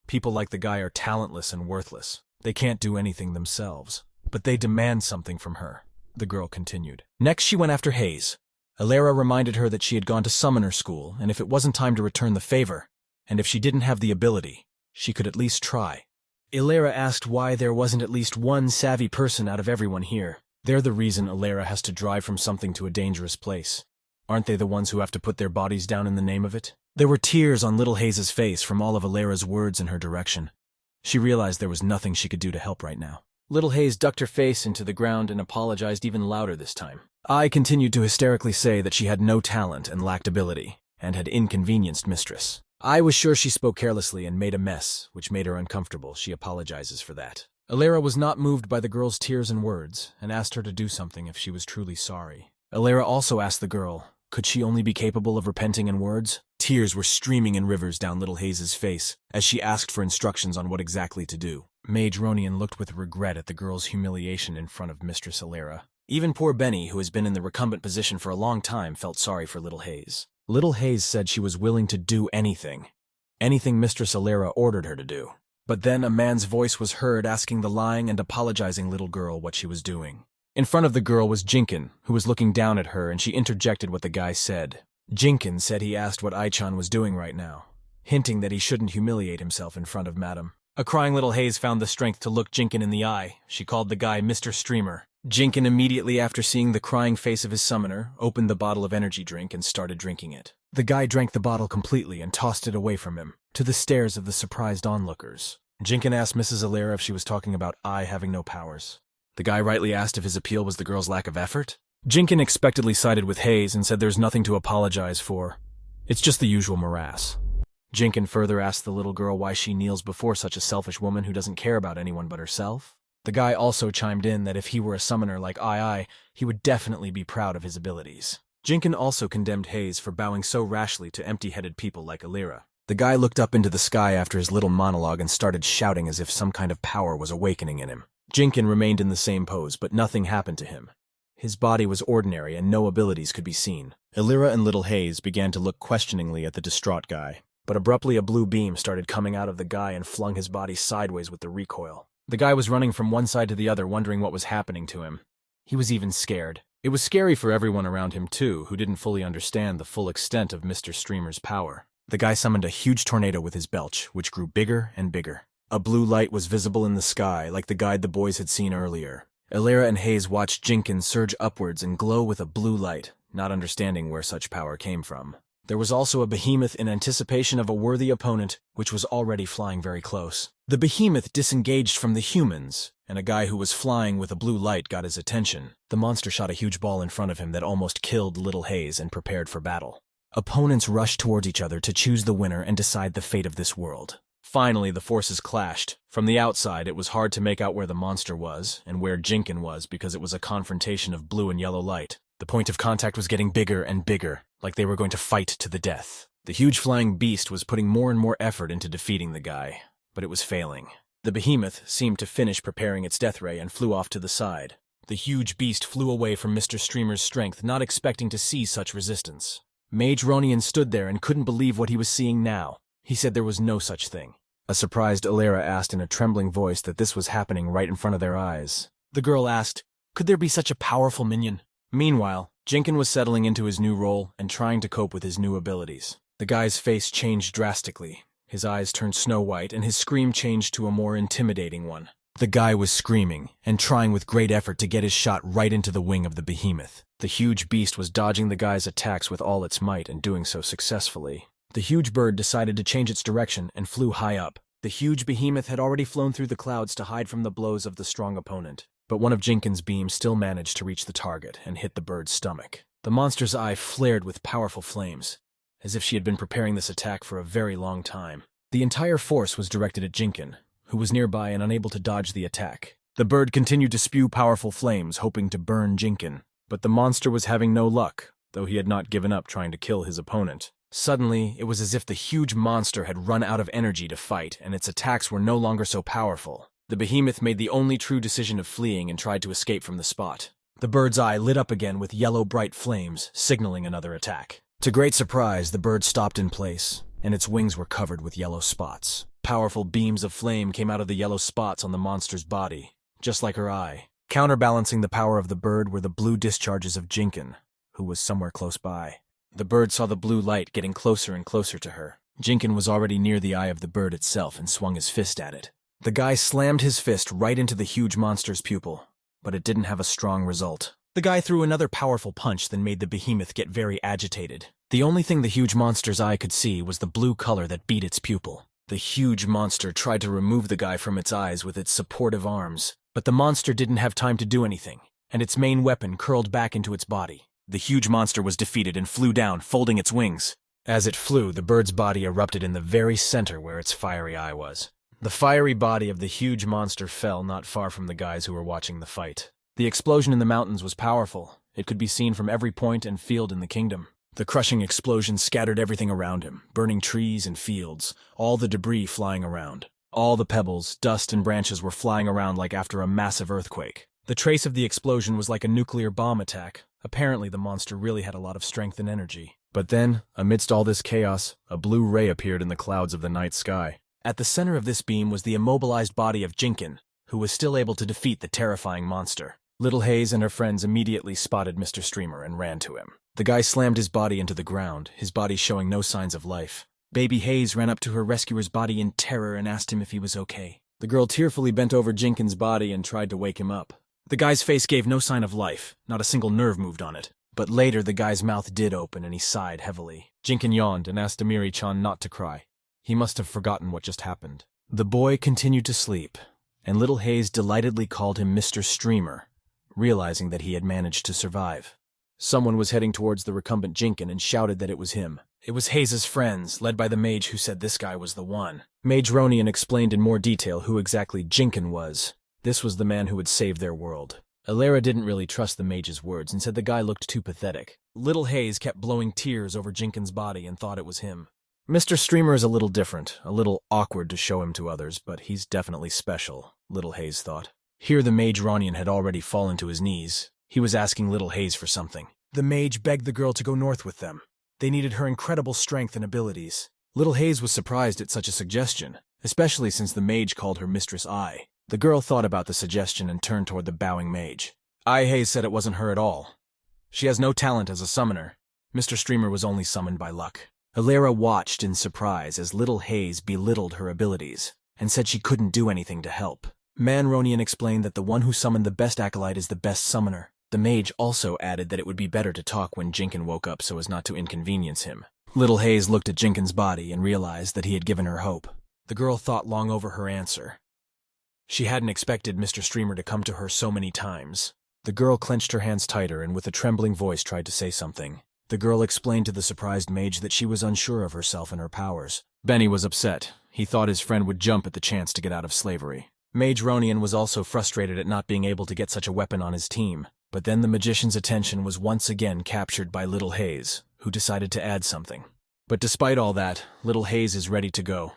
[SPEAKER 1] People like the guy are talentless and worthless. They can't do anything themselves, but they demand something from her. The girl continued. Next she went after Hayes. Illyra reminded her that she had gone to summoner school, and if it wasn't time to return the favor, and if she didn't have the ability, she could at least try. Illyra asked why there wasn't at least one savvy person out of everyone here. They're the reason Illyra has to drive from something to a dangerous place. Aren't they the ones who have to put their bodies down in the name of it? There were tears on little Hayes' face from all of Illyra's words in her direction. She realized there was nothing she could do to help right now. Little Hayes ducked her face into the ground and apologized even louder this time. I continued to hysterically say that she had no talent and lacked ability, and had inconvenienced Mistress. I was sure she spoke carelessly and made a mess, which made her uncomfortable. She apologizes for that. Illyra was not moved by the girl's tears and words, and asked her to do something if she was truly sorry. Illyra also asked the girl, could she only be capable of repenting in words? Tears were streaming in rivers down little Hayes' face, as she asked for instructions on what exactly to do. Mage Ronian looked with regret at the girl's humiliation in front of Mistress Illyra. Even poor Benny, who has been in the recumbent position for a long time, felt sorry for little Hayes. Little Hayes said she was willing to do anything. Anything Mistress Illyra ordered her to do. But then a man's voice was heard asking the lying and apologizing little girl what she was doing. In front of the girl was Jinkyong, who was looking down at her, and she interjected what the guy said. Jinkyong said he asked what Aichan was doing right now, hinting that he shouldn't humiliate himself in front of Madam. A crying little Hayes found the strength to look Jinkyong in the eye. She called the guy Mr. Streamer. Jinkyong, immediately after seeing the crying face of his summoner, opened the bottle of energy drink and started drinking it. The guy drank the bottle completely and tossed it away from him, to the stares of the surprised onlookers. Jinkyong asked Mrs. Illyra if she was talking about I having no powers. The guy rightly asked if his appeal was the girl's lack of effort. Jinkyong expectedly sided with Hayes and said there's nothing to apologize for. It's just the usual morass. Jinkyong further asked the little girl why she kneels before such a selfish woman who doesn't care about anyone but herself. The guy also chimed in that if he were a summoner like I, he would definitely be proud of his abilities. Jinkyong also condemned Hayes for bowing so rashly to empty-headed people like Illyra. The guy looked up into the sky after his little monologue and started shouting as if some kind of power was awakening in him. Jinkyong remained in the same pose, but nothing happened to him. His body was ordinary and no abilities could be seen. Illyra and little Hayes began to look questioningly at the distraught guy, but abruptly a blue beam started coming out of the guy and flung his body sideways with the recoil. The guy was running from one side to the other, wondering what was happening to him. He was even scared. It was scary for everyone around him too, who didn't fully understand the full extent of Mr. Streamer's power. The guy summoned a huge tornado with his belch, which grew bigger and bigger. A blue light was visible in the sky, like the guide the boys had seen earlier. Illyra and Hayes watched Jinkyong surge upwards and glow with a blue light, not understanding where such power came from. There was also a behemoth in anticipation of a worthy opponent, which was already flying very close. The behemoth disengaged from the humans, and a guy who was flying with a blue light got his attention. The monster shot a huge ball in front of him that almost killed little Hayes and prepared for battle. Opponents rushed towards each other to choose the winner and decide the fate of this world. Finally, the forces clashed. From the outside, it was hard to make out where the monster was and where Jinkyong was because it was a confrontation of blue and yellow light. The point of contact was getting bigger and bigger, like they were going to fight to the death. The huge flying beast was putting more and more effort into defeating the guy, but it was failing. The behemoth seemed to finish preparing its death ray and flew off to the side. The huge beast flew away from Mr. Streamer's strength, not expecting to see such resistance. Mage Ronian stood there and couldn't believe what he was seeing now. He said there was no such thing. A surprised Illyra asked in a trembling voice that this was happening right in front of their eyes. The girl asked, could there be such a powerful minion? Meanwhile, Jinkyong was settling into his new role and trying to cope with his new abilities. The guy's face changed drastically. His eyes turned snow-white, and his scream changed to a more intimidating one. The guy was screaming and trying with great effort to get his shot right into the wing of the behemoth. The huge beast was dodging the guy's attacks with all its might and doing so successfully. The huge bird decided to change its direction and flew high up. The huge behemoth had already flown through the clouds to hide from the blows of the strong opponent. but one of Jinkyong's beams still managed to reach the target and hit the bird's stomach. The monster's eye flared with powerful flames, as if she had been preparing this attack for a very long time. The entire force was directed at Jinkyong, who was nearby and unable to dodge the attack. The bird continued to spew powerful flames, hoping to burn Jinkyong, but the monster was having no luck, though he had not given up trying to kill his opponent. Suddenly, it was as if the huge monster had run out of energy to fight, and its attacks were no longer so powerful. The behemoth made the only true decision of fleeing and tried to escape from the spot. The bird's eye lit up again with yellow bright flames, signaling another attack. To great surprise, the bird stopped in place, and its wings were covered with yellow spots. Powerful beams of flame came out of the yellow spots on the monster's body, just like her eye. Counterbalancing the power of the bird were the blue discharges of Jinkyong, who was somewhere close by. The bird saw the blue light getting closer and closer to her. Jinkyong was already near the eye of the bird itself and swung his fist at it. The guy slammed his fist right into the huge monster's pupil, but it didn't have a strong result. The guy threw another powerful punch that made the behemoth get very agitated. The only thing the huge monster's eye could see was the blue color that beat its pupil. The huge monster tried to remove the guy from its eyes with its supportive arms, but the monster didn't have time to do anything, and its main weapon curled back into its body. The huge monster was defeated and flew down, folding its wings. As it flew, the bird's body erupted in the very center where its fiery eye was. The fiery body of the huge monster fell not far from the guys who were watching the fight. The explosion in the mountains was powerful. It could be seen from every point and field in the kingdom. The crushing explosion scattered everything around him, burning trees and fields, all the debris flying around. All the pebbles, dust, and branches were flying around like after a massive earthquake. The trace of the explosion was like a nuclear bomb attack. Apparently, the monster really had a lot of strength and energy. But then, amidst all this chaos, a blue ray appeared in the clouds of the night sky. At the center of this beam was the immobilized body of Jinkyong, who was still able to defeat the terrifying monster. Little Hayes and her friends immediately spotted Mr. Streamer and ran to him. The guy slammed his body into the ground, his body showing no signs of life. Baby Hayes ran up to her rescuer's body in terror and asked him if he was okay. The girl tearfully bent over Jinkyong's body and tried to wake him up. The guy's face gave no sign of life, not a single nerve moved on it. But later the guy's mouth did open and he sighed heavily. Jinkyong yawned and asked Amiri-chan not to cry. He must have forgotten what just happened. The boy continued to sleep, and Little Hayes delightedly called him Mr. Streamer, realizing that he had managed to survive. Someone was heading towards the recumbent Jinkyong and shouted that it was him. It was Hayes' friends, led by the mage who said this guy was the one. Mage Ronian explained in more detail who exactly Jinkyong was. This was the man who had saved their world. Alera didn't really trust the mage's words and said the guy looked too pathetic. Little Hayes kept blowing tears over Jinkyong's body and thought it was him. Mr. Streamer is a little different, a little awkward to show him to others, but he's definitely special, Little Hayes thought. Here the mage Ronian had already fallen to his knees. He was asking Little Hayes for something. The mage begged the girl to go north with them. They needed her incredible strength and abilities. Little Hayes was surprised at such a suggestion, especially since the mage called her Mistress Ai. The girl thought about the suggestion and turned toward the bowing mage. Ai Hayes said it wasn't her at all. She has no talent as a summoner. Mr. Streamer was only summoned by luck. Alera watched in surprise as Little Hayes belittled her abilities and said she couldn't do anything to help. Man Ronian explained that the one who summoned the best acolyte is the best summoner. The mage also added that it would be better to talk when Jinkyong woke up so as not to inconvenience him. Little Hayes looked at Jinkyong's body and realized that he had given her hope. The girl thought long over her answer. She hadn't expected Mr. Streamer to come to her so many times. The girl clenched her hands tighter and with a trembling voice tried to say something. The girl explained to the surprised mage that she was unsure of herself and her powers. Benny was upset. He thought his friend would jump at the chance to get out of slavery. Mage Ronian was also frustrated at not being able to get such a weapon on his team. But then the magician's attention was once again captured by Little Hayes, who decided to add something. But despite all that, Little Hayes is ready to go.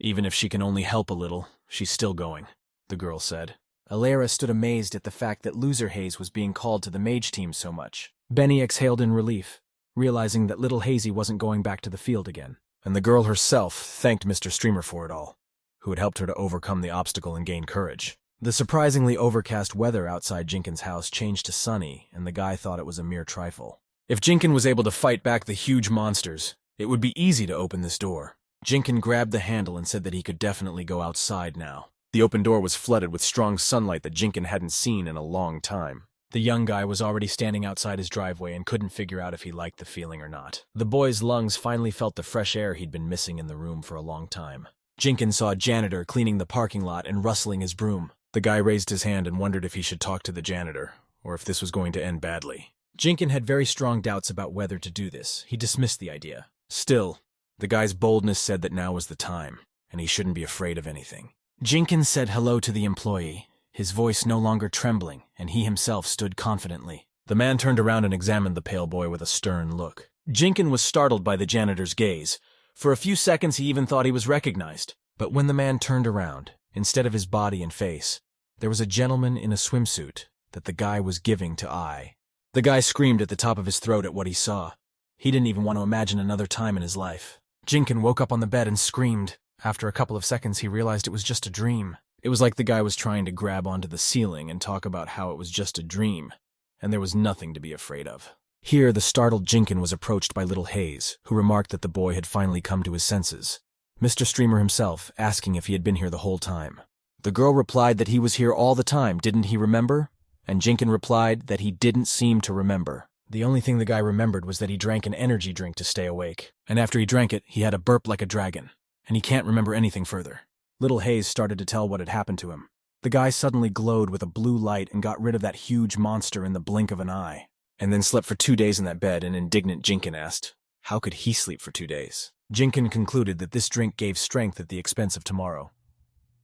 [SPEAKER 1] Even if she can only help a little, she's still going, the girl said. Alera stood amazed at the fact that Loser Hayes was being called to the mage team so much. Benny exhaled in relief, realizing that Little Hazy wasn't going back to the field again. And the girl herself thanked Mr. Streamer for it all, who had helped her to overcome the obstacle and gain courage. The surprisingly overcast weather outside Jinkyong's house changed to sunny, and the guy thought it was a mere trifle. If Jinkyong was able to fight back the huge monsters, it would be easy to open this door. Jinkyong grabbed the handle and said that he could definitely go outside now. The open door was flooded with strong sunlight that Jinkyong hadn't seen in a long time. The young guy was already standing outside his driveway and couldn't figure out if he liked the feeling or not. The boy's lungs finally felt the fresh air he'd been missing in the room for a long time. Jinkyong saw a janitor cleaning the parking lot and rustling his broom. The guy raised his hand and wondered if he should talk to the janitor, or if this was going to end badly. Jinkyong had very strong doubts about whether to do this. He dismissed the idea. Still, the guy's boldness said that now was the time, and he shouldn't be afraid of anything. Jinkyong said hello to the employee, his voice no longer trembling, and he himself stood confidently. The man turned around and examined the pale boy with a stern look. Jinkyong was startled by the janitor's gaze. For a few seconds he even thought he was recognized. But when the man turned around, instead of his body and face, there was a gentleman in a swimsuit that the guy was giving to Ai. The guy screamed at the top of his throat at what he saw. He didn't even want to imagine another time in his life. Jinkyong woke up on the bed and screamed. After a couple of seconds he realized it was just a dream. It was like the guy was trying to grab onto the ceiling and talk about how it was just a dream, and there was nothing to be afraid of. Here, the startled Jinkyong was approached by Little Hayes, who remarked that the boy had finally come to his senses. Mr. Streamer himself, asking if he had been here the whole time. The girl replied that he was here all the time, didn't he remember? And Jinkyong replied that he didn't seem to remember. The only thing the guy remembered was that he drank an energy drink to stay awake, and after he drank it, he had a burp like a dragon, and he can't remember anything further. Little Hayes started to tell what had happened to him. The guy suddenly glowed with a blue light and got rid of that huge monster in the blink of an eye, and then slept for 2 days in that bed, and indignant Jinkyong asked, how could he sleep for 2 days? Jinkyong concluded that this drink gave strength at the expense of tomorrow.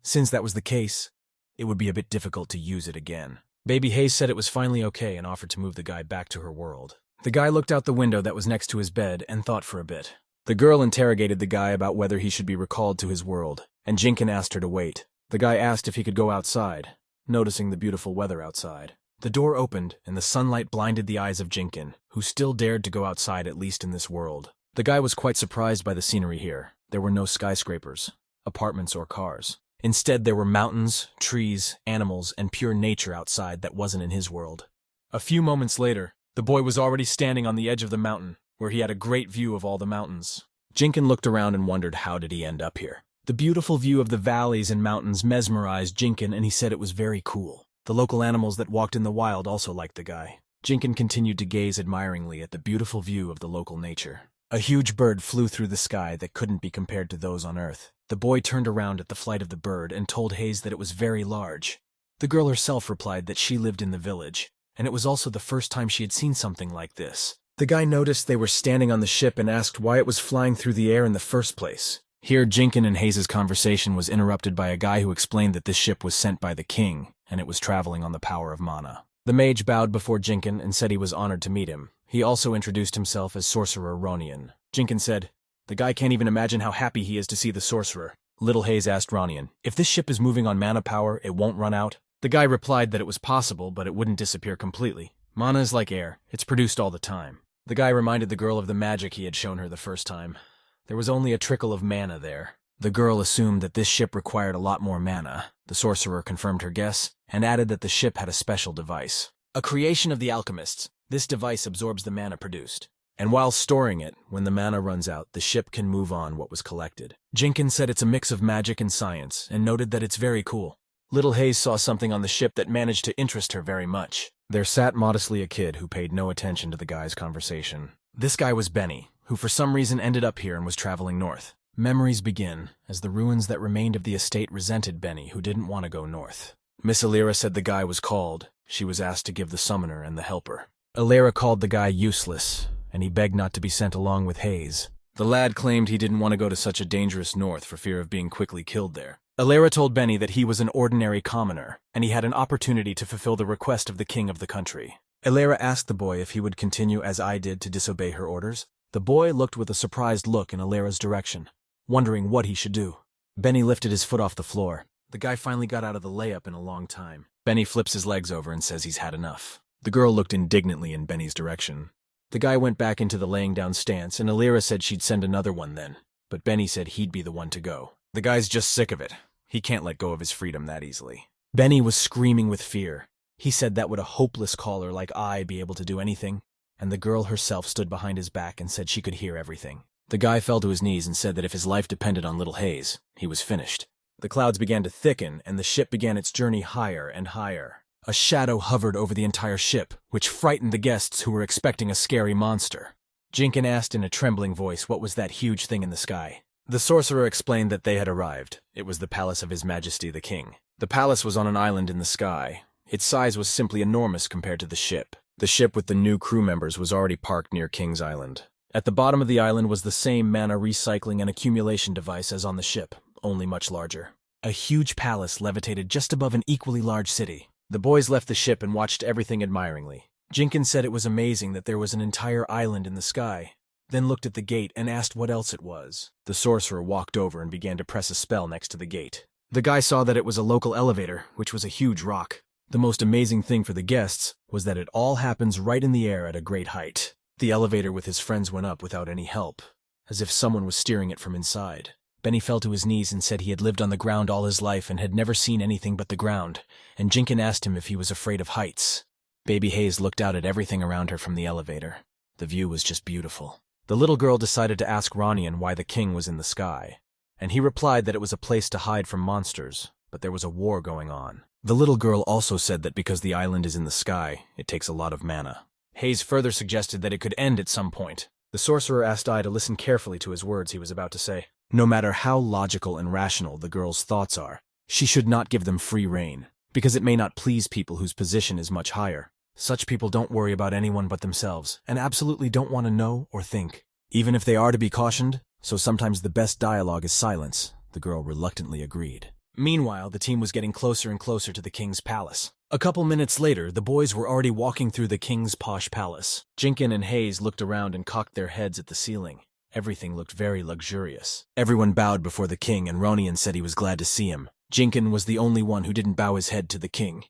[SPEAKER 1] Since that was the case, it would be a bit difficult to use it again. Baby Hayes said it was finally okay and offered to move the guy back to her world. The guy looked out the window that was next to his bed and thought for a bit. The girl interrogated the guy about whether he should be recalled to his world, and Jinkyong asked her to wait. The guy asked if he could go outside, noticing the beautiful weather outside. The door opened, and the sunlight blinded the eyes of Jinkyong, who still dared to go outside at least in this world. The guy was quite surprised by the scenery here. There were no skyscrapers, apartments, or cars. Instead, there were mountains, trees, animals, and pure nature outside that wasn't in his world. A few moments later, the boy was already standing on the edge of the mountain, where he had a great view of all the mountains. Jinkyong looked around and wondered how did he end up here. The beautiful view of the valleys and mountains mesmerized Jinkyong, and he said it was very cool. The local animals that walked in the wild also liked the guy. Jinkyong continued to gaze admiringly at the beautiful view of the local nature. A huge bird flew through the sky that couldn't be compared to those on Earth. The boy turned around at the flight of the bird and told Hayes that it was very large. The girl herself replied that she lived in the village, and it was also the first time she had seen something like this. The guy noticed they were standing on the ship and asked why it was flying through the air in the first place. Here, Jinkyong and Hayes' conversation was interrupted by a guy who explained that this ship was sent by the king, and it was traveling on the power of mana. The mage bowed before Jinkyong and said he was honored to meet him. He also introduced himself as Sorcerer Ronian. Jinkyong said, the guy can't even imagine how happy he is to see the sorcerer. Little Hayes asked Ronian, if this ship is moving on mana power, it won't run out? The guy replied that it was possible, but it wouldn't disappear completely. Mana is like air. It's produced all the time. The guy reminded the girl of the magic he had shown her the first time. There was only a trickle of mana there. The girl assumed that this ship required a lot more mana. The sorcerer confirmed her guess, and added that the ship had a special device. A creation of the alchemists, this device absorbs the mana produced. And while storing it, when the mana runs out, the ship can move on what was collected. Jinkyong said it's a mix of magic and science, and noted that it's very cool. Little Hayes saw something on the ship that managed to interest her very much. There sat modestly a kid who paid no attention to the guy's conversation. This guy was Benny, who for some reason ended up here and was traveling north. Memories begin, as the ruins that remained of the estate resented Benny, who didn't want to go north. Miss Alira said the guy was called. She was asked to give the summoner and the helper. Alira called the guy useless, and he begged not to be sent along with Hayes. The lad claimed he didn't want to go to such a dangerous north for fear of being quickly killed there. Alira told Benny that he was an ordinary commoner, and he had an opportunity to fulfill the request of the king of the country. Alira asked the boy if he would continue as I did to disobey her orders. The boy looked with a surprised look in Alira's direction, wondering what he should do. Benny lifted his foot off the floor. The guy finally got out of the layup in a long time. Benny flips his legs over and says he's had enough. The girl looked indignantly in Benny's direction. The guy went back into the laying down stance, and Alira said she'd send another one then, but Benny said he'd be the one to go. The guy's just sick of it. He can't let go of his freedom that easily. Benny was screaming with fear. He said that would a hopeless caller like I be able to do anything, and the girl herself stood behind his back and said she could hear everything. The guy fell to his knees and said that if his life depended on Little Hayes, he was finished. The clouds began to thicken, and the ship began its journey higher and higher. A shadow hovered over the entire ship, which frightened the guests who were expecting a scary monster. Jinkyong asked in a trembling voice what was that huge thing in the sky. The sorcerer explained that they had arrived. It was the palace of His Majesty the King. The palace was on an island in the sky. Its size was simply enormous compared to the ship. The ship with the new crew members was already parked near King's Island. At the bottom of the island was the same mana recycling and accumulation device as on the ship, only much larger. A huge palace levitated just above an equally large city. The boys left the ship and watched everything admiringly. Jinkyong said it was amazing that there was an entire island in the sky, then looked at the gate and asked what else it was. The sorcerer walked over and began to press a spell next to the gate. The guy saw that it was a local elevator, which was a huge rock. The most amazing thing for the guests was that it all happens right in the air at a great height. The elevator with his friends went up without any help, as if someone was steering it from inside. Benny fell to his knees and said he had lived on the ground all his life and had never seen anything but the ground, and Jinkyong asked him if he was afraid of heights. Baby Hayes looked out at everything around her from the elevator. The view was just beautiful. The little girl decided to ask Ronian why the king was in the sky, and he replied that it was a place to hide from monsters, but there was a war going on. The little girl also said that because the island is in the sky, it takes a lot of mana. Hayes further suggested that it could end at some point. The sorcerer asked Ai to listen carefully to his words he was about to say. No matter how logical and rational the girl's thoughts are, she should not give them free rein, because it may not please people whose position is much higher. Such people don't worry about anyone but themselves, and absolutely don't want to know or think, even if they are to be cautioned, so sometimes the best dialogue is silence, the girl reluctantly agreed. Meanwhile, the team was getting closer and closer to the king's palace. A couple minutes later, the boys were already walking through the king's posh palace. Jinkyong and Hayes looked around and cocked their heads at the ceiling. Everything looked very luxurious. Everyone bowed before the king, and Ronian said he was glad to see him. Jinkyong was the only one who didn't bow his head to the king,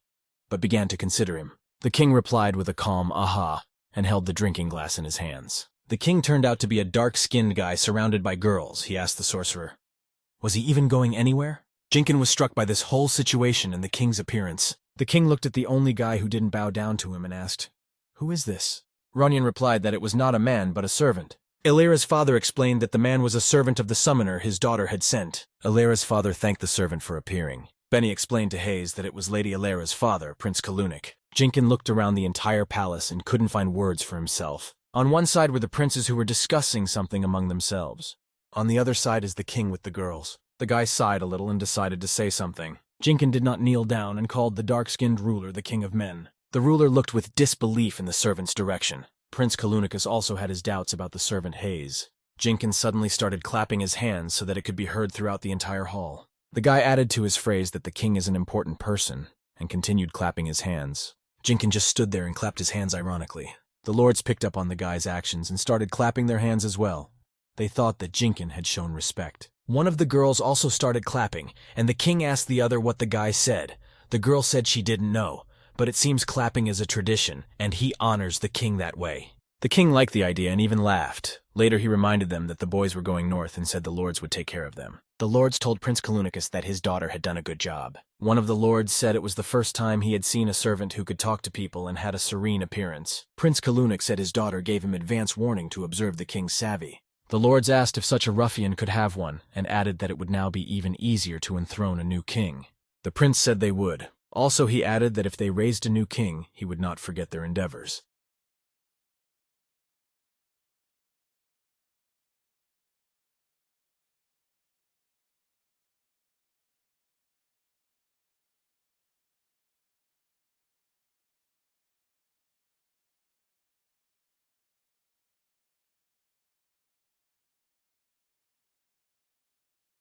[SPEAKER 1] but began to consider him. The king replied with a calm aha, and held the drinking glass in his hands. The king turned out to be a dark-skinned guy surrounded by girls. He asked the sorcerer, was he even going anywhere? Jinkyong was struck by this whole situation and the king's appearance. The king looked at the only guy who didn't bow down to him and asked, who is this? Ronian replied that it was not a man but a servant. Illyra's father explained that the man was a servant of the summoner his daughter had sent. Illyra's father thanked the servant for appearing. Benny explained to Hayes that it was Lady Illyra's father, Prince Kalunik. Jinkyong looked around the entire palace and couldn't find words for himself. On one side were the princes who were discussing something among themselves. On the other side is the king with the girls. The guy sighed a little and decided to say something. Jinkyong did not kneel down and called the dark-skinned ruler the king of men. The ruler looked with disbelief in the servant's direction. Prince Kalunicus also had his doubts about the servant Hayes. Jinkyong suddenly started clapping his hands so that it could be heard throughout the entire hall. The guy added to his phrase that the king is an important person, and continued clapping his hands. Jinkyong just stood there and clapped his hands ironically. The lords picked up on the guy's actions and started clapping their hands as well. They thought that Jinkyong had shown respect. One of the girls also started clapping, and the king asked the other what the guy said. The girl said she didn't know, but it seems clapping is a tradition, and he honors the king that way. The king liked the idea and even laughed. Later he reminded them that the boys were going north and said the lords would take care of them. The lords told Prince Kalunicus that his daughter had done a good job. One of the lords said it was the first time he had seen a servant who could talk to people and had a serene appearance. Prince Kalunik said his daughter gave him advance warning to observe the king's savvy. The lords asked if such a ruffian could have one, and added that it would now be even easier to enthrone a new king. The prince said they would. Also, he added that if they raised a new king, he would not forget their endeavors.